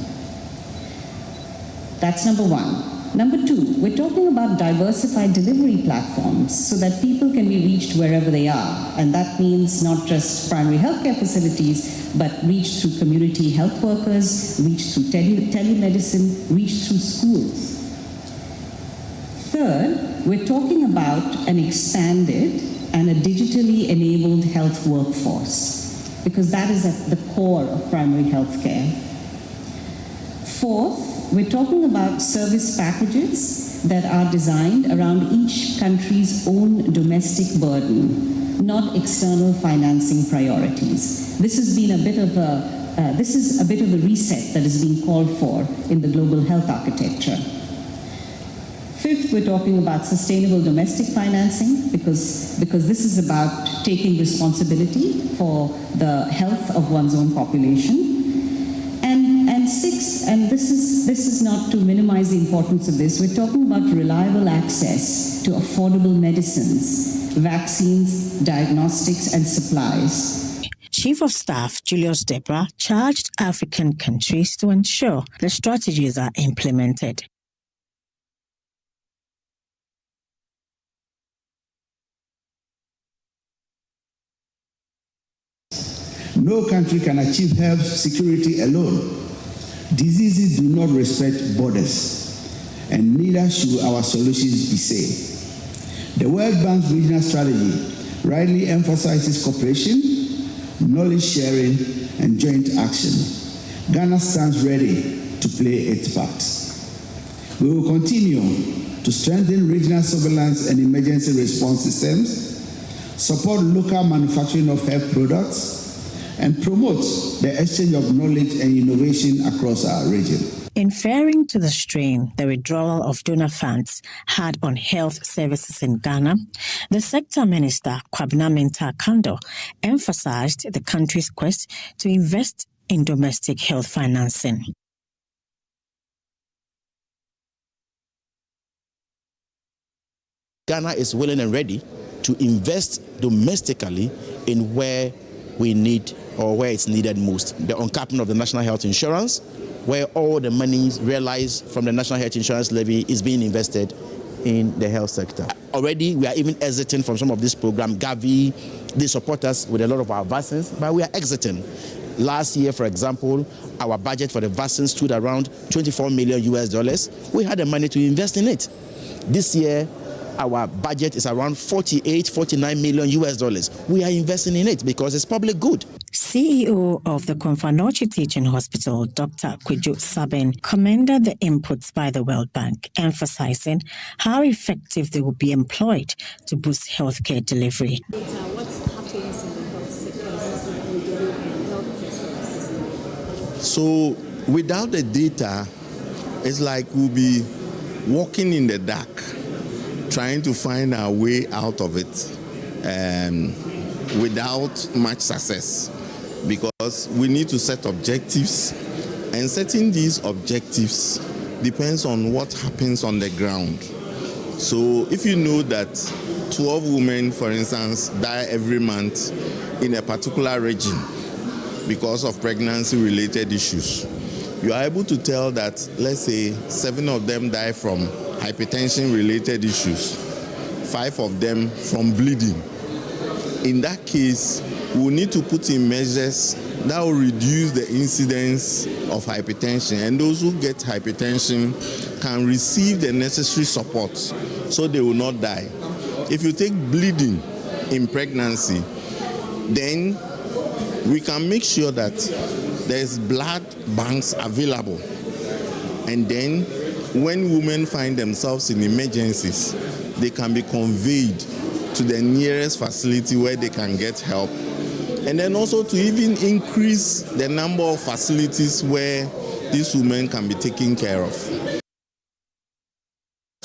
That's number one. Number two, we're talking about diversified delivery platforms so that people can be reached wherever they are. And that means not just primary healthcare facilities, but reached through community health workers, reached through telemedicine, reached through schools. Third, we're talking about an expanded and a digitally enabled health workforce, because that is at the core of primary healthcare. Fourth, we're talking about service packages that are designed around each country's own domestic burden, not external financing priorities. This has been a bit of a reset that is being called for in the global health architecture. Fifth, we're talking about sustainable domestic financing because this is about taking responsibility for the health of one's own population. And sixth, and this is not to minimize the importance of this, we're talking about reliable access to affordable medicines, vaccines, diagnostics, and supplies. Chief of Staff Julius Debra charged African countries to ensure the strategies are implemented. No country can achieve health security alone. Diseases do not respect borders, and neither should our solutions be same. The World Bank's regional strategy rightly emphasizes cooperation, knowledge sharing, and joint action. Ghana stands ready to play its part. We will continue to strengthen regional surveillance and emergency response systems, support local manufacturing of health products, and promote the exchange of knowledge and innovation across our region. Inferring to the strain the withdrawal of donor funds had on health services in Ghana, the sector minister, Kwabena Mintah-Kando, emphasized the country's quest to invest in domestic health financing. Ghana is willing and ready to invest domestically in where we need or where it's needed most. The uncapping of the national health insurance, where all the monies realized from the national health insurance levy is being invested in the health sector. Already, we are even exiting from some of this program. Gavi, they support us with a lot of our vaccines, but we are exiting. Last year, for example, our budget for the vaccines stood around $24 million US. We had the money to invest in it. This year, our budget is around $49 million US. We are investing in it because it's public good. CEO of the Komfo-Anokye Teaching Hospital, Dr. Kwadwo Sabin, commended the inputs by the World Bank, emphasizing how effective they will be employed to boost healthcare delivery. So without the data, it's like we'll be walking in the dark, trying to find our way out of it without much success, because we need to set objectives, and setting these objectives depends on what happens on the ground. So if you know that 12 women, for instance, die every month in a particular region because of pregnancy-related issues, you are able to tell that, let's say, 7 of them die from hypertension-related issues, 5 of them from bleeding. In that case, we'll need to put in measures that will reduce the incidence of hypertension, and those who get hypertension can receive the necessary support so they will not die. If you take bleeding in pregnancy, then we can make sure that there's blood banks available, and then when women find themselves in emergencies, they can be conveyed to the nearest facility where they can get help. And then also to even increase the number of facilities where these women can be taken care of.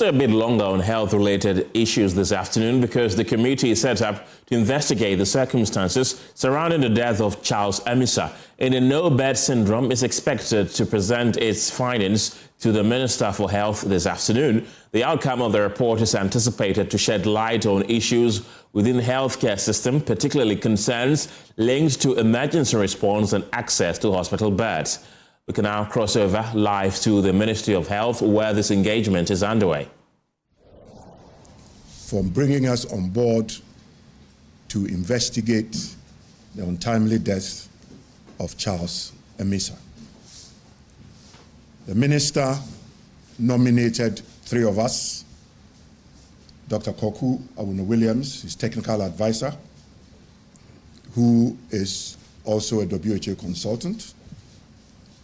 A bit longer on health-related issues this afternoon because the committee is set up to investigate the circumstances surrounding the death of Charles Amissah. In a no-bed syndrome is expected to present its findings to the Minister for Health this afternoon. The outcome of the report is anticipated to shed light on issues within the healthcare system, particularly concerns linked to emergency response and access to hospital beds. We can now cross over live to the Ministry of Health, where this engagement is underway. For bringing us on board to investigate the untimely death of Charles Amissah. The Minister nominated 3 of us, Dr. Akufo-Addo Williams, his technical advisor, who is also a WHO consultant,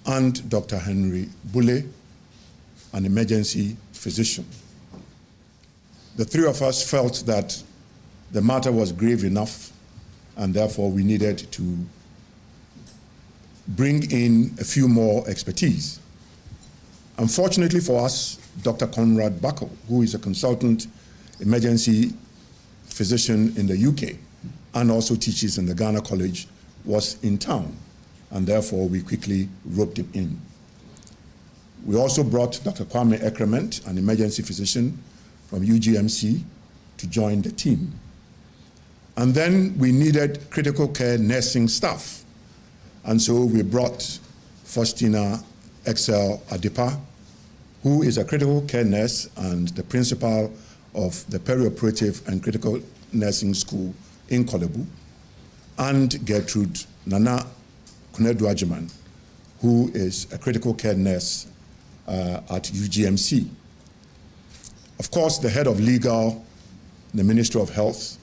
and Dr. Henry Bulle, an emergency physician. The 3 of us felt that the matter was grave enough, and therefore we needed to bring in a few more expertise. Unfortunately for us, Dr. Conrad Buckle, who is a consultant emergency physician in the UK and also teaches in the Ghana College, was in town, and therefore we quickly roped him in. We also brought Dr. Kwame Ekrement, an emergency physician from UGMC, to join the team. And then we needed critical care nursing staff. And so we brought Faustina Excel Adipa, who is a critical care nurse and the principal of the perioperative and critical nursing school in Kolebu, and Gertrude Nana Kunedu-Ajiman, who is a critical care nurse at UGMC. Of course, the head of legal, the Ministry of Health,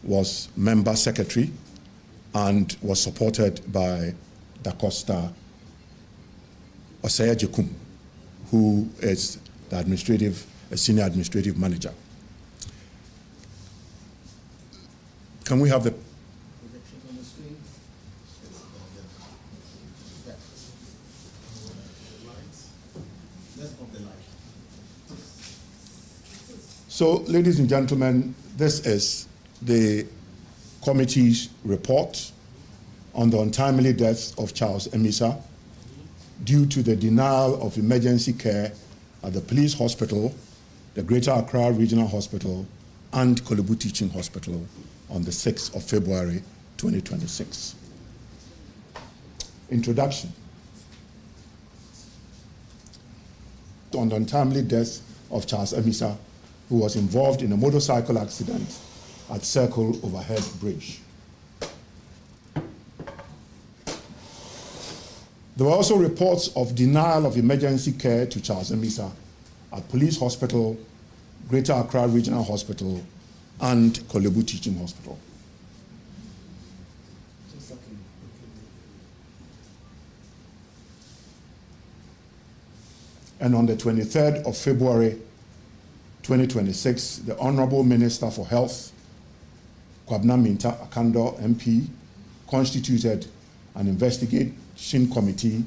was member secretary and was supported by Da Costa Osaya Jekum, who is the senior administrative manager. Can we have the So, ladies and gentlemen, this is the committee's report on the untimely death of Charles Amissah due to the denial of emergency care at the Police Hospital, the Greater Accra Regional Hospital, and Kolebu Teaching Hospital on the 6th of February 2026. Introduction. On the untimely death of Charles Amissah, who was involved in a motorcycle accident at Circle Overhead Bridge. There were also reports of denial of emergency care to Charles Amissah at Police Hospital, Greater Accra Regional Hospital, and Kolebu Teaching Hospital. And on the 23rd of February 2026, the Honorable Minister for Health, Kwabena Minta Akando MP, constituted an investigation committee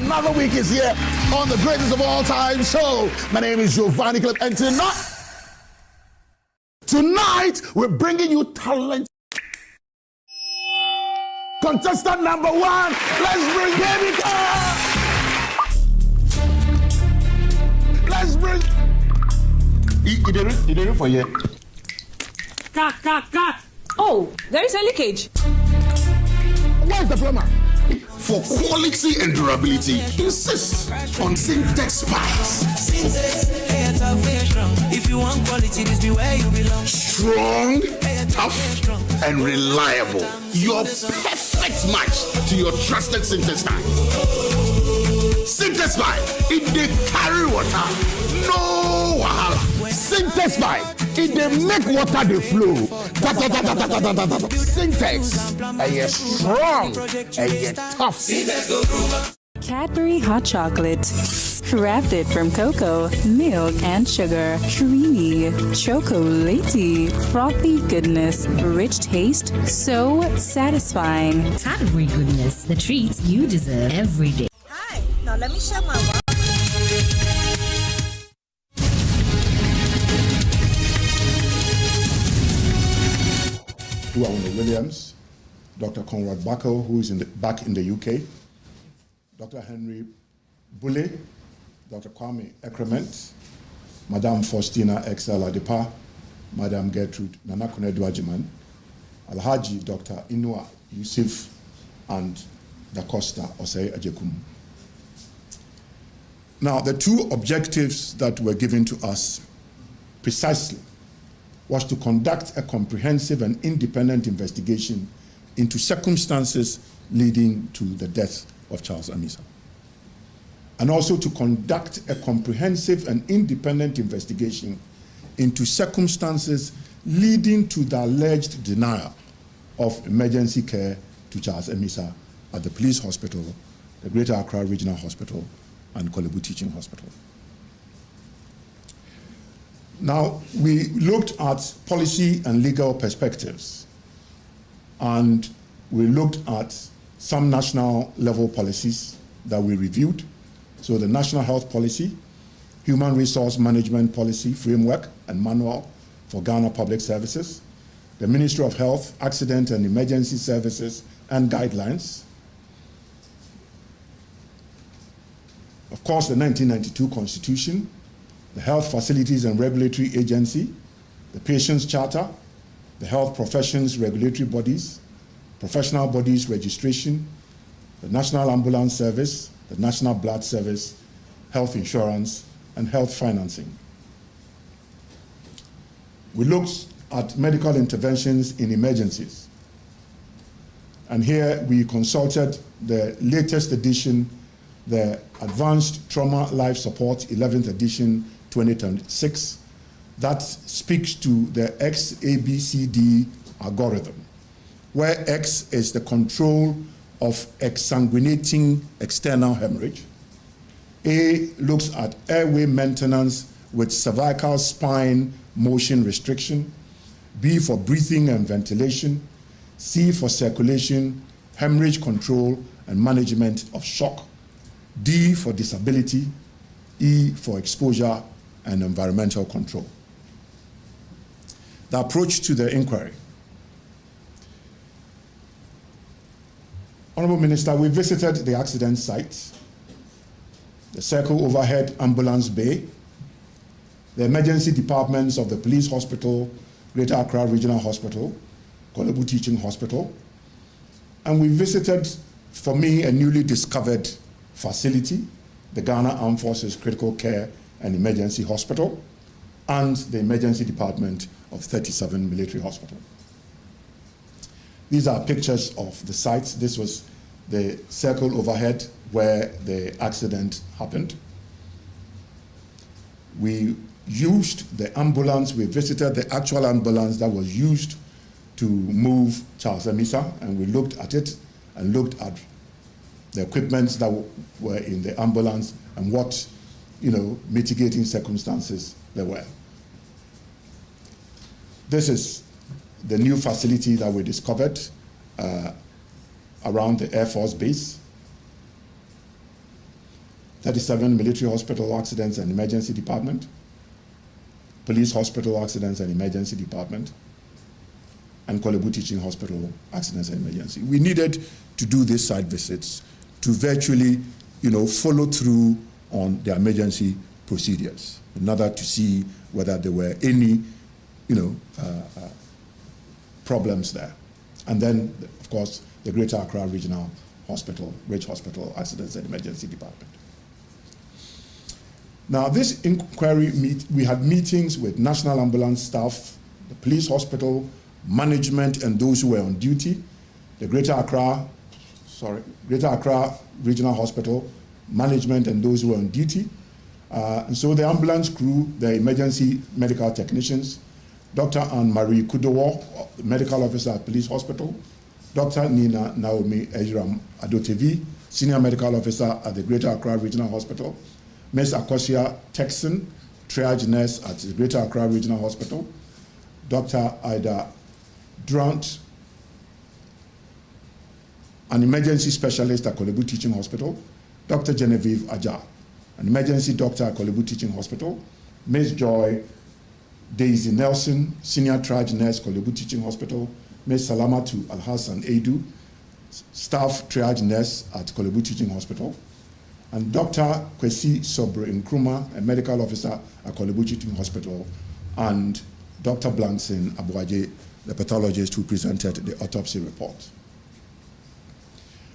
Another week is here on the greatest of all time show. My name is Giovanni Clip, and tonight we're bringing you talent. Contestant number 1, let's bring Baby Girl. Let's bring. You did it for you. Cut. Oh, there is a leakage. Where's the plumber? For quality and durability, insist on Syntex pipes. If you want quality, this be where you belong. Strong, tough, and reliable. Your perfect match to your trusted Syntex pipe. Syntex pipe, it dey carry water, no wahala. Syntex pipe, it dey make water dey flow. Syntex, you strong and you tough. Cadbury hot chocolate, crafted from cocoa, milk, and sugar. Creamy, chocolatey, frothy goodness, rich taste, so satisfying. Cadbury goodness, the treats you deserve every day. Hi, now let me share my one. Duawune Williams, Dr. Conrad Baco, who is back in the UK, Dr. Henry Bulle, Dr. Kwame Ekrement, Madame Faustina Excel Adepa, Madame Gertrude Nanakune Dwajiman, Alhaji Dr. Inua Yusuf, and Da Costa Osei Ajekum. Now, the two objectives that were given to us precisely was to conduct a comprehensive and independent investigation into circumstances leading to the death of Charles Amissah, and also to conduct a comprehensive and independent investigation into circumstances leading to the alleged denial of emergency care to Charles Amissah at the police hospital, the Greater Accra Regional Hospital, and Kolebu Teaching Hospital. Now, we looked at policy and legal perspectives, and we looked at some national level policies that we reviewed. So the National Health Policy, Human Resource Management Policy Framework and Manual for Ghana Public Services, the Ministry of Health, Accident and Emergency Services and Guidelines, of course the 1992 Constitution, the Health Facilities and Regulatory Agency, the Patients Charter, the Health Professions Regulatory Bodies, Professional Bodies Registration, the National Ambulance Service, the National Blood Service, Health Insurance, and Health Financing. We looked at medical interventions in emergencies. And here we consulted the latest edition, the Advanced Trauma Life Support 11th edition 2026, that speaks to the XABCD algorithm, where X is the control of exsanguinating external hemorrhage. A looks at airway maintenance with cervical spine motion restriction. B for breathing and ventilation. C for circulation, hemorrhage control and management of shock. D for disability. E for exposure and environmental control. The approach to the inquiry. Honorable Minister, we visited the accident site, the Circle Overhead Ambulance Bay, the emergency departments of the Police Hospital, Greater Accra Regional Hospital, Kolebu Teaching Hospital, and we visited, for me, a newly discovered facility, the Ghana Armed Forces Critical Care and Emergency Hospital, and the emergency department of 37 Military Hospital. These are pictures of the sites. This was the Circle Overhead where the accident happened. We used the ambulance, we visited the actual ambulance that was used to move Charles Amissah, and we looked at it and looked at the equipment that were in the ambulance and what, mitigating circumstances there were. This is the new facility that we discovered around the Air Force Base. 37 military hospital accidents and emergency department, police hospital accidents and emergency department, and Kolebu Teaching Hospital accidents and emergency. We needed to do these site visits to virtually, follow through on the emergency procedures in order to see whether there were any, problems there. And then, of course, the Greater Accra Regional Hospital, Ridge Hospital Accidents and Emergency Department. Now, this inquiry, we had meetings with National Ambulance staff, the police hospital, management, and those who were on duty, the Greater Accra Regional Hospital, management, and those who were on duty. And so the ambulance crew, the emergency medical technicians, Dr. Anne-Marie Kudowo, medical officer at Police Hospital, Dr. Nina Naomi Ejram Adotevi, senior medical officer at the Greater Accra Regional Hospital, Ms. Akosia Texan, triage nurse at the Greater Accra Regional Hospital, Dr. Ida Durant, an emergency specialist at Kolebu Teaching Hospital, Dr. Genevieve Aja, an emergency doctor at Kolebu Teaching Hospital, Ms. Joy Daisy Nelson, senior triage nurse, Kolebu Teaching Hospital, Ms. Salamatu Alhassan Edu, staff triage nurse at Kolebu Teaching Hospital, and Dr. Kwesi Sobre Nkrumah, a medical officer at Kolebu Teaching Hospital, and Dr. Blankson Abuaje, the pathologist who presented the autopsy report.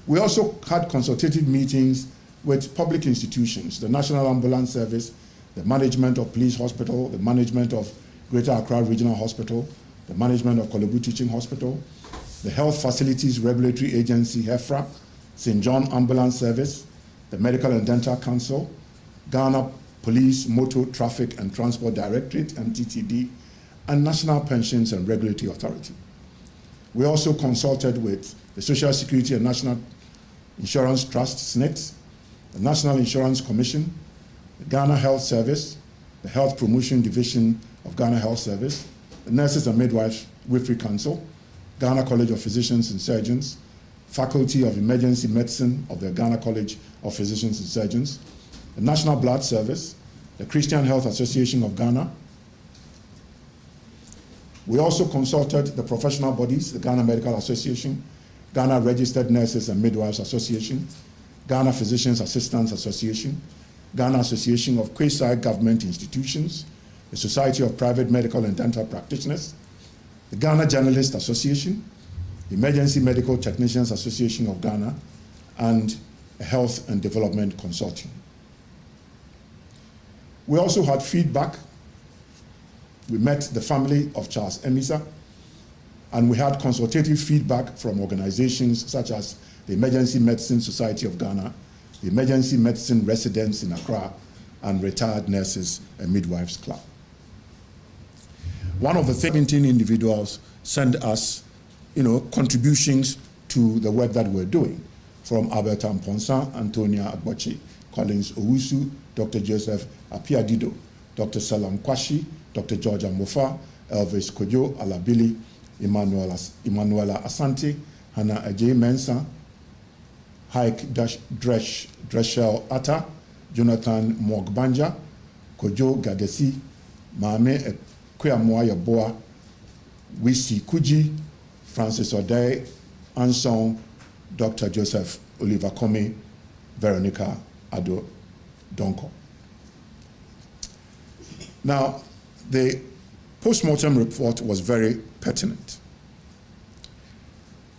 We also had consultative meetings with public institutions, the National Ambulance Service, the management of Police Hospital, the management of Greater Accra Regional Hospital, the management of Kolebu Teaching Hospital, the Health Facilities Regulatory Agency, HEFRA, St. John Ambulance Service, the Medical and Dental Council, Ghana Police Motor Traffic and Transport Directorate, MTTD, and National Pensions and Regulatory Authority. We also consulted with the Social Security and National Insurance Trust, SNICS, the National Insurance Commission, the Ghana Health Service, the Health Promotion Division of Ghana Health Service, the Nurses and Midwives Wifery Council, Ghana College of Physicians and Surgeons, Faculty of Emergency Medicine of the Ghana College of Physicians and Surgeons, the National Blood Service, the Christian Health Association of Ghana. We also consulted the professional bodies, the Ghana Medical Association, Ghana Registered Nurses and Midwives Association, Ghana Physicians Assistants Association, Ghana Association of Quasi-Government Institutions, the Society of Private Medical and Dental Practitioners, the Ghana Journalists Association, the Emergency Medical Technicians Association of Ghana, and a Health and Development Consortium. We also had feedback. We met the family of Charles Amissah, and we had consultative feedback from organizations such as the Emergency Medicine Society of Ghana, the Emergency Medicine Residents in Accra, and Retired Nurses and Midwives Club. One of the 17 individuals sent us, contributions to the work that we're doing, from Albert Amponsa, Antonia Agbochi, Collins Owusu, Dr. Joseph Apiadido, Dr. Salam Kwashi, Dr. George Amofa, Elvis Kojo Alabili, Emanuela Asante, Hannah Ajay Mensah, Haik Dreshel Atta, Jonathan Mogbanja, Kojo Gadesi, Mame Kweamoa Yaboa, Wisi Kuji, Francis Odei, Ansong, Dr. Joseph Oliver Kome, Veronica Addo Donko. Now, the post-mortem report was very pertinent.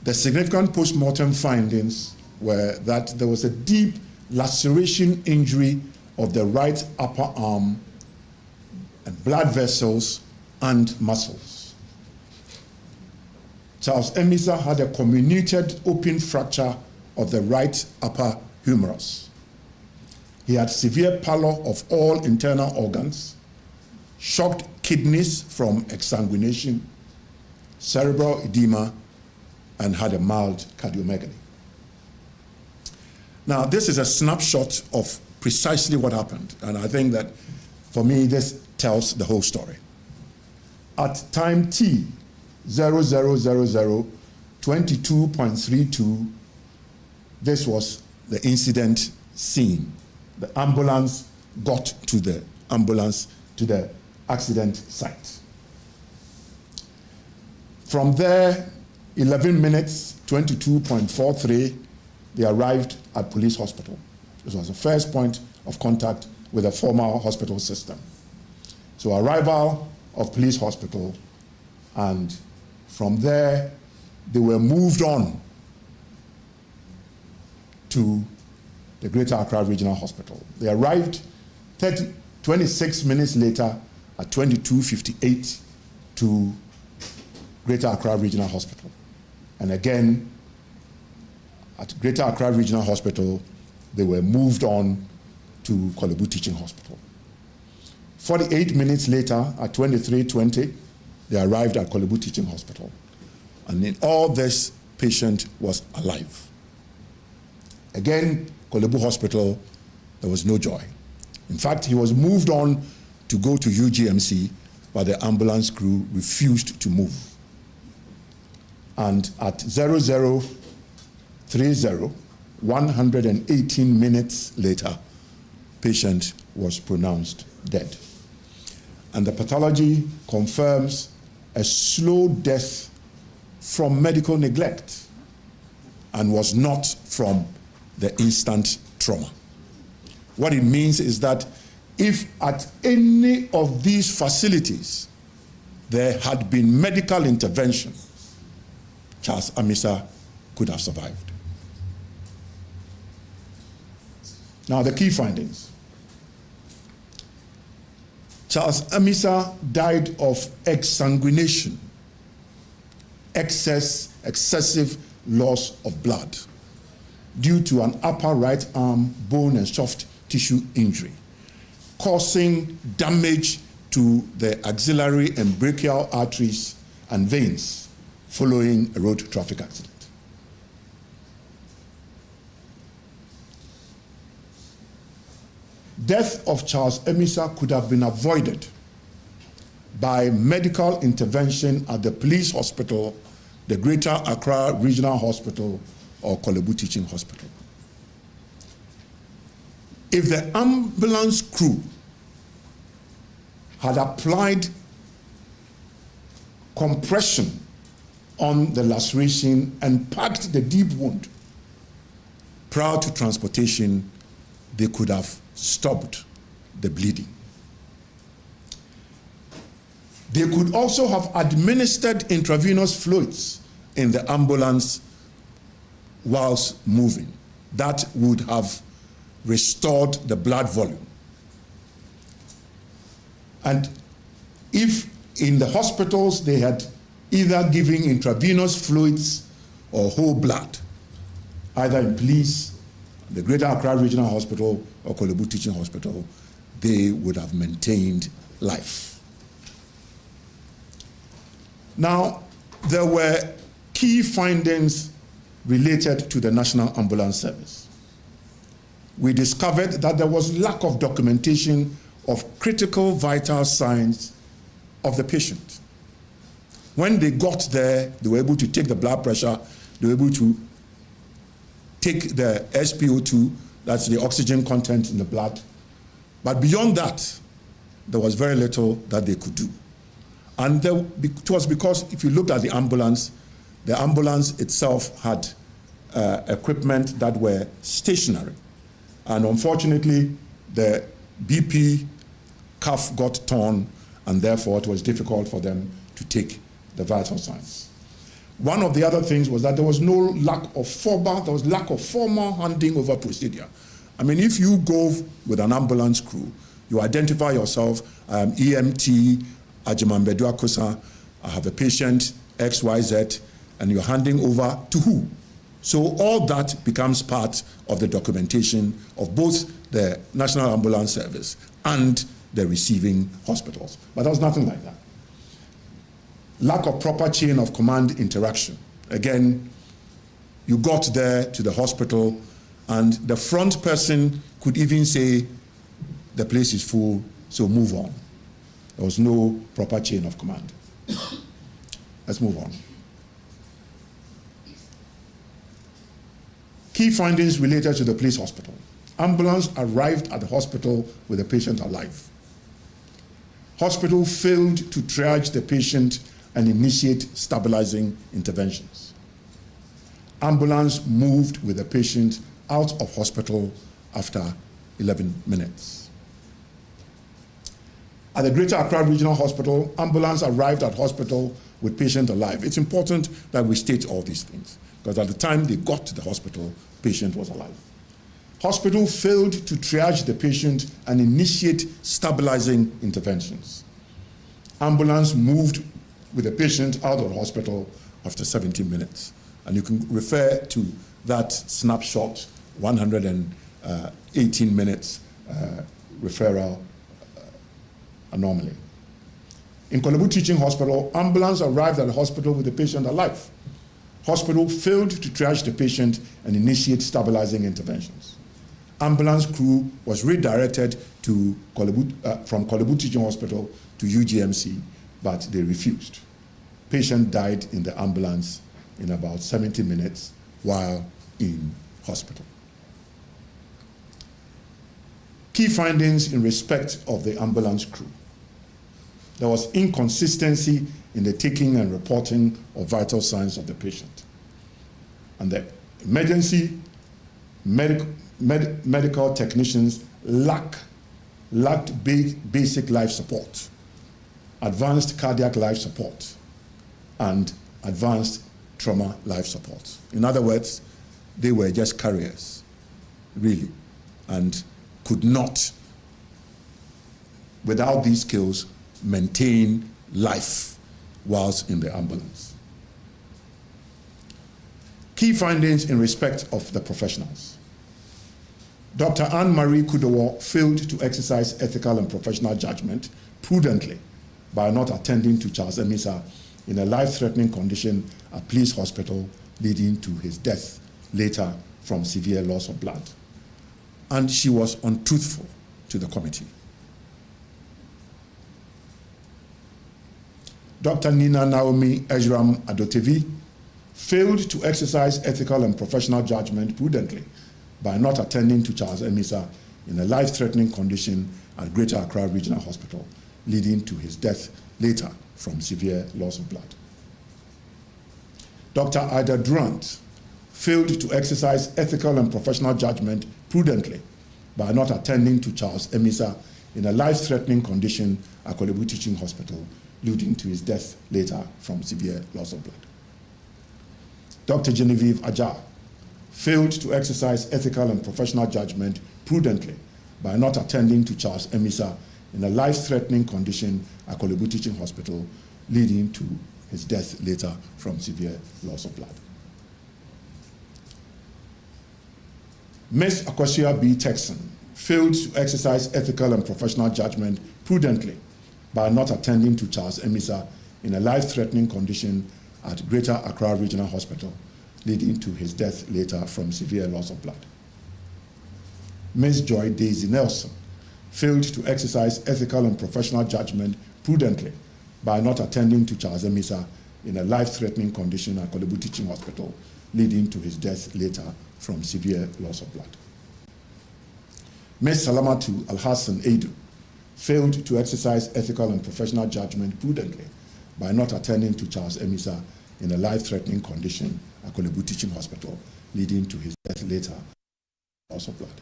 The significant post-mortem findings were that there was a deep laceration injury of the right upper arm and blood vessels and muscles. Charles Amissah had a comminuted open fracture of the right upper humerus. He had severe pallor of all internal organs, shocked kidneys from exsanguination, cerebral edema, and had a mild cardiomegaly. Now, this is a snapshot of precisely what happened, and I think that, for me, this tells the whole story. At time T, 000022.32, this was the incident scene the ambulance got to the accident site. From there, 11 minutes, 22.43, they arrived at police hospital. This was the first point of contact with the former hospital system. So arrival of police hospital, and from there, they were moved on to the Greater Accra Regional Hospital. They arrived 26 minutes later at 22:58 to Greater Accra Regional Hospital. And again, at Greater Accra Regional Hospital, they were moved on to Kolebu Teaching Hospital. 48 minutes later, at 23:20, they arrived at Kolebu Teaching Hospital. And in all this, patient was alive. Again, Kolebu Hospital, there was no joy. In fact, he was moved on to go to UGMC, but the ambulance crew refused to move. And at 00:30, 118 minutes later, patient was pronounced dead. And the pathology confirms a slow death from medical neglect and was not from the instant trauma. What it means is that if at any of these facilities there had been medical intervention, Charles Amissah could have survived. Now, the key findings. Charles Amissah died of exsanguination, excessive loss of blood, due to an upper right arm bone and soft tissue injury, causing damage to the axillary and brachial arteries and veins following a road traffic accident. Death of Charles Amissah could have been avoided by medical intervention at the police hospital, the Greater Accra Regional Hospital, or Kolebu Teaching Hospital. If the ambulance crew had applied compression on the laceration and packed the deep wound prior to transportation, they could have stopped the bleeding. They could also have administered intravenous fluids in the ambulance whilst moving. That would have restored the blood volume. And if in the hospitals they had either given intravenous fluids or whole blood, either in police, the Greater Accra Regional Hospital, or Kolebu Teaching Hospital, they would have maintained life. Now, there were key findings related to the National Ambulance Service. We discovered that there was lack of documentation of critical vital signs of the patient. When they got there, they were able to take the blood pressure, they were able to take the SpO2, that's the oxygen content in the blood. But beyond that, there was very little that they could do. And it was because if you looked at the ambulance itself had equipment that were stationary. And unfortunately, the BP cuff got torn, and therefore it was difficult for them to take the vital signs. One of the other things was that there was lack of formal handing over procedure. I mean, if you go with an ambulance crew, you identify yourself, EMT, Ajimambedu Akosa, I have a patient, XYZ, and you're handing over to who? So all that becomes part of the documentation of both the National Ambulance Service and the receiving hospitals. But there was nothing like that. Lack of proper chain of command interaction. Again, you got there to the hospital and the front person could even say, the place is full, so move on. There was no proper chain of command. Let's move on. Key findings related to the police hospital. Ambulance arrived at the hospital with the patient alive. Hospital failed to triage the patient and initiate stabilizing interventions. Ambulance moved with the patient out of hospital after 11 minutes. At the Greater Accra Regional Hospital, ambulance arrived at hospital with patient alive. It's important that we state all these things, because at the time they got to the hospital, patient was alive. Hospital failed to triage the patient and initiate stabilizing interventions. Ambulance moved with the patient out of the hospital after 70 minutes. And you can refer to that snapshot, 118 minutes referral anomaly. In Korle Bu Teaching Hospital, ambulance arrived at the hospital with the patient alive. Hospital failed to triage the patient and initiate stabilizing interventions. Ambulance crew was redirected to from Korle Bu Teaching Hospital to UGMC, but they refused. Patient died in the ambulance in about 70 minutes while in hospital. Key findings in respect of the ambulance crew. There was inconsistency in the taking and reporting of vital signs of the patient. And the emergency medical technicians lacked basic life support, advanced cardiac life support, and advanced trauma life support. In other words, they were just carriers, really, and could not, without these skills, maintain life whilst in the ambulance. Key findings in respect of the professionals. Dr. Anne-Marie Kudowo failed to exercise ethical and professional judgment prudently by not attending to Charles Amissah in a life-threatening condition at Police Hospital, leading to his death later from severe loss of blood. And she was untruthful to the committee. Dr. Nina Naomi Ejram Adotevi failed to exercise ethical and professional judgment prudently by not attending to Charles Amissah in a life-threatening condition at Greater Accra Regional Hospital, leading to his death later from severe loss of blood. Dr. Ida Durant failed to exercise ethical and professional judgment prudently by not attending to Charles Amissah in a life-threatening condition at Korle Bu Teaching Hospital, leading to his death later from severe loss of blood. Dr. Genevieve Ajar failed to exercise ethical and professional judgment prudently by not attending to Charles Amissah in a life-threatening condition at Korle Bu Teaching Hospital, leading to his death later from severe loss of blood. Ms. Akosua B. Texan failed to exercise ethical and professional judgment prudently by not attending to Charles Amissah in a life-threatening condition at Greater Accra Regional Hospital, leading to his death later from severe loss of blood. Ms. Joy Daisy Nelson failed to exercise ethical and professional judgment prudently by not attending to Charles Amissah in a life-threatening condition at Korle Bu Teaching Hospital, leading to his death later from severe loss of blood. Ms. Salamatu Alhassan Edu failed to exercise ethical and professional judgment prudently by not attending to Charles Amissah in a life-threatening condition at Korle Bu Teaching Hospital, leading to his death later loss of blood.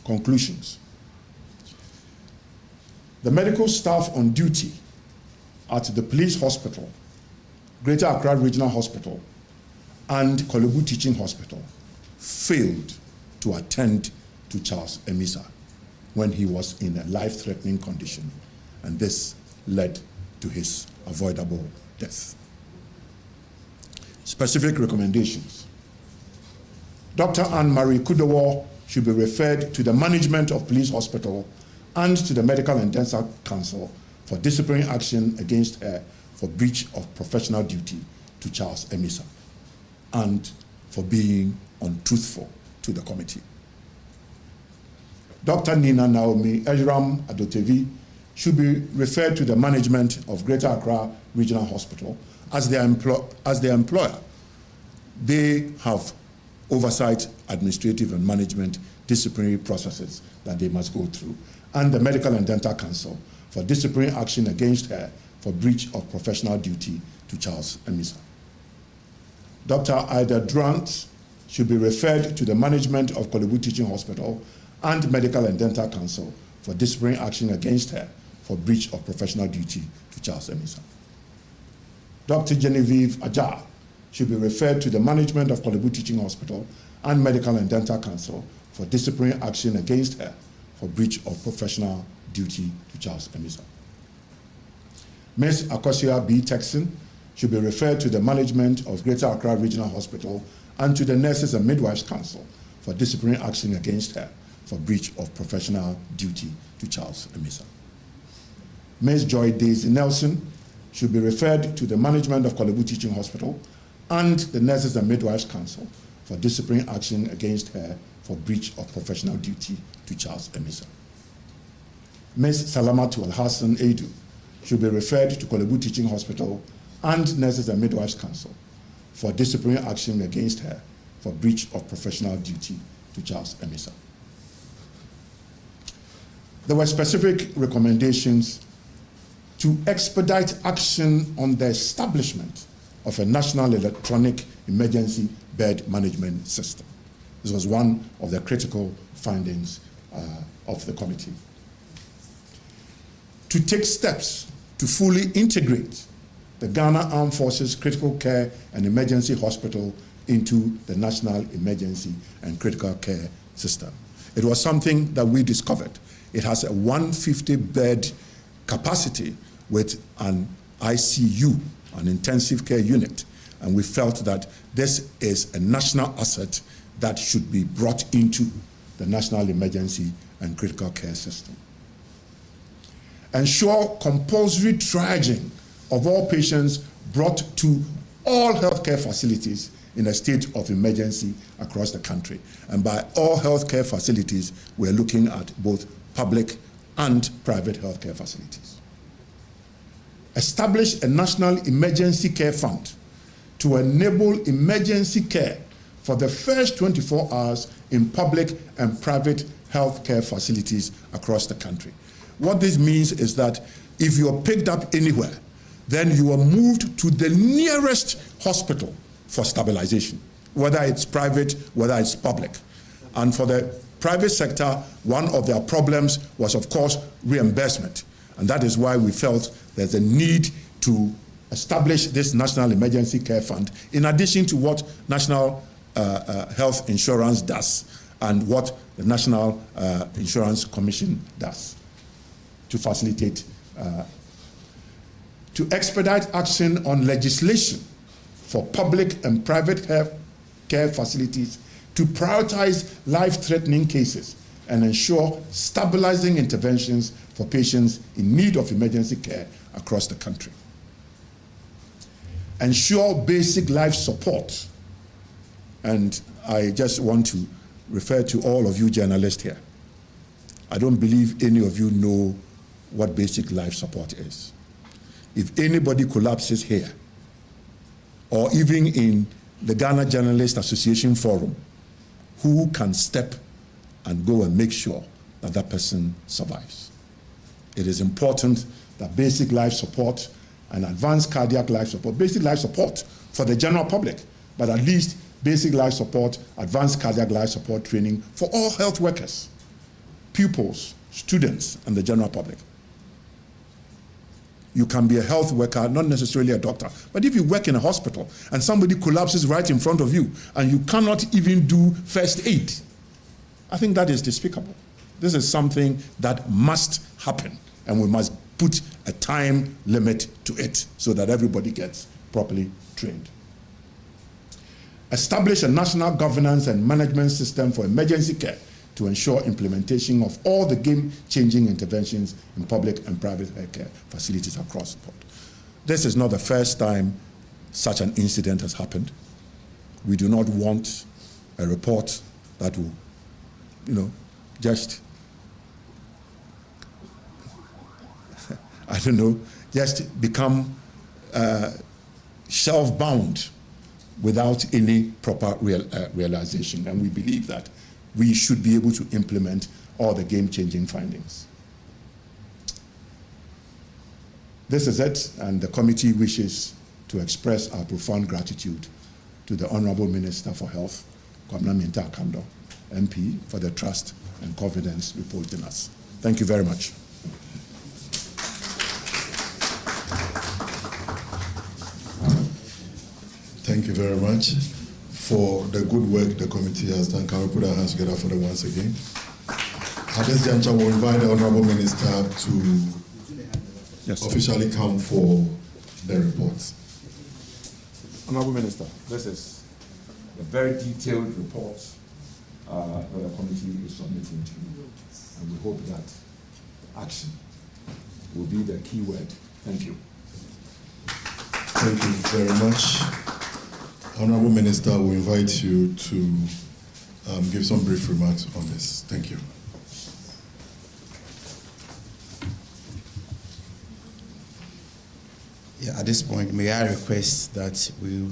Conclusions. The medical staff on duty at the Police Hospital, Greater Accra Regional Hospital, and Korle Bu Teaching Hospital failed to attend to Charles Amissah when he was in a life-threatening condition, and this led to his avoidable death. Specific recommendations. Dr. Anne-Marie Kudowo should be referred to the management of Police Hospital and to the Medical and Dental Council for disciplinary action against her for breach of professional duty to Charles Amissah and for being untruthful to the committee. Dr. Nina Naomi Ejram Adotevi should be referred to the management of Greater Accra Regional Hospital as their employer. They have oversight, administrative and management disciplinary processes that they must go through, and the Medical and Dental Council for disciplinary action against her for breach of professional duty to Charles Amissah. Dr. Ida Durant should be referred to the management of Kolebu Teaching Hospital and Medical and Dental Council for disciplinary action against her for breach of professional duty to Charles Amissah. Dr. Genevieve Ajar should be referred to the management of Kolebu Teaching Hospital and Medical and Dental Council for disciplinary action against her for breach of professional duty to Charles Amissah. Ms. Akosia B. Texan should be referred to the management of Greater Accra Regional Hospital and to the Nurses and Midwives Council for disciplinary action against her for breach of professional duty to Charles Amissah. Ms. Joy Daisy Nelson should be referred to the management of Kolebu Teaching Hospital and the Nurses and Midwives Council for disciplinary action against her for breach of professional duty to Charles Amissah. Ms. Salamatu Al-Hassan Edu should be referred to Kolebu Teaching Hospital and Nurses and Midwives Council for disciplinary action against her for breach of professional duty to Charles Amissah. There were specific recommendations to expedite action on the establishment of a national electronic emergency bed management system. This was one of the critical findings of the committee. To take steps to fully integrate the Ghana Armed Forces Critical Care and Emergency Hospital into the National Emergency and Critical Care System. It was something that we discovered. It has a 150-bed capacity with an ICU, an intensive care unit, and we felt that this is a national asset that should be brought into the National Emergency and Critical Care System. Ensure compulsory triaging of all patients brought to all healthcare facilities in a state of emergency across the country. And by all healthcare facilities, we're looking at both public and private healthcare facilities. Establish a national emergency care fund to enable emergency care for the first 24 hours in public and private healthcare facilities across the country. What this means is that if you are picked up anywhere, then you are moved to the nearest hospital for stabilization, whether it's private, whether it's public. And for the private sector, one of their problems was, of course, reimbursement. And that is why we felt there's a need to establish this National Emergency Care Fund, in addition to what National Health Insurance does and what the National Insurance Commission does to facilitate, to expedite action on legislation for public and private health care facilities to prioritize life-threatening cases and ensure stabilizing interventions for patients in need of emergency care across the country. Ensure basic life support. And I just want to refer to all of you journalists here. I don't believe any of you know what basic life support is. If anybody collapses here, or even in the Ghana Journalists Association Forum, who can step and go and make sure that that person survives? It is important that basic life support and advanced cardiac life support, basic life support for the general public, but at least basic life support, advanced cardiac life support training for all health workers, pupils, students, and the general public. You can be a health worker, not necessarily a doctor, but if you work in a hospital and somebody collapses right in front of you and you cannot even do first aid, I think that is despicable. This is something that must happen, and we must put a time limit to it so that everybody gets properly trained. Establish a national governance and management system for emergency care to ensure implementation of all the game-changing interventions in public and private healthcare facilities across the board. This is not the first time such an incident has happened. We do not want a report that will, just, I don't know, just become shelf-bound without any proper realization. And we believe that we should be able to implement all the game-changing findings. This is it, and the committee wishes to express our profound gratitude to the Honorable Minister for Health, Kwabena Akufo-Addo, MP, for the trust and confidence reposed in us. Thank you very much. Thank you very much for the good work the committee has done. Can we put our hands together for them once again? At this juncture, we'll invite the Honorable Minister to officially come for the reports. Honorable Minister, this is a very detailed report that the committee is submitting to you, and we hope that action will be the key word. Thank you. Thank you very much. Honorable Minister, we invite you to give some brief remarks on this. Thank you. Yeah, at this point, may I request that we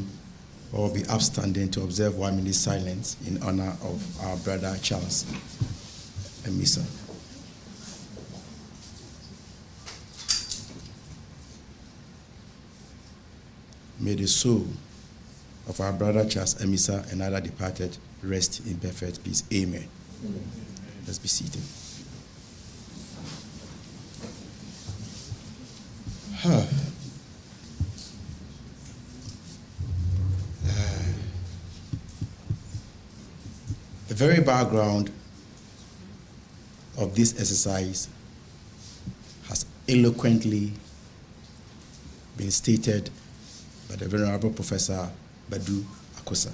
all be upstanding to observe 1 minute silence in honor of our brother Charles Amissah. May the soul of our brother Charles Amissah and other departed rest in perfect peace. Amen. Amen. Let's be seated. The very background of this exercise has eloquently been stated by the Venerable Professor Badu Akosa.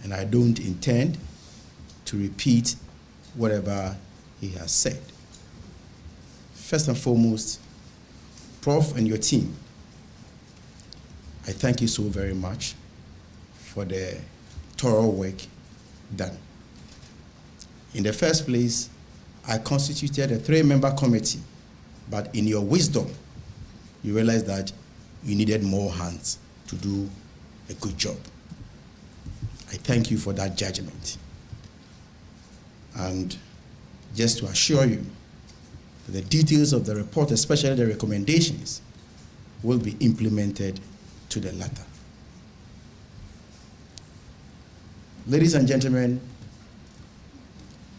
And I don't intend to repeat whatever he has said. First and foremost, Prof and your team, I thank you so very much for the thorough work done. In the first place, I constituted a 3-member committee, but in your wisdom, you realized that you needed more hands to do a good job. I thank you for that judgment. And just to assure you that the details of the report, especially the recommendations, will be implemented to the letter. Ladies and gentlemen,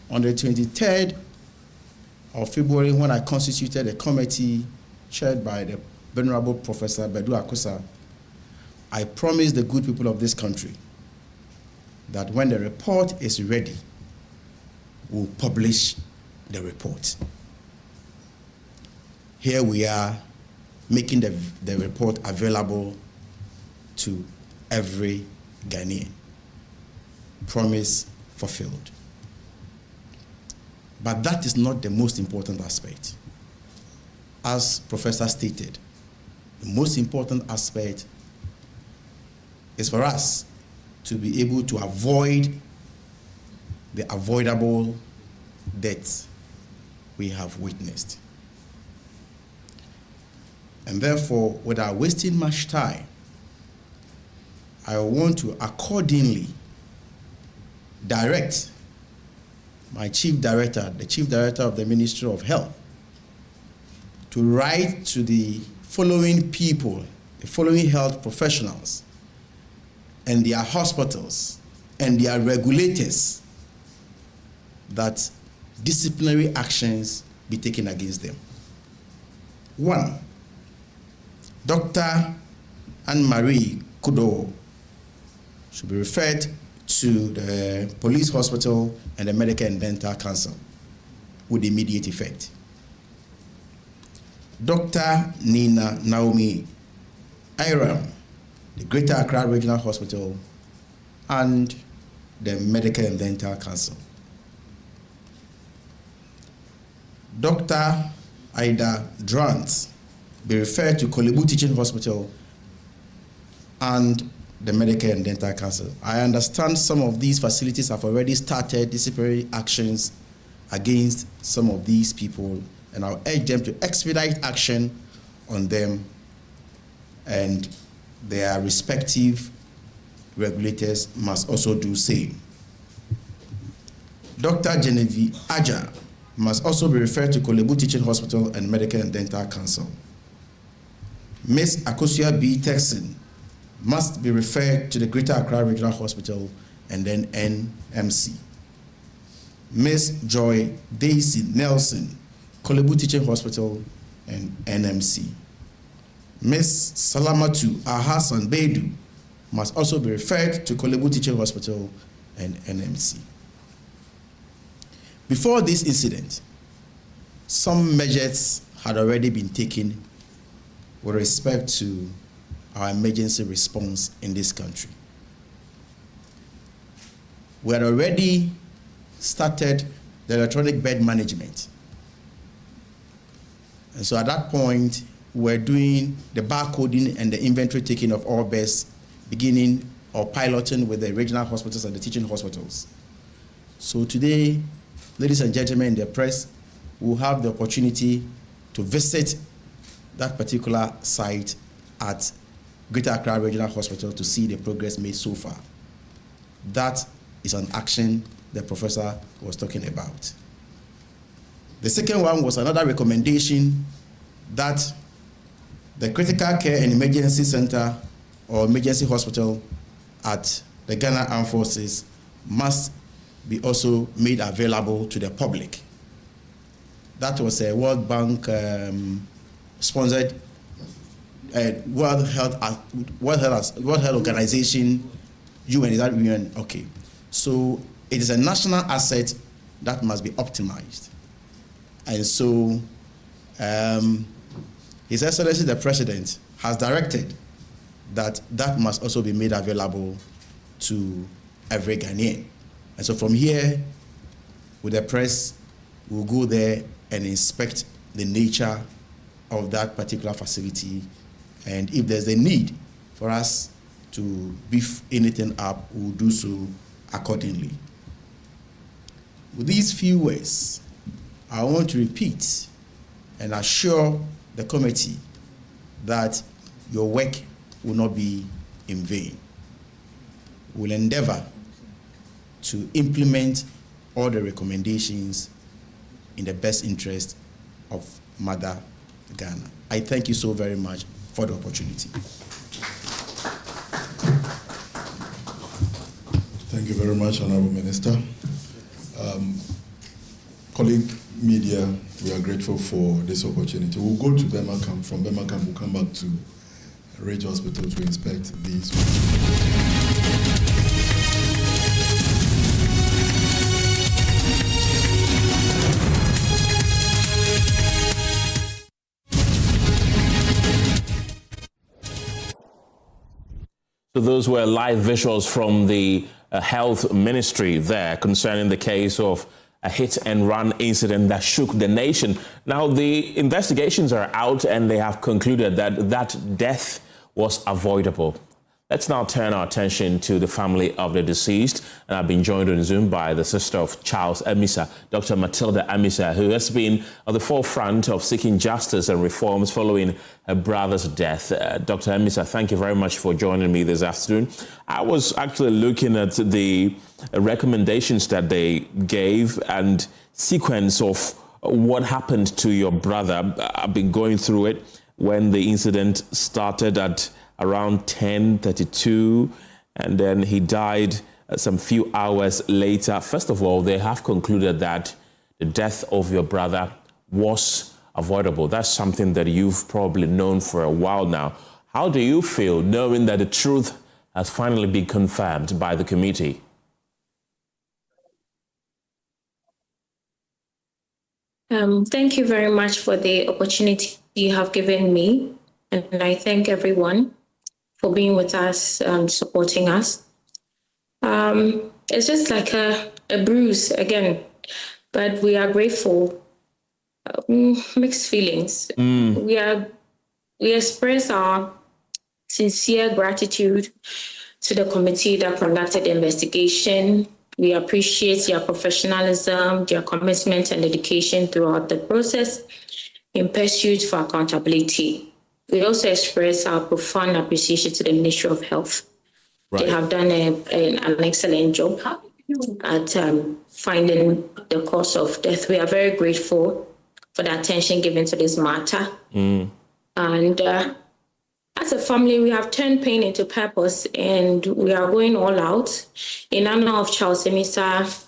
on the 23rd of February, when I constituted a committee chaired by the Venerable Professor Badu Akosa, I promised the good people of this country that when the report is ready, we'll publish the report. Here we are making the report available to every Ghanaian. Promise fulfilled. But that is not the most important aspect. As Professor stated, the most important aspect is for us to be able to avoid the avoidable deaths we have witnessed. And therefore, without wasting much time, I want to accordingly direct my chief director, the chief director of the Ministry of Health, to write to the following people, the following health professionals, and their hospitals, and their regulators, that disciplinary actions be taken against them. 1, Dr. Anne-Marie Kudo should be referred to the police hospital and the Medical and Dental Council with immediate effect. Dr. Nina Naomi Iram, the Greater Accra Regional Hospital, and the Medical and Dental Council. Dr. Ida Drant be referred to Kolebu Teaching Hospital and the Medical and Dental Council. I understand some of these facilities have already started disciplinary actions against some of these people, and I'll urge them to expedite action on them and their respective regulators must also do same. Dr. Genevieve Aja must also be referred to Kolebu Teaching Hospital and Medical and Dental Council. Ms. Akosia B. Texan must be referred to the Greater Accra Regional Hospital and then NMC. Ms. Joy Daisy Nelson, Kolebu Teaching Hospital and NMC. Ms. Salamatu Ahasan Bedu must also be referred to Kolebu Teaching Hospital and NMC. Before this incident, some measures had already been taken with respect to our emergency response in this country. We had already started the electronic bed management. And so at that point, we're doing the barcoding and the inventory taking of all beds, beginning or piloting with the regional hospitals and the teaching hospitals. So today, ladies and gentlemen in the press, will have the opportunity to visit that particular site at Greater Accra Regional Hospital to see the progress made so far. That is an action the professor was talking about. The second one was another recommendation that the Critical Care and Emergency Center or Emergency Hospital at the Ghana Armed Forces must be also made available to the public. That was a World Bank sponsored World Health Organization, UN, is that UN? Okay. So it is a national asset that must be optimized. And so His Excellency the President has directed that that must also be made available to every Ghanaian. And so from here, with the press, we'll go there and inspect the nature of that particular facility. And if there's a need for us to beef anything up, we'll do so accordingly. With these few words, I want to repeat and assure the committee that your work will not be in vain. We'll endeavor to implement all the recommendations in the best interest of Mother Ghana. I thank you so very much for the opportunity. Thank you very much, Honorable Minister. Colleague media, we are grateful for this opportunity. We'll go to Bemakam. From Bemakam, we'll come back to Ridge Hospital to inspect these. So those were live visuals from the Health Ministry there concerning the case of a hit-and-run incident that shook the nation. Now, the investigations are out and they have concluded that that death was avoidable. Let's now turn our attention to the family of the deceased. And I've been joined on Zoom by the sister of Charles Amissah, Dr. Matilda Amissah, who has been at the forefront of seeking justice and reforms following her brother's death. Dr. Amissah, thank you very much for joining me this afternoon. I was actually looking at the recommendations that they gave and sequence of what happened to your brother. I've been going through it when the incident started at around 10:32, and then he died some few hours later. First of all, they have concluded that the death of your brother was avoidable. That's something that you've probably known for a while now. How do you feel knowing that the truth has finally been confirmed by the committee? Thank you very much for the opportunity you have given me, and I thank everyone for being with us and supporting us. It's just like a bruise again, but we are grateful. Mixed feelings. We express our sincere gratitude to the committee that conducted the investigation. We appreciate their professionalism, their commitment and dedication throughout the process in pursuit for accountability. we also express our profound appreciation to the Ministry of Health. Right. They have done an excellent job at finding the cause of death. We are very grateful for the attention given to this matter. And as a family, we have turned pain into purpose, and we are going all out in honor of Charles Amissah.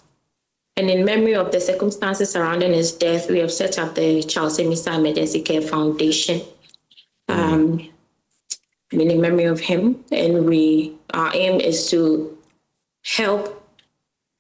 And in memory of the circumstances surrounding his death, we have set up the Charles Amissah Emergency Care Foundation. In memory of him, and our aim is to help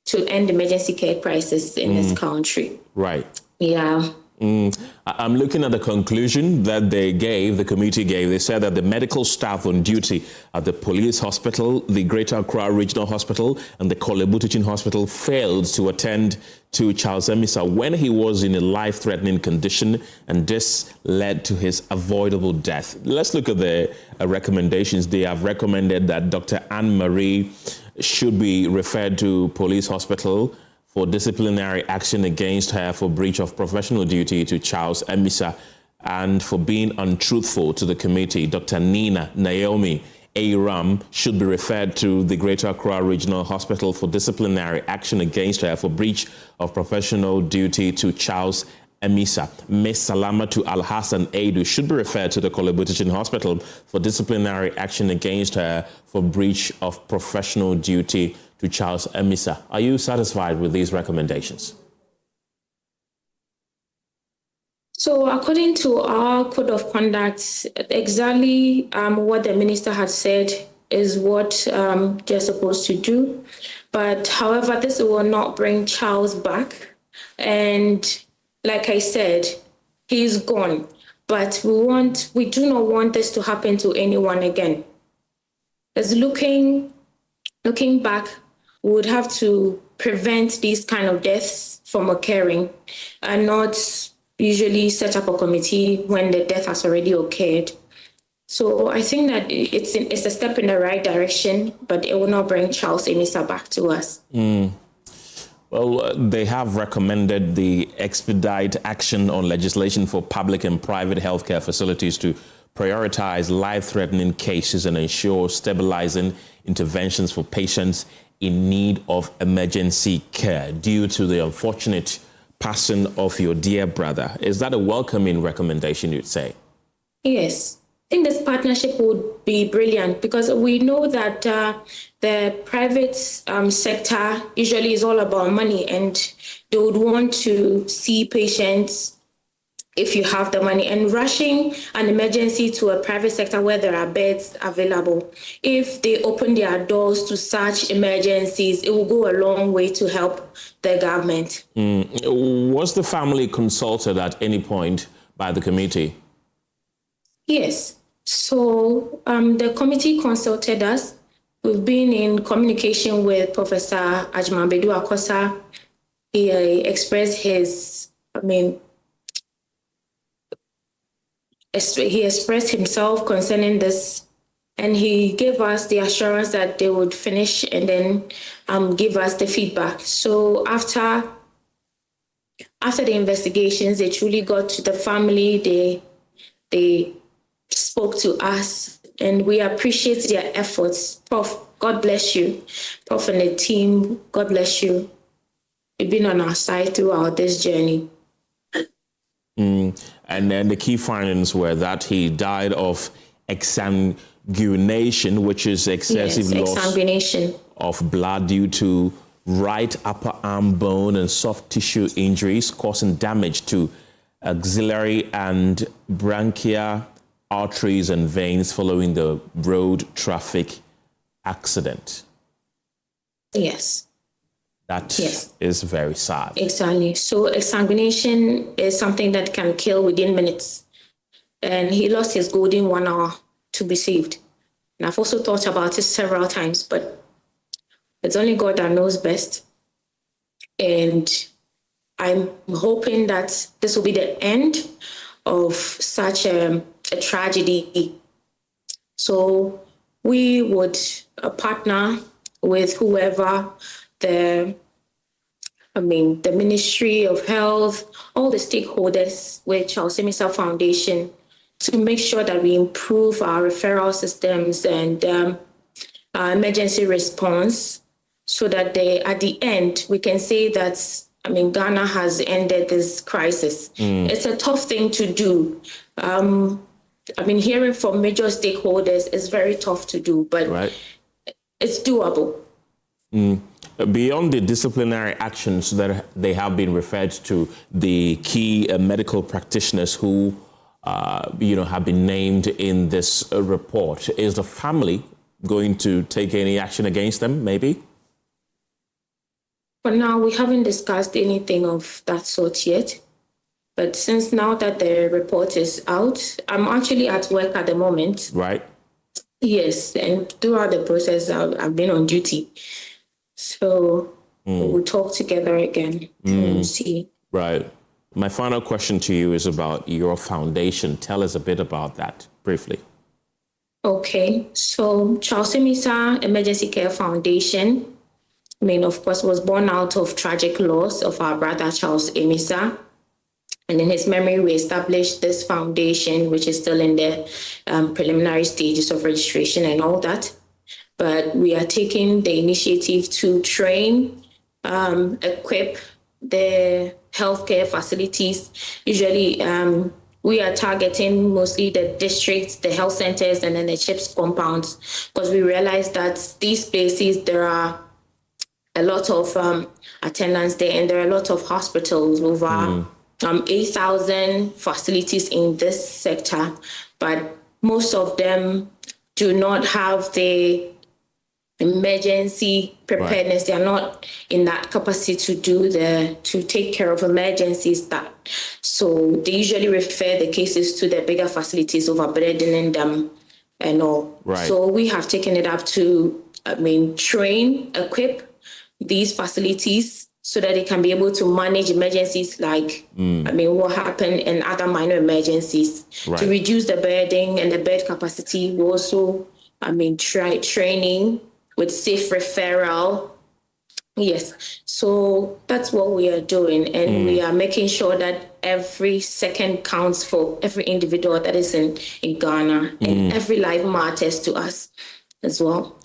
to end the emergency care crisis in this country. Right. Yeah. I'm looking at the conclusion that the committee gave. They said that the medical staff on duty at the police hospital, the Greater Accra Regional Hospital, and the Kolebu Teaching Hospital failed to attend to Charles Amissah when he was in a life-threatening condition, and this led to his avoidable death. Let's look at the recommendations. They have recommended that Dr. Anne-Marie should be referred to police hospital for disciplinary action against her for breach of professional duty to Charles Amissah and for being untruthful to the committee. Dr. Nina Naomi Aram should be referred to the Greater Accra Regional Hospital for disciplinary action against her for breach of professional duty to Charles Amissah. Ms. Salamatu Al-Hassan Adu should be referred to the Kolebu Teaching Hospital for disciplinary action against her for breach of professional duty to Charles Amissah. Are you satisfied with these recommendations? So according to our code of conduct, exactly what the minister had said is what they're supposed to do. But however, this will not bring Charles back. And like I said, he's gone. But we do not want this to happen to anyone again. As looking back, we would have to prevent these kind of deaths from occurring and not usually set up a committee when the death has already occurred. So I think that it's a step in the right direction, but it will not bring Charles Amissah back to us. Well, they have recommended the expedite action on legislation for public and private healthcare facilities to prioritize life-threatening cases and ensure stabilizing interventions for patients in need of emergency care due to the unfortunate passing of your dear brother. Is that a welcoming recommendation, you'd say? Yes. I think this partnership would be brilliant because we know that the private sector usually is all about money, and they would want to see patients if you have the money, and rushing an emergency to a private sector where there are beds available. If they open their doors to such emergencies, it will go a long way to help the government. Was the family consulted at any point by the committee? Yes. So the committee consulted us. We've been in communication with Professor Ajman-Bedu Akosa. He expressed he expressed himself concerning this, and he gave us the assurance that they would finish and then give us the feedback. So after the investigations, they truly got to the family. They spoke to us, and we appreciate their efforts. Prof, God bless you. Prof and the team, God bless you. You've been on our side throughout this journey. And then the key findings were that he died of exsanguination, which is excessive loss of blood due to right upper arm bone and soft tissue injuries, causing damage to axillary and branchial arteries and veins following the road traffic accident. Yes. That is very sad. Exactly. So exsanguination is something that can kill within minutes. And he lost his golden 1 hour to be saved. And I've also thought about it several times, but it's only God that knows best. And I'm hoping that this will be the end of such a tragedy. So we would partner with whoever the Ministry of Health, all the stakeholders with Charles Amissah Foundation to make sure that we improve our referral systems and our emergency response, so that at the end, we can say that, Ghana has ended this crisis. It's a tough thing to do. Hearing from major stakeholders is very tough to do, but it's doable. Beyond the disciplinary actions that they have been referred to, the key medical practitioners who have been named in this report, is the family going to take any action against them, maybe? For now, we haven't discussed anything of that sort yet. But since now that the report is out, I'm actually at work at the moment. Right. Yes, and throughout the process, I've been on duty. So we'll talk together again and see. Right. My final question to you is about your foundation. Tell us a bit about that briefly. Okay, so Charles Amissah Emergency Care Foundation, of course, was born out of tragic loss of our brother Charles Amissah. And in his memory, we established this foundation, which is still in the preliminary stages of registration and all that. But we are taking the initiative to train, equip the healthcare facilities. Usually, we are targeting mostly the districts, the health centers, and then the CHIPS compounds, because we realize that these places, there are a lot of attendants there, and there are a lot of hospitals, over 8,000 facilities in this sector, but most of them do not have the emergency preparedness. They are not in that capacity to take care of emergencies. So they usually refer the cases to the bigger facilities, overburdening them and all. Right. So we have taken it up to train, equip these facilities so that they can be able to manage emergencies like, what happened in other minor emergencies. Right. To reduce the burden and the bed capacity. We also, try training with safe referral. Yes. So that's what we are doing. And we are making sure that every second counts for every individual that is in Ghana. And every life matters to us as well.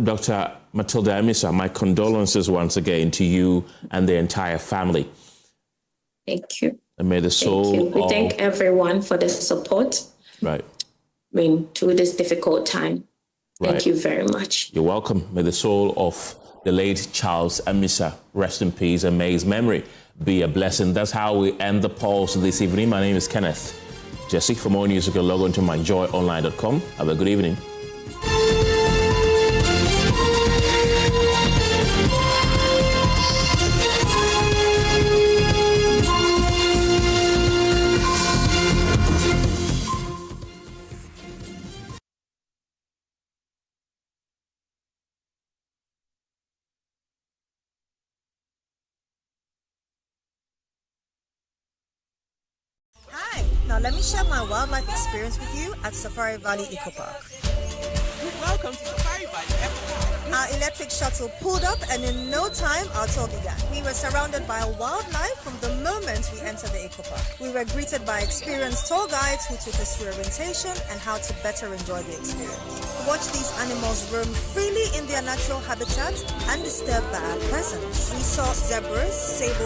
Dr. Matilda Amissah, my condolences once again to you and the entire family. Thank you. And may the soul We thank everyone for the support. Right. Through this difficult time. Thank you very much. You're welcome. May the soul of the late Charles Amissah rest in peace, and may his memory be a blessing. That's how we end the pulse this evening. My name is Kenneth Gyasi. For more news, you can log on to myjoyonline.com. Have a good evening. Now let me share my wildlife experience with you at Safari Valley Eco Park. Welcome to Safari Valley Eco Park. Our electric shuttle pulled up, and in no time our tour began. We were surrounded by wildlife from the moment we entered the Eco Park. We were greeted by experienced tour guides who took us through orientation and how to better enjoy the experience. Watch these animals roam freely in their natural habitat undisturbed by our presence. We saw zebras, sable